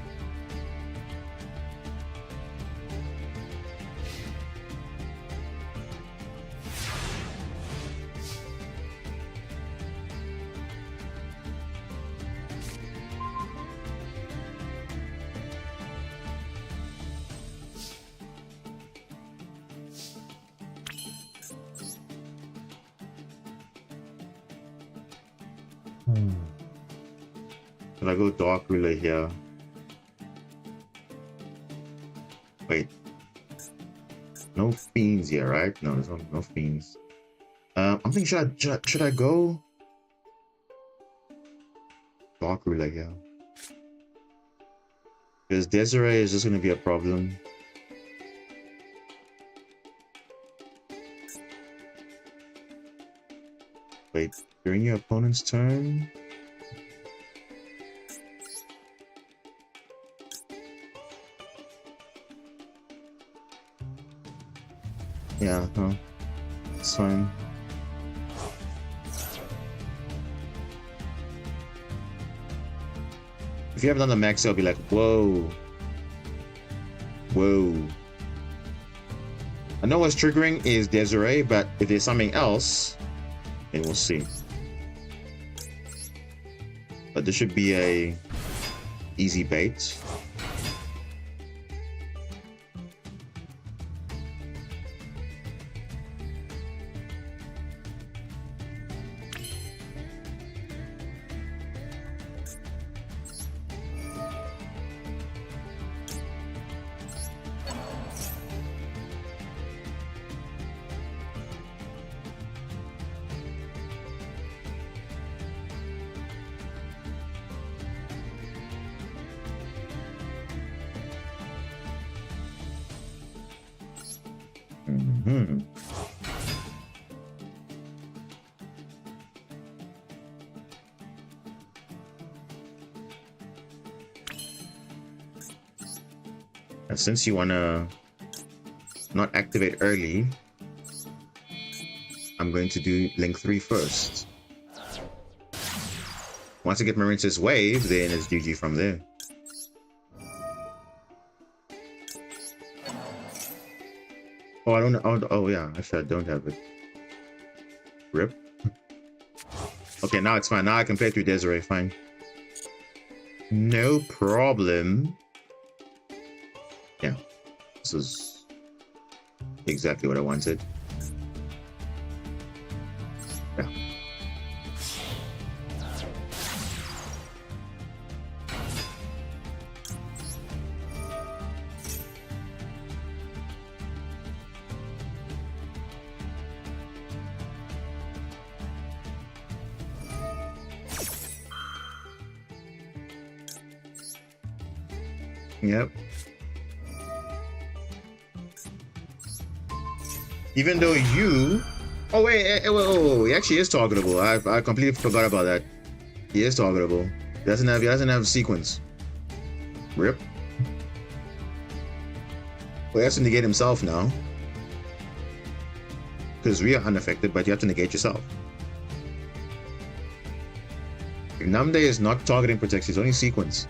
Speaker 1: Should I go Dark Ruler here? Wait. No Fiends here, right? No, there's no Fiends. I'm thinking, should I go Dark Ruler here? Because Desiree is just going to be a problem. Wait, during your opponent's turn? Yeah, no, it's fine. If you haven't done the max, I'll be like, whoa. Whoa. I know what's triggering is Desiree, but if there's something else, then we'll see. But this should be a easy bait. And since you want to not activate early, I'm going to do Link 3 first. Once I get Marince's Wave, then it's GG from there. Oh, I don't know. Oh, yeah. Actually, I don't have it. RIP. Okay, now it's fine. Now I can play through Desiree. Fine. No problem. Yeah. This is exactly what I wanted. Yeah. Yep. Even though you... Oh, wait, he actually is targetable. I completely forgot about that. He is targetable. He doesn't have sequence. RIP. Well, he has to negate himself now. Because we are unaffected, but you have to negate yourself. If Namde is not targeting protects, it's only sequence.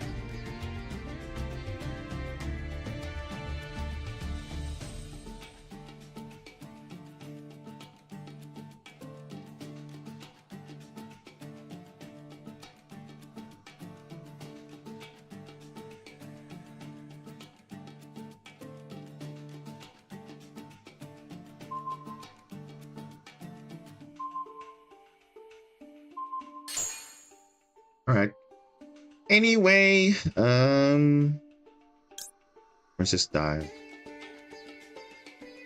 Speaker 1: Alright. Anyway, let's just dive.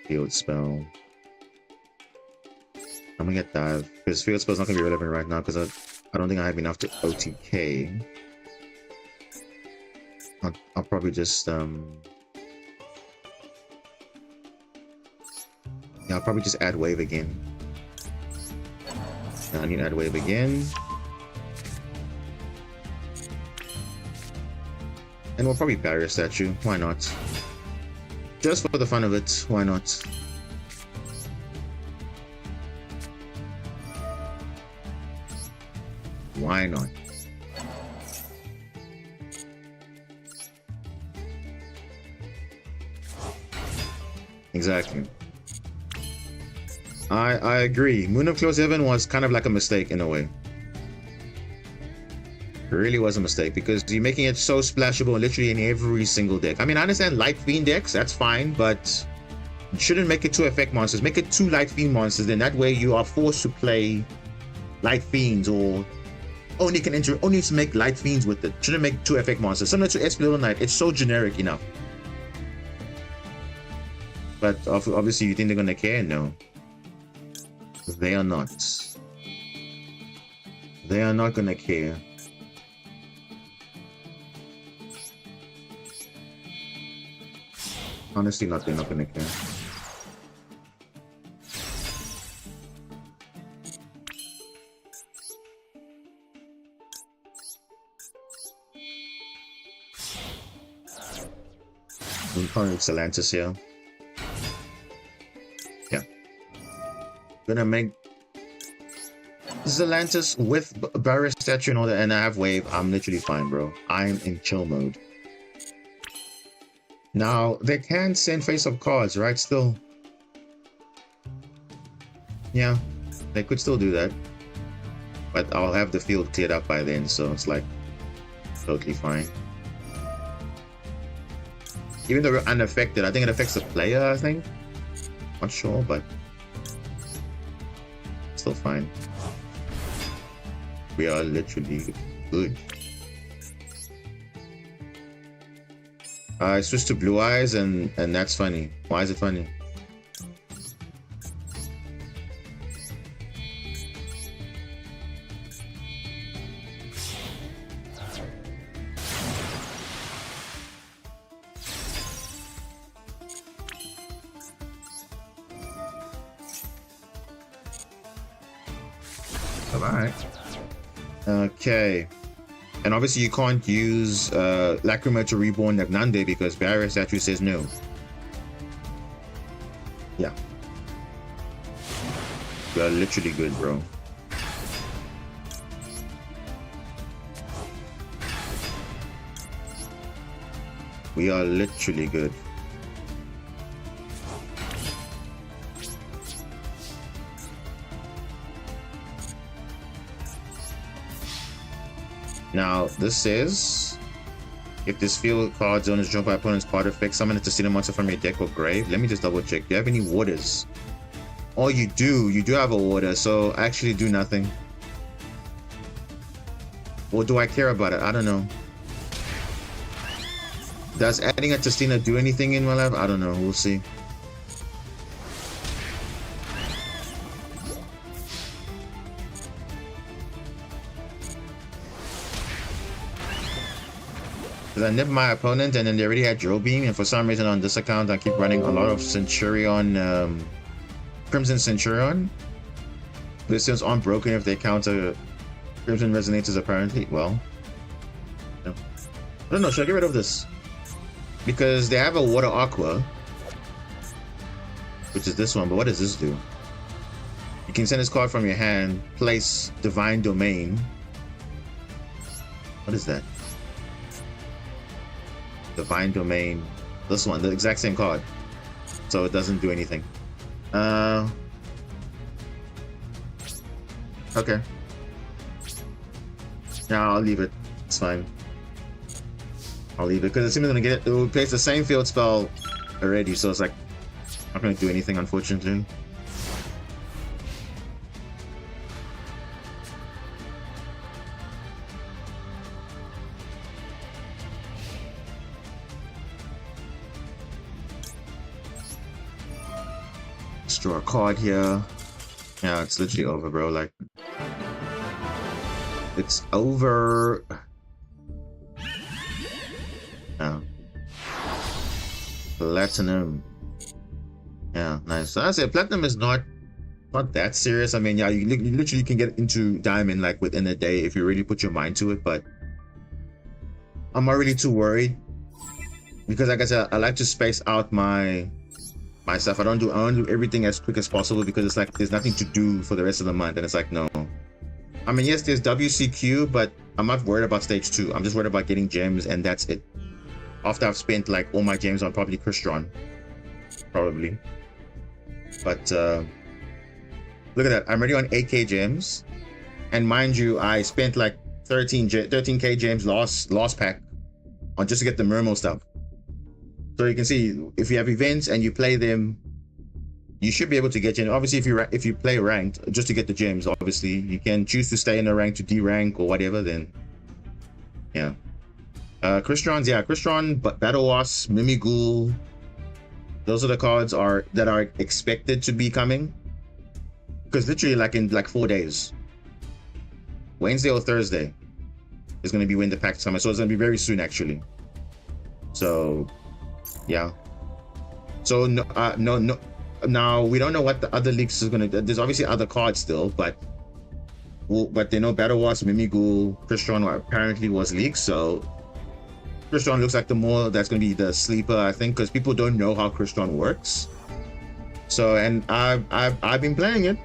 Speaker 1: Field spell. I'm gonna get dive. Because field spell's not gonna be relevant right now because I don't think I have enough to OTK. I'll probably just I'll probably just add wave again. I need to add wave again. And we'll probably barrier statue. Why not? Just for the fun of it, why not? Why not? Exactly. I agree. Moon of Close Heaven was kind of like a mistake in a way. It really was a mistake because you're making it so splashable literally in every single deck. I mean, I understand Light Fiend decks, that's fine, but you shouldn't make it 2 effect monsters. Make it 2 Light Fiend monsters, then that way you are forced to play Light Fiends or only to make Light Fiends with it. Shouldn't make 2 effect monsters. Similar to SP Little Knight, it's so generic enough. But obviously you think they're gonna care? No. They are not. They are not gonna care. Honestly, they're not gonna care. I'm calling Celantis here. Yeah. Gonna make Zelantis with Barrier Statue and all that, and I have Wave. I'm literally fine, bro. I'm in chill mode. Now, they can send face-up cards, right? Still. Yeah, they could still do that. But I'll have the field cleared up by then, so it's like totally fine. Even though we're unaffected, I think it affects the player, I think. Not sure, but still fine. We are literally good. I switched to Blue Eyes and that's funny. Why is it funny? Alright. Okay. And obviously you can't use Lacrima to reborn Nagnande because Barrier Statue says no. Yeah. We are literally good, bro. We are literally good. Now, this says, if this field card zone is drawn by opponent's card effect, summon it to steal a monster from your deck or grave. Let me just double check. Do you have any waters? Oh, you do have a water, so actually do nothing. Or do I care about it? I don't know. Does adding a Testina do anything in my life? I don't know. We'll see. Because I nipped my opponent and then they already had Drill Beam, and for some reason on this account I keep running a lot of Centurion, Crimson Centurion. The systems aren't broken if they counter Crimson Resonators apparently. Well, no. I don't know, should I get rid of this? Because they have a Water Aqua, which is this one, but what does this do? You can send this card from your hand, place Divine Domain. What is that? Divine Domain. This one, the exact same card. So it doesn't do anything. Okay. Yeah, I'll leave it. It's fine. I'll leave it because it seems gonna get it. It will place the same field spell already, so it's like not gonna do anything, unfortunately. Let's draw a card here. Yeah, it's literally over, bro. Like, it's over. Oh. Platinum. Yeah, nice. So I say platinum is not that serious. I mean, yeah, you literally can get into diamond like within a day if you really put your mind to it. But I'm not really too worried because, like I said, I like to space out my stuff. I don't do everything as quick as possible because it's like there's nothing to do for the rest of the month, and it's like no. I mean, yes, there's WCQ, but I'm not worried about stage 2. I'm just worried about getting gems, and that's it. After I've spent like all my gems on probably Christian, probably. But look at that. I'm already on 8k gems, and mind you, I spent like 13k gems last pack on just to get the Mermo stuff. So you can see if you have events and you play them, you should be able to get in. Obviously, if you play ranked just to get the gems, obviously you can choose to stay in the rank to D-rank or whatever. Then, yeah. Christians, yeah, Christian, but Battle Wasp, Mimighoul. Those are the cards that are expected to be coming. Because literally, like in like 4 days, Wednesday or Thursday is going to be when the pack's coming. So it's going to be very soon, actually. So, yeah. So no. Now we don't know what the other leaks is going to. There's obviously other cards still, but they know Battle Wasp, Mimighoul, Christian apparently was leaked. So Christian looks like the more that's going to be the sleeper, I think, because people don't know how Christian works. So, and I've been playing it.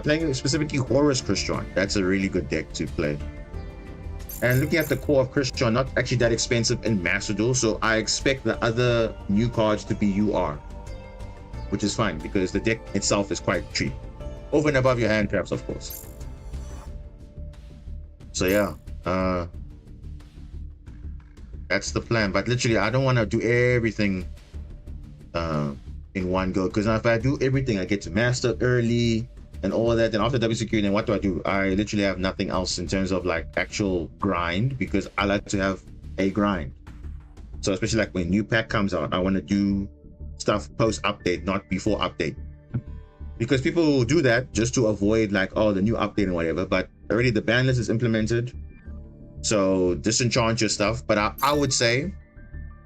Speaker 1: Playing specifically Horus Christian. That's a really good deck to play. And looking at the core of Christian, not actually that expensive in Master Duel, so I expect the other new cards to be UR, which is fine because the deck itself is quite cheap. Over and above your hand traps, of course. So yeah, that's the plan. But literally, I don't want to do everything in one go, because if I do everything, I get to master early and all of that. Then after WCQ, then what do? I literally have nothing else in terms of like actual grind, because I like to have a grind. So especially like when new pack comes out, I want to do stuff post update, not before update, because people will do that just to avoid like, oh, the new update and whatever. But already the ban list is implemented, so disenchant your stuff. But I would say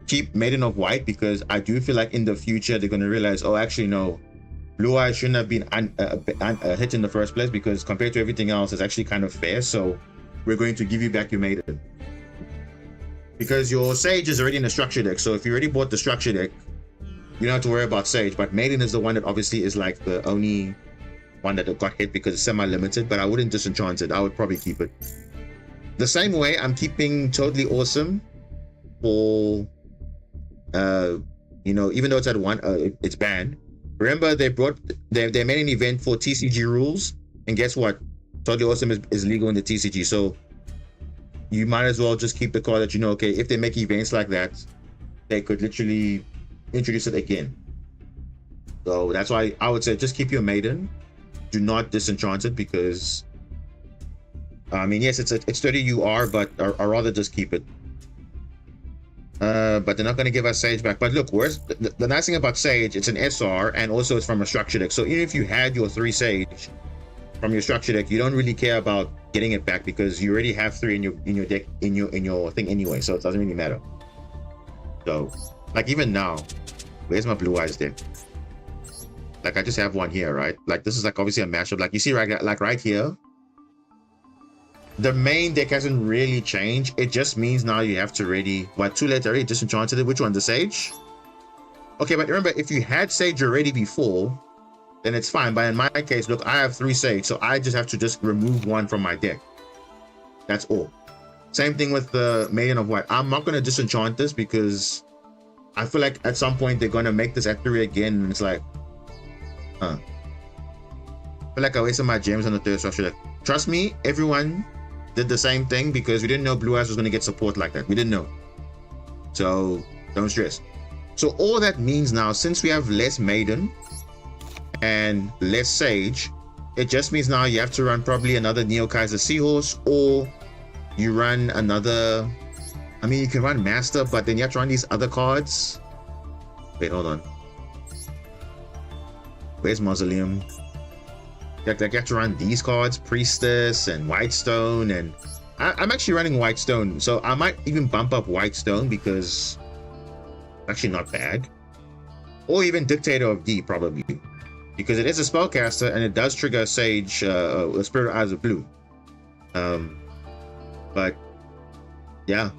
Speaker 1: keep Maiden of White, because I do feel like in the future they're going to realize, oh, actually no, Blue Eye shouldn't have been a hit in the first place, because compared to everything else, it's actually kind of fair. So we're going to give you back your Maiden, because your Sage is already in the structure deck. So if you already bought the structure deck, you don't have to worry about Sage. But Maiden is the one that obviously is like the only one that got hit because it's semi-limited. But I wouldn't disenchant it. I would probably keep it. The same way I'm keeping Totally Awesome for, you know, even though it's at one, it's banned. Remember, they made an event for TCG rules, and guess what? Totally Awesome is legal in the TCG. So you might as well just keep the card that you know, okay, if they make events like that, they could literally introduce it again. So that's why I would say just keep your Maiden. Do not disenchant it, because I mean, yes, it's 30 UR, but I'd rather just keep it. But they're not going to give us Sage back. But look, where's the nice thing about Sage? It's an SR, and also it's from a structure deck. So even if you had your 3 Sage from your structure deck, you don't really care about getting it back, because you already have 3 in your deck in your thing anyway. So it doesn't really matter. So like even now, where's my Blue Eyes deck? Like I just have one here, right? Like this is like obviously a mashup. Like you see right here, the main deck hasn't really changed. It just means now you have to ready what 2 letter already disenchanted it. Which one? The Sage? Okay, but remember, if you had Sage already before, then it's fine. But in my case, look, I have 3 Sage, so I just have to just remove 1 from my deck. That's all. Same thing with the Maiden of White. I'm not going to disenchant this, because I feel like at some point they're going to make this at 3 again, and it's like, I feel like I wasted my gems on the 3rd structure deck. Trust me, everyone did the same thing, because we didn't know Blue Eyes was going to get support like that. We didn't know. So don't stress. So all that means now, since we have less Maiden and less Sage, it just means now you have to run probably another Neo Kaiser Seahorse, or you run another, I mean, you can run Master, but then you have to run these other cards. Wait, hold on. Where's Mausoleum? Like you have to run these cards, Priestess and Whitestone, and I'm actually running Whitestone, so I might even bump up Whitestone, because it's actually not bad. or even Dictator of D, probably, because it is a spellcaster and it does trigger Sage, Spirit of Eyes of Blue. But yeah,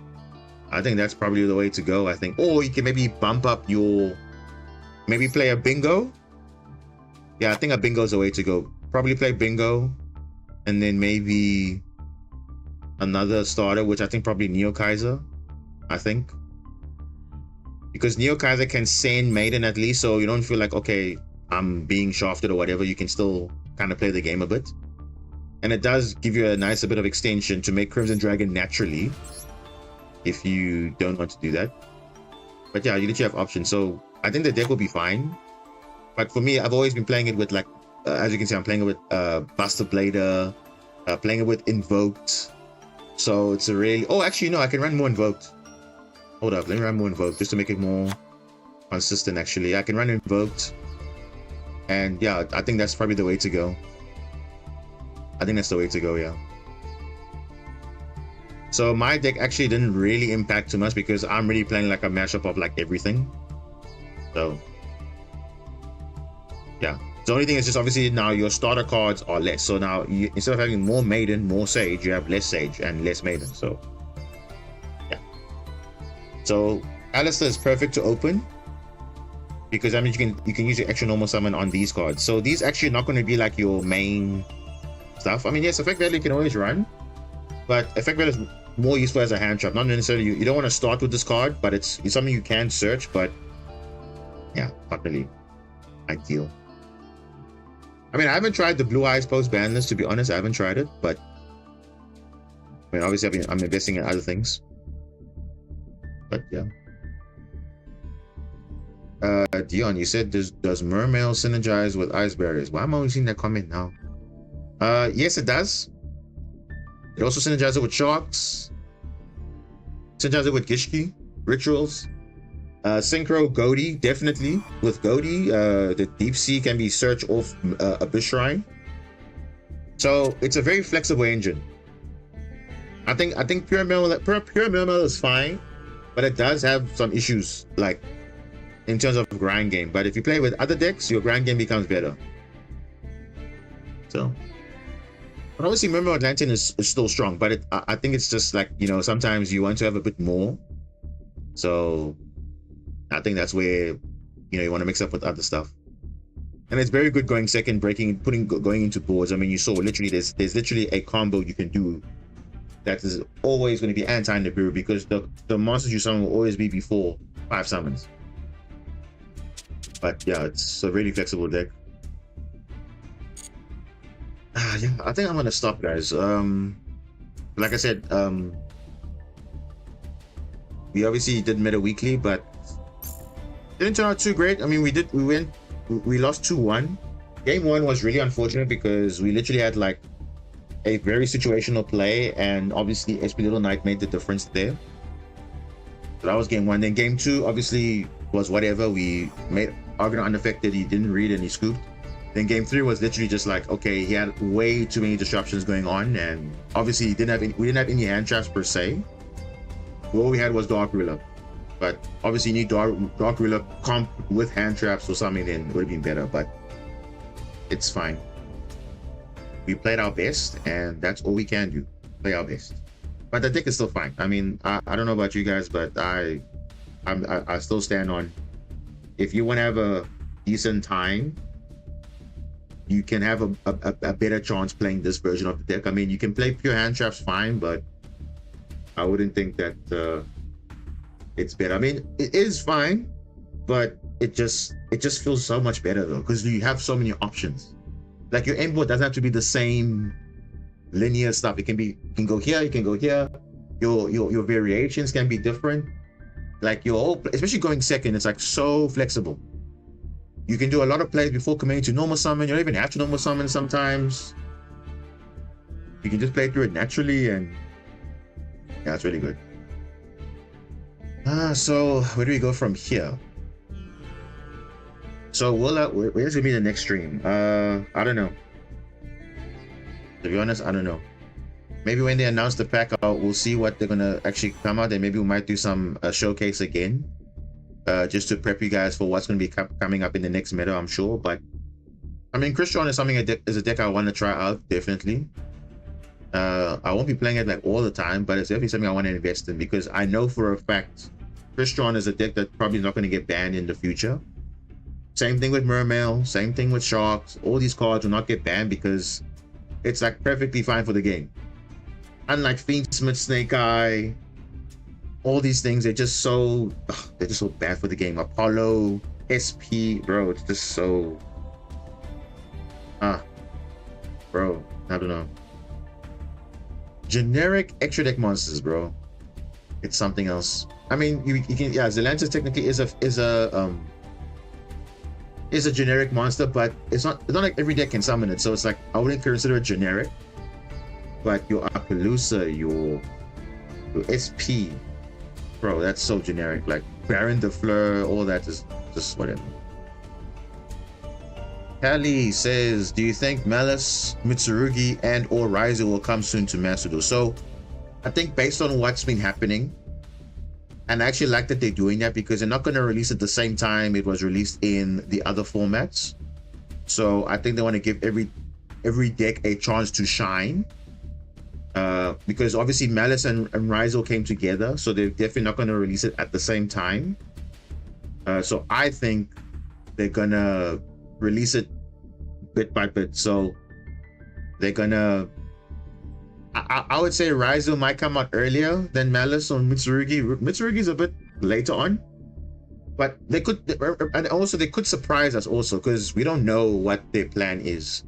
Speaker 1: I think that's probably the way to go. I think, or you can maybe bump up your, maybe play a Bingo. Yeah, I think a Bingo is the way to go. Probably play Bingo, and then maybe another starter, which I think probably Neo Kaiser. I think, because Neo Kaiser can send Maiden at least, so you don't feel like, okay, I'm being shafted or whatever. You can still kind of play the game a bit, and it does give you a nice bit of extension to make Crimson Dragon naturally, if you don't want to do that. But yeah, you literally have options, so I think the deck will be fine. But for me, I've always been playing it with, like, as you can see, I'm playing it with Buster Blader, playing it with Invoked. So it's a really, oh, actually, no, I can run more Invoked. Hold up, let me run more Invoked just to make it more consistent. Actually, I can run Invoked, and yeah, I think that's probably the way to go. I think that's the way to go, yeah. So my deck actually didn't really impact too much because I'm really playing like a mashup of like everything. So yeah, the only thing is just obviously now your starter cards are less. So now you, instead of having more Maiden, more Sage, you have less Sage and less Maiden. So yeah. So Alistair is perfect to open because I mean you can use your extra normal summon on these cards. So these actually not going to be like your main stuff. I mean, yes, Effect Value can always run, but Effect Value is more useful as a hand trap. Not necessarily you don't want to start with this card, but it's something you can search. But yeah, not really ideal. I mean, I haven't tried the Blue Eyes post ban list, to be honest. I haven't tried it, but I mean, obviously I'm investing in other things. But yeah. Dion, you said does Mermail synergize with Ice Barriers? Why am I only seeing that comment now? Yes, it does. It also synergizes with Sharks. Synergizes with Gishki, Rituals. Synchro Goaty, definitely. With Goaty, the Deep Sea can be searched off Abyss Shrine. So it's a very flexible engine. I think Pure Mermail is fine, but it does have some issues, like in terms of grind game. But if you play with other decks, your grind game becomes better. So, but obviously Mermail Atlantean is still strong, but I think it's just like, you know, sometimes you want to have a bit more. So I think that's where, you know, you want to mix up with other stuff. And it's very good going second, going into boards. I mean, you saw literally there's literally a combo you can do that is always going to be anti-Nibiru, because the monsters you summon will always be before 5 summons. But yeah, it's a really flexible deck. Yeah, I think I'm gonna stop, guys. Like I said, we obviously did meta weekly, but didn't turn out too great. I mean, we lost 2-1. Game 1 was really unfortunate because we literally had like a very situational play, and obviously SP Little Knight made the difference there. So that was game 1. Then game 2 obviously was whatever. We made Argonaut unaffected. He didn't read and he scooped. Then game 3 was literally just like, okay, he had way too many disruptions going on, and obviously we didn't have any hand traps per se. All we had was Dark Ruler. But obviously you need Dark Ruler comp with hand traps or something, then it would have been better, but it's fine. We played our best, and that's all we can do. Play our best. But the deck is still fine. I mean, I don't know about you guys, but I still stand on, if you want to have a decent time, you can have a better chance playing this version of the deck. I mean, you can play pure hand traps fine, but I wouldn't think that it's better. I mean, it is fine, but it just feels so much better though, because you have so many options. Like your endboard doesn't have to be the same linear stuff. It can be, you can go here, you can go here. Your variations can be different. Like your whole, especially going second, it's like so flexible. You can do a lot of plays before committing to normal summon. You don't even have to normal summon sometimes. You can just play through it naturally, and yeah, it's really good. So where do we go from here? So where's gonna be the next stream? I don't know. To be honest, I don't know. Maybe when they announce the pack out, we'll see what they're gonna actually come out, and maybe we might do some showcase again. just to prep you guys for what's going to be coming up in the next meta, I'm sure. But I mean, Christian is something is a deck I want to try out, definitely. I won't be playing it like all the time, but it's definitely something I want to invest in, because I know for a fact Christian is a deck that's probably not going to get banned in the future. Same thing with Mermail, same thing with Sharks. All these cards will not get banned because it's like perfectly fine for the game. Unlike Fiendsmith, Snake Eye, all these things, they're just so bad for the game. Apollo, SP, bro, it's just so bro, I don't know. Generic extra deck monsters, bro. It's something else. I mean, you can, yeah, Zelantis technically is a generic monster, but it's not like every deck can summon it. So it's like, I wouldn't consider it generic. But your Appaloosa, your SP, bro, that's so generic. Like Baron de Fleur, all that is just whatever. Callie says, do you think Malice, Mitsurugi, and or Ryza will come soon to Master Duel? So I think based on what's been happening, and I actually like that they're doing that, because they're not going to release it the same time it was released in the other formats. So I think they want to give every deck a chance to shine. Because obviously Malice and Ryzel came together, so they're definitely not going to release it at the same time. So I think they're gonna release it bit by bit. So they're gonna, I would say Ryzel might come out earlier than Malice or Mitsurugi. Mitsurugi's a bit later on, but they could, and also they could surprise us also, because we don't know what their plan is.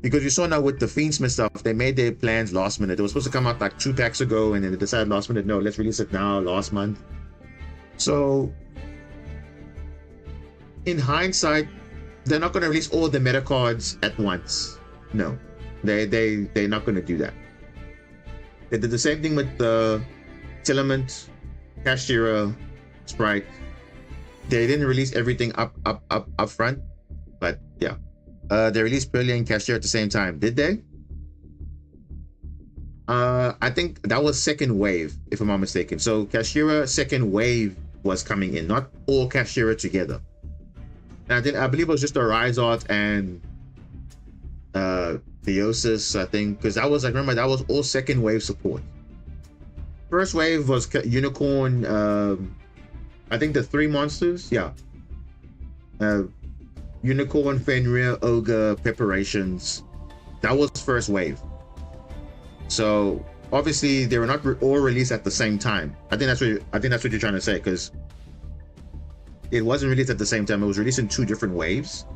Speaker 1: Because you saw now with the Fiendsmith stuff, they made their plans last minute. It was supposed to come out like 2 packs ago, and then they decided last minute, no, let's release it now, last month. So in hindsight, they're not going to release all the meta cards at once. No, they're not going to do that. They did the same thing with the Tilament, Kashtira, Sprite. They didn't release everything up front, but yeah. They released Pearlia and Kashtira at the same time. Did they? I think that was second wave, if I'm not mistaken. So Kashtira second wave was coming in, not all Kashtira together. And I believe it was just the Rizard and Theosis, I think, because that was, like, remember, that was all second wave support. First wave was Unicorn, I think the 3 monsters, yeah. Unicorn, Fenrir, Ogre, Preparations. That was first wave. So obviously they were not all released at the same time. I think that's what you're trying to say, because it wasn't released at the same time. It was released in 2 different waves.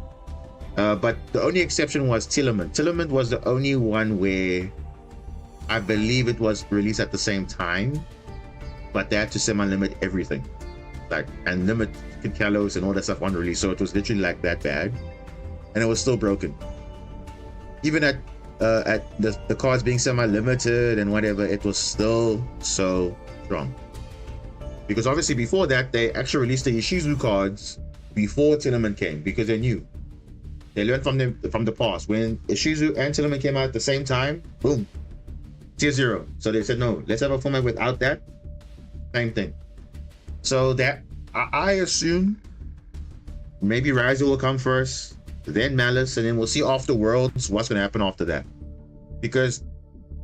Speaker 1: But the only exception was Tilament. Tilament was the only one where I believe it was released at the same time, but they had to semi-limit everything, like, and limit Kalos and all that stuff on release. So it was literally like that bad, and it was still broken. Even at the cards being semi-limited and whatever, it was still so strong. Because obviously before that, they actually released the Ishizu cards before Tilament came, because they knew. They learned from the past. When Ishizu and Tilament came out at the same time, boom, tier 0. So they said, no, let's have a format without that. Same thing. So that, I assume maybe Ryza will come first, then Malice, and then we'll see after Worlds what's going to happen after that. Because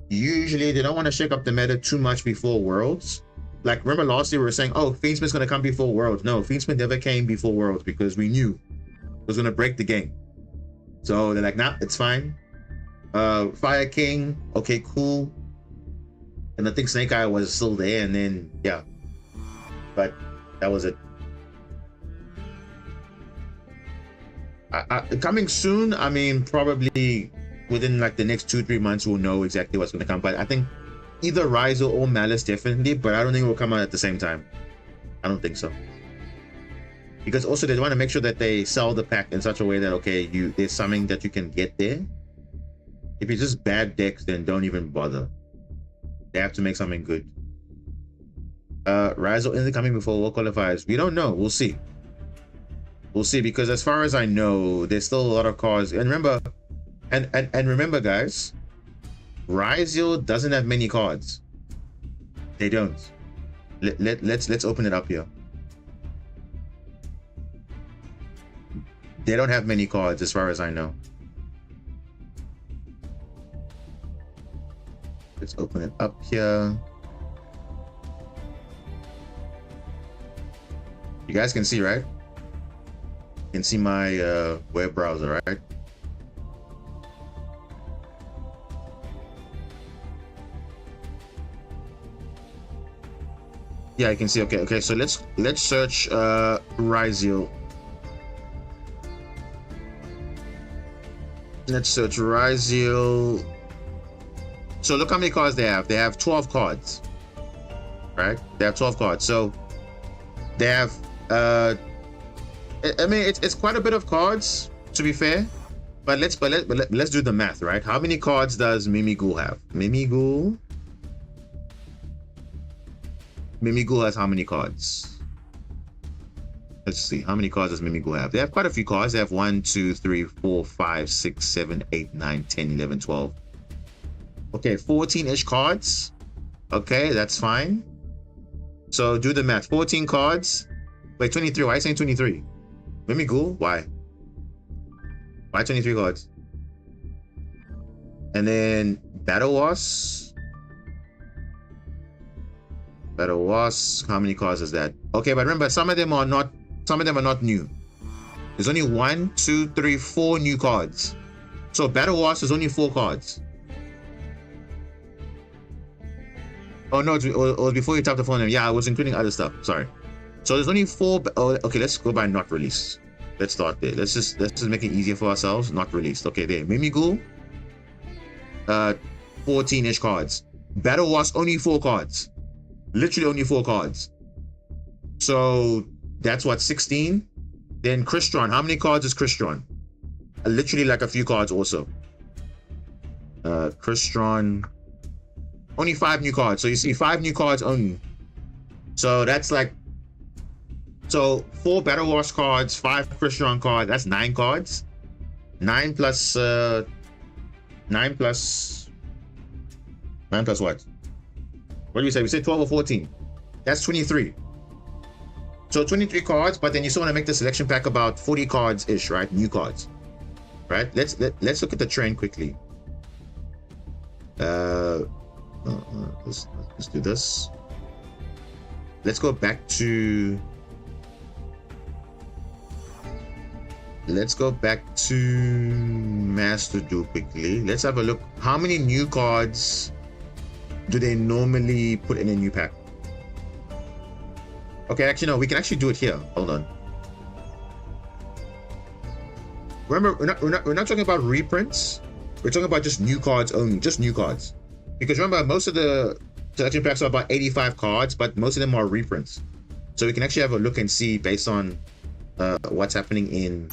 Speaker 1: usually they don't want to shake up the meta too much before Worlds. Like, remember last year we were saying, oh, Fiendsmith's going to come before Worlds. No, Fiendsmith never came before Worlds because we knew it was going to break the game. So they're like, nah, it's fine. Fire King, okay, cool. And I think Snake Eye was still there, and then, yeah. But that was it. Coming soon, I mean, probably within like the next 2-3 months, we'll know exactly what's going to come. But I think either Ryza or Malice definitely, but I don't think it will come out at the same time. I don't think so. Because also they want to make sure that they sell the pack in such a way that, okay, there's something that you can get there. If it's just bad decks, then don't even bother. They have to make something good. Ryza is coming before World Qualifiers. We don't know. We'll see. We'll see, because as far as I know, there's still a lot of cards. And remember, and remember, guys, Ryzel doesn't have many cards. They don't. Let's open it up here. They don't have many cards as far as I know. Let's open it up here. You guys can see, right? You can see my web browser, right? Yeah, I can see. Okay. So let's search yugioh. Let's search yugioh. So look how many cards they have. They have 12 cards, right? They have 12 cards. So they have I mean, it's quite a bit of cards, to be fair. But let's do the math, right? How many cards does Mimighoul have? Mimighoul has how many cards? Let's see. How many cards does Mimighoul have? They have quite a few cards. They have 1, 2, 3, 4, 5, 6, 7, 8, 9, 10, 11, 12. Okay, 14-ish cards. Okay, that's fine. So do the math. 14 cards. Wait, 23. Why are you saying 23? Mimighoul? Why? Why 23 cards? And then Battle Wars. Battle Wars. How many cards is that? Okay, but remember, some of them are not new. There's only 1, 2, 3, 4 new cards. So Battle Wars is only 4 cards. Oh no, it was before you tapped the phone name. Yeah, I was including other stuff. Sorry. So there's only 4. Oh, okay, let's go by not released. Let's start there. Let's just make it easier for ourselves. Not released. Okay, there. Mimighoul. 14-ish cards. Battle Wars only 4 cards. Literally only 4 cards. So that's what, 16. Then Crystron. How many cards is Crystron? Literally like a few cards also. Crystron. Only 5 new cards. So you see 5 new cards only. So that's like, so 4 Battle Wars cards, 5 Crystron cards. That's 9 cards. 9 plus what? What do we say? We said 12 or 14. That's 23. So 23 cards, but then you still want to make the selection pack about 40 cards ish, right? New cards, right? Let's look at the trend quickly. Let's do this. Let's go back to masterduel quickly. Let's have a look. How many new cards do they normally put in a new pack? Okay, actually no, we can actually do it here. Hold on. Remember, we're not talking about reprints. We're talking about just new cards only, just new cards. Because remember, most of the selection packs are about 85 cards, but most of them are reprints. So we can actually have a look and see based on what's happening in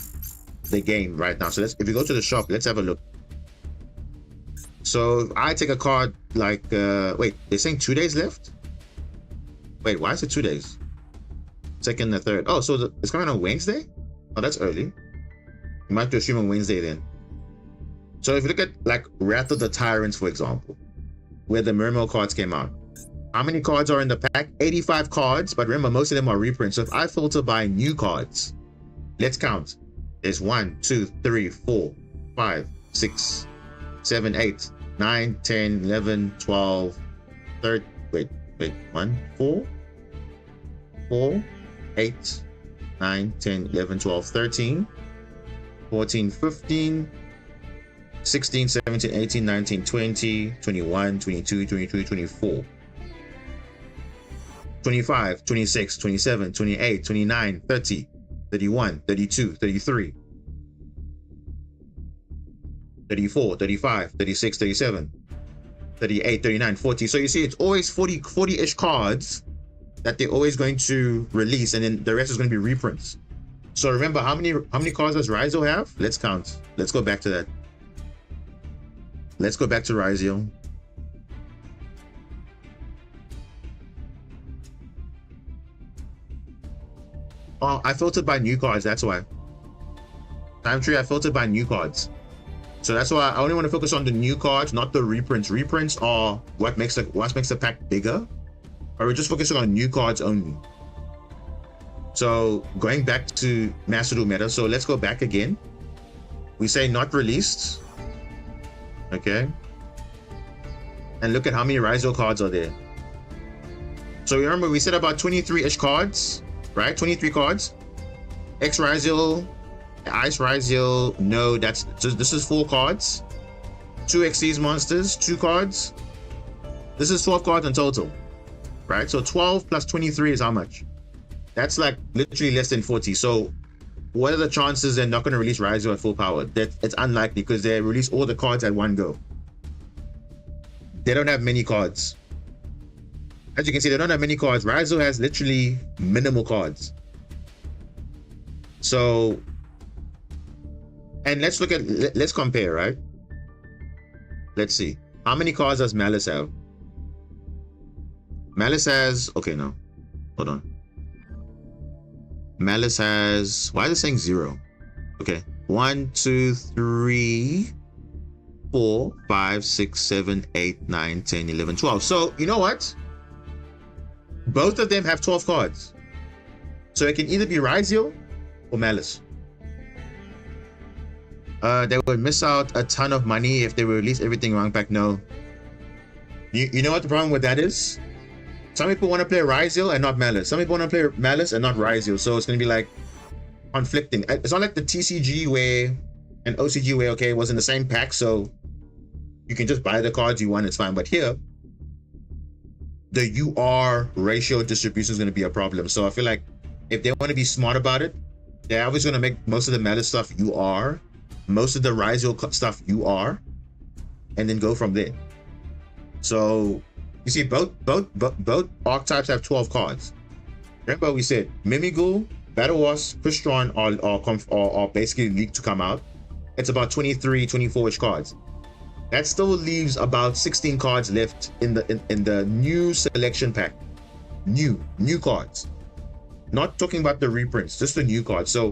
Speaker 1: the game right now. So if we go to the shop, let's have a look. So if I take a card like, wait, they're saying 2 days left? Wait, why is it 2 days? Second and third. Oh, so it's coming on Wednesday? Oh, that's early. You might have to assume on Wednesday then. So if you look at like Wrath of the Tyrants, for example, where the Mermail cards came out, how many cards are in the pack? 85 cards, but remember, most of them are reprints. So if I filter by new cards, let's count. There's 1, 2, 3, 4, 5, 6, 7, 8, 9, 10, 11, 12, 13. Wait, 1, 4, 8, 9, 10, 11, 12, 13, 14, 15, 16, 17, 18, 19, 20, 21, 22, 23, 24, 25, 26, 27, 28, 29, 30, 31, 32, 33, 34, 35, 36, 37, 38, 39, 40. So you see, it's always 40-ish cards that they're always going to release, and then the rest is going to be reprints. So remember, how many cards does yugioh have? Let's count. Let's go back to that. Let's go back to yugioh. Oh, I filtered by new cards, that's why. Time tree, I filtered by new cards. So that's why I only want to focus on the new cards, not the reprints. Reprints are what makes the pack bigger. Or we're just focusing on new cards only. So going back to Master Duel meta, so let's go back again. We say not released. Okay. And look at how many Ryzo cards are there. So remember, we said about 23-ish cards, right? 23 cards. X Ryzo, Ice Ryzo, no, this is 4 cards. 2 Xyz monsters, 2 cards. This is 12 cards in total, right? So 12 plus 23 is how much? That's like literally less than 40. So what are the chances they're not going to release Ryzo at full power? It's unlikely because they release all the cards at one go. They don't have many cards. As you can see, they don't have many cards. Ryzo has literally minimal cards. So, and let's compare, right? Let's see. How many cards does Malice have? Malice has, okay, no. Hold on. Malice has, why is it saying 0? Okay. 1, 2, 3, 4, 5, 6, 7, 8, 9, 10, 11, 12. So, you know what? Both of them have 12 cards. So it can either be Ryzo or Malice. They would miss out a ton of money if they release everything wrong back. No. You know what the problem with that is? Some people want to play Ryzo and not Malice. Some people want to play Malice and not Ryzo. So it's going to be like conflicting. It's not like the TCG where and OCG where, okay, it was in the same pack. So you can just buy the cards you want. It's fine. But here, the UR ratio distribution is going to be a problem. So I feel like if they want to be smart about it, they're always going to make most of the Malice stuff UR, most of the Ryzo stuff UR, and then go from there. So you see, both archetypes have 12 cards. Remember, we said Mimigul, Battle Wars, Crystron are basically leaked to come out. It's about 23, 24-ish cards. That still leaves about 16 cards left in the new selection pack. New cards. Not talking about the reprints, just the new cards. So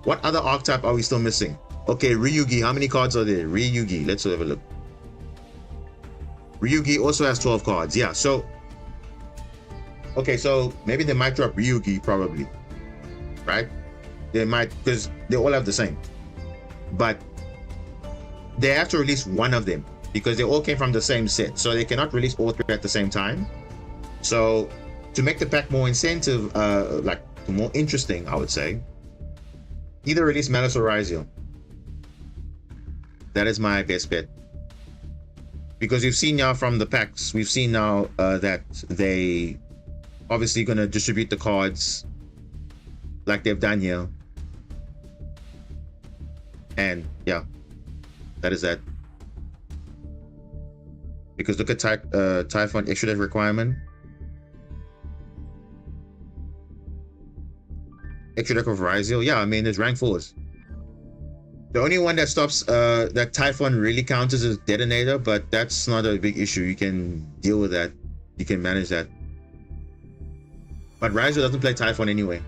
Speaker 1: what other archetype are we still missing? Okay, Ryugi, how many cards are there? Ryugi, let's have a look. Ryugi also has 12 cards. Yeah, so okay, so maybe they might drop Ryugi, probably, right? They might, because they all have the same, but they have to release one of them because they all came from the same set, so they cannot release all 3 at the same time. So to make the pack more incentive, like more interesting, I would say, either release Malice or Ryzo. That is my best bet. Because we've seen now from the packs, we've seen now that they obviously going to distribute the cards like they've done here. And yeah, that is that. Because look at Typhon extra deck requirement. Extra deck of Ryzo. Yeah, I mean, there's rank 4s. The only one that stops that Typhon really counts as a detonator, but that's not a big issue. You can deal with that. You can manage that. But Ryzo doesn't play Typhon anyway.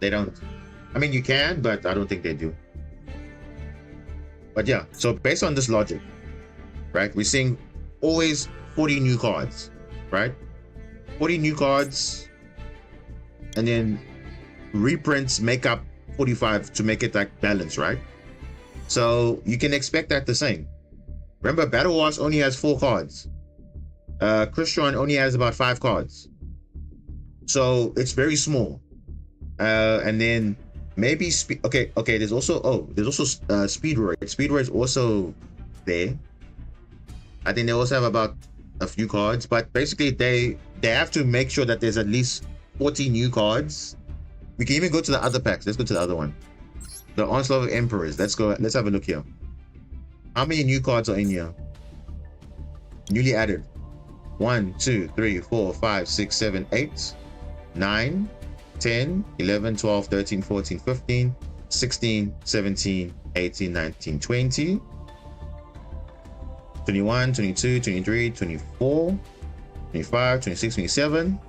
Speaker 1: They don't. I mean, you can, but I don't think they do. But yeah, so based on this logic, right, we're seeing always 40 new cards, right? 40 new cards, and then reprints make up 45 to make it like balanced, right? So you can expect that the same. Remember, Battle Wars only has 4 cards. Crystron only has about 5 cards. So it's very small. And then maybe okay, there's also Speedroid. Speedroid is also there. I think they also have about a few cards, but basically they have to make sure that there's at least 40 new cards. We can even go to the other packs. Let's go to the other one. The Onslaught of Emperors. Let's have a look here. How many new cards are in here? Newly added. 1, 2, 3, 4, 5, 6, 7, 8, 9, 10, 11, 12, 13, 14, 15, 16, 17, 18, 19, 20, 21, 22, 23, 24, 25, 26, 27,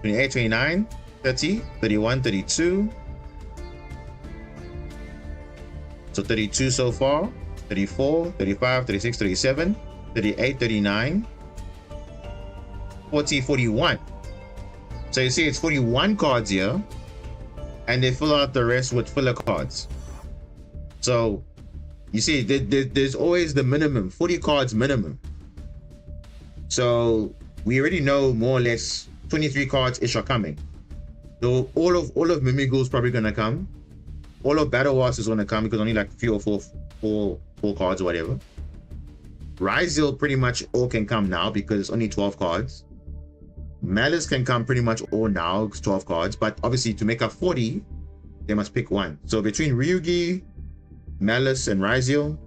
Speaker 1: 28, 29, 30, 31, 32. So 32 so far, 34, 35, 36, 37, 38, 39, 40, 41. So you see it's 41 cards here, and they fill out the rest with filler cards. So you see there's always the minimum, 40 cards minimum. So we already know more or less 23 cards ish are coming. So all of Mimighoul is probably gonna come. All of Battle Wars is gonna come because only like 3 or 4 cards or whatever. Ryzeal pretty much all can come now because it's only 12 cards. Malice can come pretty much all now, it's 12 cards, but obviously to make up 40, they must pick one. So between Ryugi, Malice, and Ryzeal,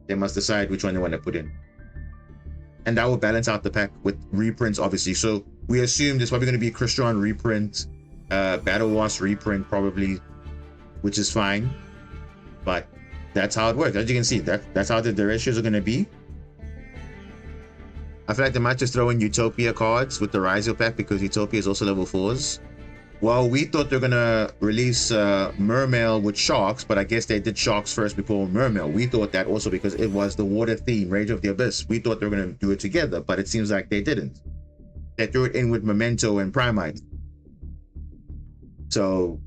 Speaker 1: they must decide which one they want to put in. And that will balance out the pack with reprints, obviously. So we assume there's probably going to be Crystron reprint, Battle Wars reprint probably, which is fine. But that's how it works. As you can see, that's how the ratios are going to be. I feel like they might just throw in Utopia cards with the Ryzeal pack because Utopia is also level 4s. Well, we thought they were gonna release Mermail with Sharks, but I guess they did Sharks first before Mermail. We thought that also because it was the water theme, Rage of the Abyss. We thought they were gonna do it together, but it seems like they didn't. They threw it in with Memento and Primite. So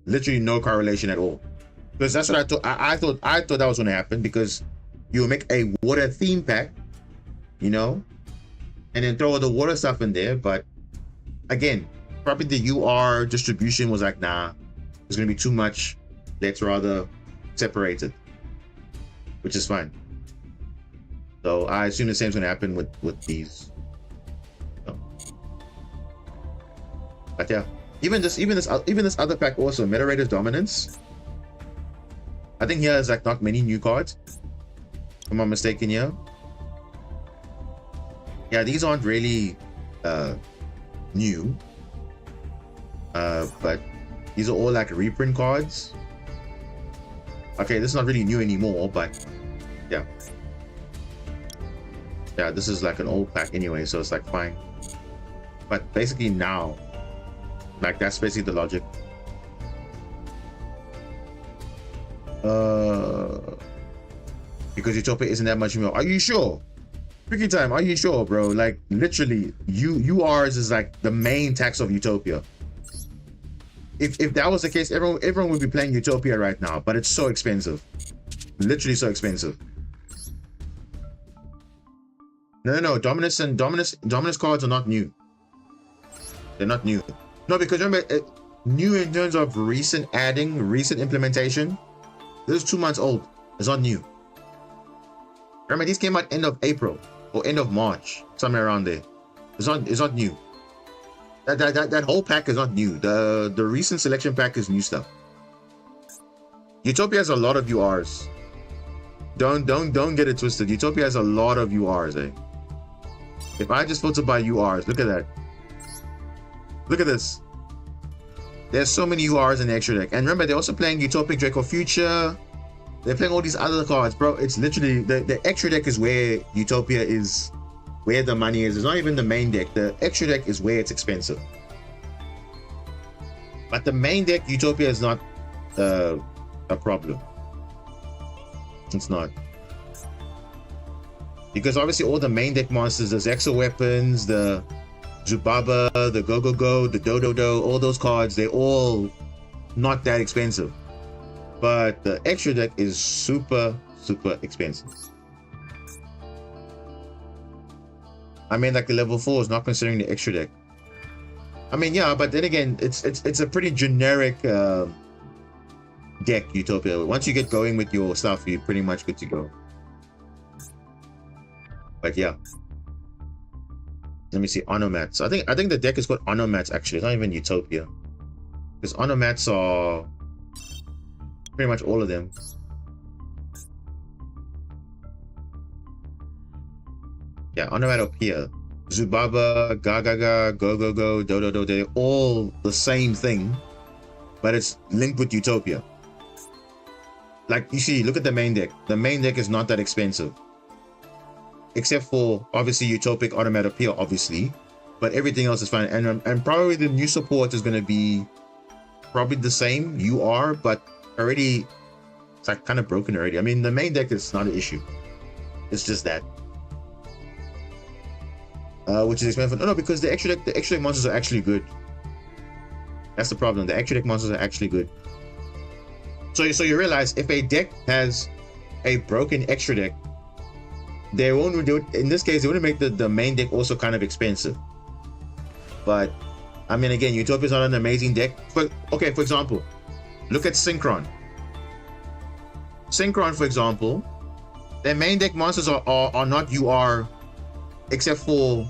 Speaker 1: literally no correlation at all. Because that's what I thought. I thought that was gonna happen because you would make a water theme pack, you know, and then throw all the water stuff in there. But again, probably the UR distribution was like, nah, it's gonna be too much. Let's rather separate it, which is fine. So I assume the same is gonna happen with these. So. But yeah, even this other pack also, Meta Raiders Dominance. I think here is like not many new cards, if I'm not mistaken here. Yeah, these aren't really new. But these are all like reprint cards. Okay, this is not really new anymore, but yeah. Yeah, this is like an old pack anyway, so it's like fine. But basically now, like that's basically the logic. Because Utopia isn't that much more. Are you sure? Freaking time, are you sure, bro? Like literally, URs is like the main tax of Utopia. If that was the case, everyone would be playing Utopia right now, but it's so expensive. Literally so expensive. No, Dominus cards are not new. They're not new. No, because remember, new in terms of recent implementation. This is 2 months old. It's not new. Remember, these came out end of April or end of March, somewhere around there. It's not new. That whole pack is not new. The recent selection pack is new stuff. Utopia has a lot of URs. Don't get it twisted. Utopia has a lot of URs, eh? If I just filter by URs, look at that. Look at this. There's so many URs in the extra deck. And remember, they're also playing Utopic Draco Future. They're playing all these other cards, bro. It's literally the extra deck is where Utopia is, where the money is. It's not even the main deck. The extra deck is where it's expensive. But the main deck, Utopia, is not a problem. It's not. Because obviously all the main deck monsters, the Exo Weapons, the Zubaba, the Go, the Do, all those cards, they're all not that expensive. But the extra deck is super expensive. I mean, like the level 4 is not considering the extra deck. I mean, yeah, but then again, it's a pretty generic deck, Utopia. Once you get going with your stuff, you're pretty much good to go. But yeah. Let me see, Onomats. I think the deck is called Onomats actually. It's not even Utopia. Because Onomats are pretty much all of them. Yeah, Onomatopoeia. Zubaba, Gagaga, Go, Do, they're all the same thing, but it's linked with Utopia. Like you see, look at the main deck. The main deck is not that expensive. Except for obviously Utopic Onomatopoeia, obviously. But everything else is fine. And probably the new support is gonna be probably the same UR, but already it's like kind of broken already. I mean, the main deck is not an issue. It's just that. which is expensive. No, because the extra deck monsters are actually good. That's the problem. The extra deck monsters are actually good. So you realize if a deck has a broken extra deck, they won't do it. In this case, they wouldn't make the main deck also kind of expensive. But I mean, again, Utopia is not an amazing deck. But okay, for example, look at Synchron. Synchron, for example, their main deck monsters are not UR, except for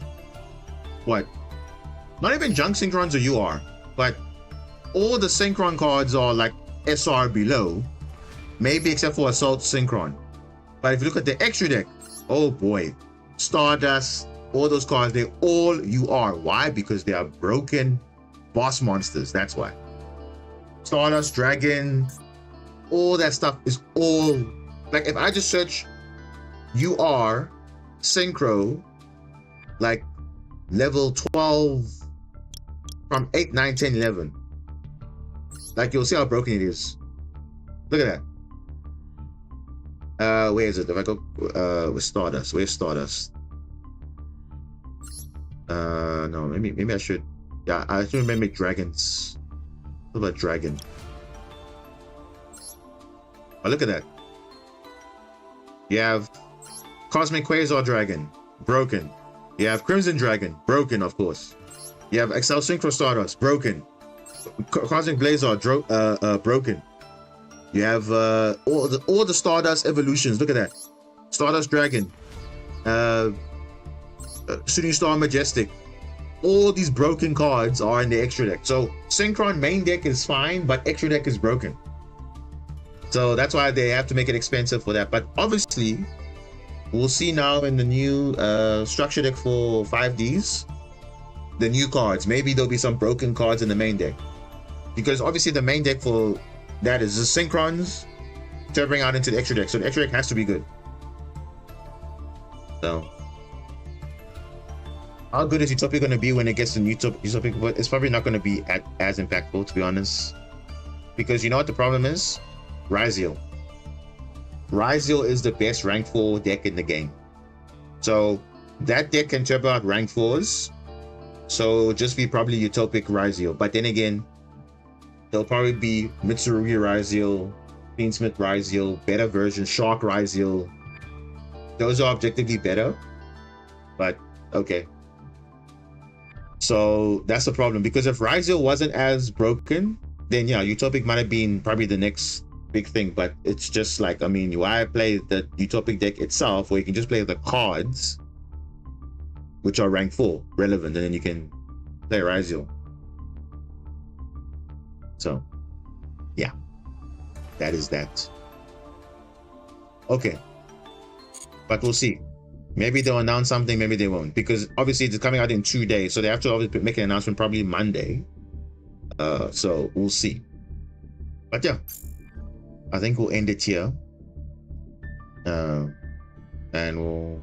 Speaker 1: what? Not even Junk Synchrons or UR, but all the Synchron cards are like SR below, maybe except for Assault Synchron. But if you look at the extra deck, oh boy, Stardust, all those cards, they're all UR. Why? Because they are broken boss monsters. That's why. Stardust, Dragon, all that stuff is all, like if I just search UR Synchro, like level 12 from 8, 9, 10, 11, like you'll see how broken it is. Look at that. Where is it? If I go with Stardust, where's Stardust? No, maybe I should. Yeah, I should maybe make dragons. What about dragon? Oh, look at that. You have Cosmic Quasar Dragon, broken. You have Crimson Dragon, broken, of course. You have Excel Synchro Stardust, broken. Cosmic Blazar, broken. You have all the Stardust evolutions. Look at that. Stardust Dragon, Shooting Star Majestic. All these broken cards are in the extra deck. So Synchron main deck is fine, but extra deck is broken. So that's why they have to make it expensive for that. But obviously, we'll see now in the new structure deck for 5Ds, the new cards. Maybe there'll be some broken cards in the main deck. Because obviously the main deck for that is the Synchrons to bring out into the extra deck. So the extra deck has to be good. So how good is Utopia going to be when it gets to new Utopia? But it's probably not going to be as impactful, to be honest. Because you know what the problem is? Ryzeal. Ryzeal is the best rank 4 deck in the game. So that deck can turbo out rank 4s. So just be probably Utopic Ryzeal. But then again, there'll probably be Mitsurugi Ryzeal, Fiendsmith Ryzeal, better version, Shark Ryzeal. Those are objectively better. But okay. So that's the problem, because if Ryzeal wasn't as broken, then yeah, Utopic might have been probably the next big thing. But it's just like, I mean, why play the Utopic deck itself, where you can just play the cards, which are rank 4 relevant, and then you can play Ryzeal. So yeah, that is that. Okay, but we'll see. Maybe they'll announce something, maybe they won't, because obviously it's coming out in 2 days, so they have to obviously make an announcement probably Monday. So we'll see. But yeah, I think we'll end it here. And we'll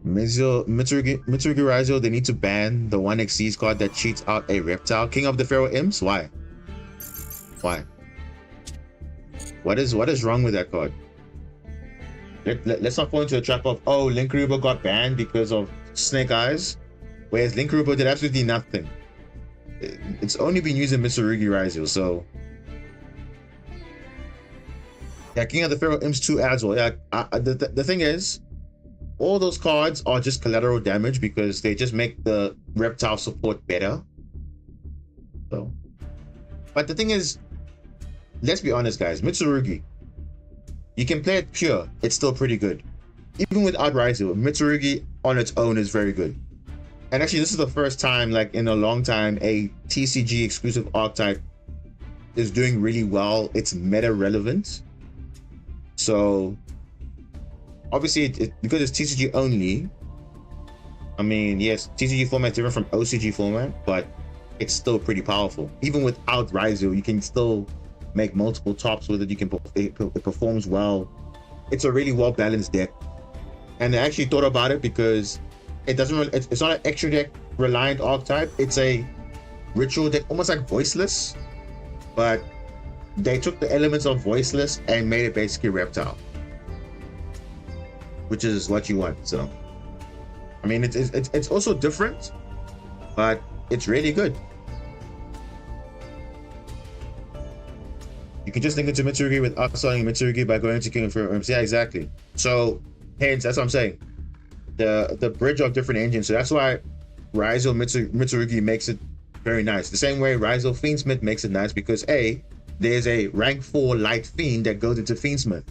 Speaker 1: Mitsurugi Ryzeal, they need to ban the 1xyz card that cheats out a reptile. King of the Pharaoh Imps? Why? Why? What is wrong with that card? Let's not fall into a trap of, oh, Linkruber got banned because of Snake Eyes, whereas Linkruber did absolutely nothing. It's only been used in Mitsurugi Ryzeal, so yeah, King of the Pharaoh Imps 2 as well. Yeah, the thing is, all those cards are just collateral damage because they just make the reptile support better. So, but the thing is, let's be honest, guys, Mitsurugi, you can play it pure, it's still pretty good. Even without Ryzeal, Mitsurugi on its own is very good. And actually, this is the first time, like in a long time, a TCG exclusive archetype is doing really well. It's meta relevant. So obviously, because it's TCG only, I mean, yes, TCG format is different from OCG format, but it's still pretty powerful. Even without Ryzeal, you can still make multiple tops with it. You can it performs well. It's a really well balanced deck, and I actually thought about it because it doesn't really, it's not an extra deck reliant archetype. It's a ritual deck, almost like Voiceless, but they took the elements of Voiceless and made it basically reptile, which is what you want. So I mean, it's also different, but it's really good. You can just link into Mitsurugi with upselling Mitsurugi by going to King of Rooms. Yeah, exactly. So, hence, that's what I'm saying. The bridge of different engines. So that's why Ryzel Mitsurugi makes it very nice. The same way Ryzel Fiendsmith makes it nice because there's a rank 4 light fiend that goes into Fiendsmith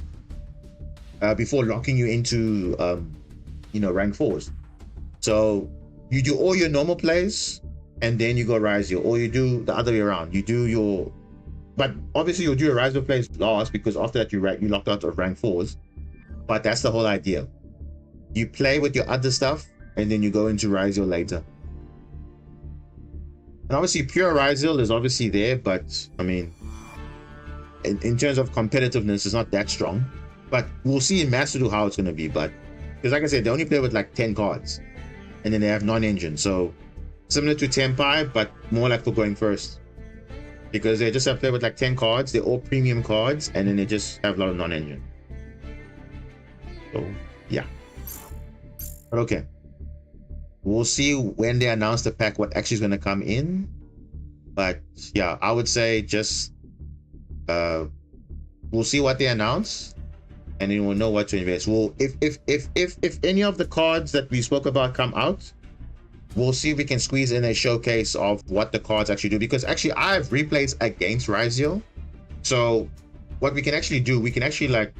Speaker 1: before locking you into rank 4s. So you do all your normal plays and then you go Ryzel, or you do the other way around. You do your, but obviously you'll do your Ryzel plays last because after that you locked out of rank 4s. But that's the whole idea. You play with your other stuff and then you go into Ryzel later. And obviously pure Ryzel is obviously there, but I mean, in terms of competitiveness, it's not that strong. But we'll see in Master Duel how it's going to be. But because like I said, they only play with like 10 cards, and then they have non-engine. So similar to Tenpai, but more like for going first, because they just have to play with like 10 cards. They're all premium cards, and then they just have a lot of non-engine. So yeah. But okay, we'll see when they announce the pack what actually is going to come in. But yeah, I would say just we'll see what they announce, and then we'll know what to invest. Well, if any of the cards that we spoke about come out, we'll see if we can squeeze in a showcase of what the cards actually do. Because actually, I have replays against Ryzel, so what we can actually do, we can actually like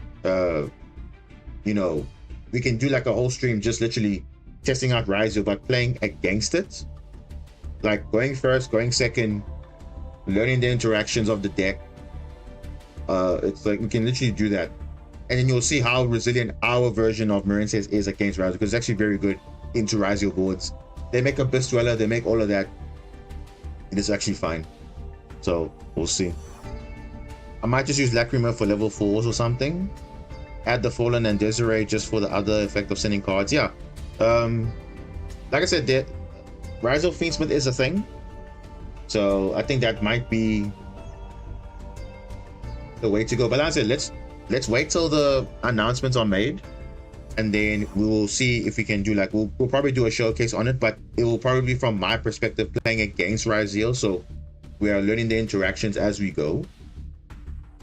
Speaker 1: we can do like a whole stream just literally testing out Ryzel but playing against it, like going first, going second, learning the interactions of the deck. It's like we can literally do that, and then you'll see how resilient our version of Marinces is against Ryzel, because it's actually very good into Ryzel boards. They make a Abyss Dweller, they make all of that. It is actually fine. So we'll see. I might just use Lacrima for level 4s or something. Add the Fallen and Desiree just for the other effect of sending cards. Yeah. Like I said, Ryzel Fiendsmith is a thing. So I think that might be the way to go. But like I said, let's wait till the announcements are made, and then we will see if we can do like we'll probably do a showcase on it, but it will probably be from my perspective playing against Ryzel, so we are learning the interactions as we go.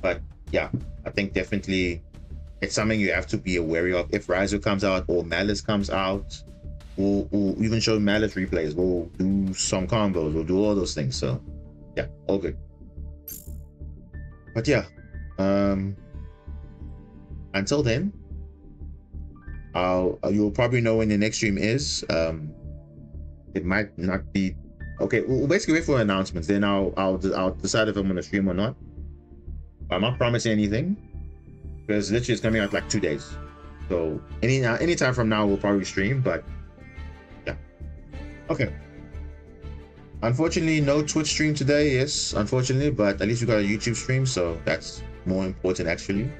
Speaker 1: But yeah, I think definitely it's something you have to be wary of. If Ryzel comes out or Malice comes out, we'll even show Malice replays, we'll do some combos, we'll do all those things. So yeah, all good. But yeah, until then, you'll probably know when the next stream is. It might not be okay. We'll basically wait for announcements, then I'll decide if I'm gonna stream or not. I'm not promising anything, because literally it's coming out like 2 days. So any time from now we'll probably stream. But yeah, okay. Unfortunately, no Twitch stream today. Yes, unfortunately, but at least we got a YouTube stream, so that's more important actually.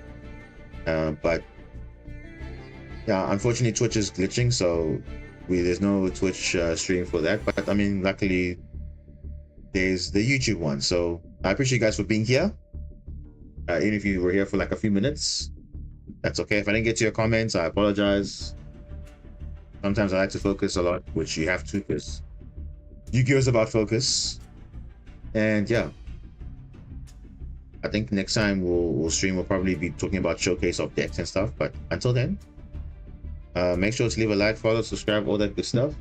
Speaker 1: But yeah, unfortunately Twitch is glitching, so there's no Twitch stream for that. But I mean, luckily there's the YouTube one. So I appreciate you guys for being here. Even if you were here for like a few minutes, that's okay. If I didn't get to your comments, I apologize. Sometimes I like to focus a lot, which you have to, because Yu-Gi-Oh is about focus. And yeah, I think next time we'll stream, we'll probably be talking about showcase of decks and stuff. But until then, make sure to leave a like, follow, subscribe, all that good stuff.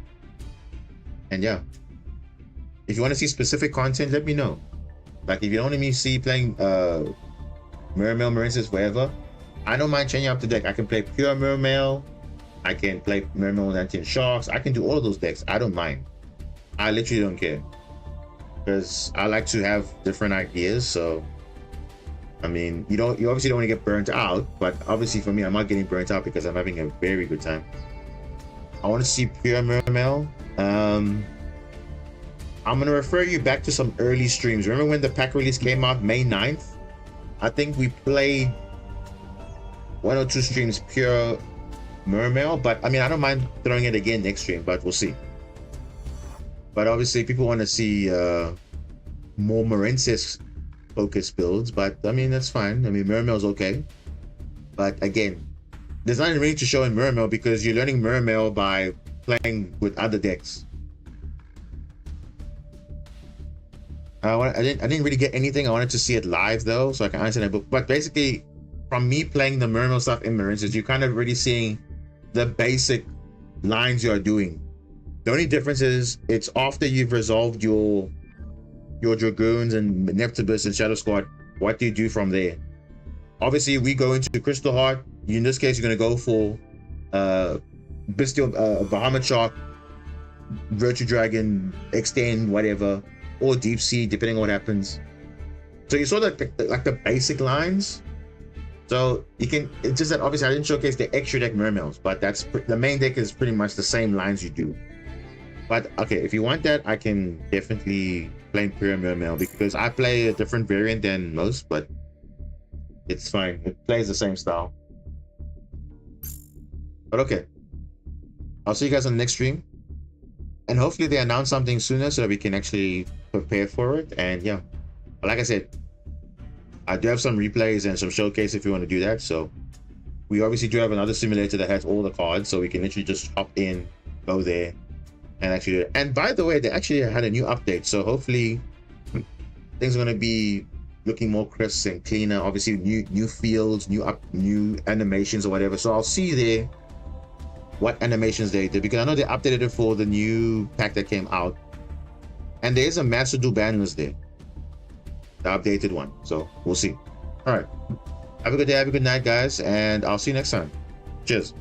Speaker 1: And yeah, if you want to see specific content, let me know. Like if you want me to see playing Mermail, Marinces, wherever, I don't mind changing up the deck. I can play pure Mermail, I can play Mermail with Antian Sharks, I can do all of those decks. I don't mind. I literally don't care, because I like to have different ideas. So I mean, you obviously don't want to get burnt out, but obviously for me, I'm not getting burnt out because I'm having a very good time. I want to see pure Mermail. I'm gonna refer you back to some early streams. Remember when the pack release came out May 9th? I think we played 1 or 2 streams pure Mermail, but I mean, I don't mind throwing it again next stream, but we'll see. But obviously people want to see more Marinces focus builds, but I mean, that's fine. I mean, Mermail's okay, but again, there's nothing really to show in Mermail because you're learning Mermail by playing with other decks. I didn't really get anything. I wanted to see it live though, so I can understand it. But basically, from me playing the Mermail stuff in Marines, you're kind of really seeing the basic lines you're doing. The only difference is it's after you've resolved your Dragoons and Neptibus and Shadow Squad. What do you do from there? Obviously, we go into Crystal Heart. In this case, you're going to go for Bestial, Bahamut Shark, Virtue Dragon, Extend, whatever, or Deep Sea, depending on what happens. So you saw like the basic lines. So you can, it's just that obviously I didn't showcase the extra deck Mermails, but that's the main deck is pretty much the same lines you do. But okay, if you want that, I can definitely play Imperial Mermail because I play a different variant than most, but it's fine. It plays the same style. But okay, I'll see you guys on the next stream, and hopefully they announce something sooner so that we can actually prepare for it. And yeah, like I said, I do have some replays and some showcase if you want to do that. So we obviously do have another simulator that has all the cards, so we can literally just hop in, go there, and actually do it. And by the way, they actually had a new update, so hopefully things are going to be looking more crisp and cleaner. Obviously new fields, new animations or whatever. So I'll see there what animations they did, because I know they updated it for the new pack that came out, and there is a Master Duel ban list there, the updated one. So we'll see. All right, have a good day, have a good night, guys, and I'll see you next time. Cheers.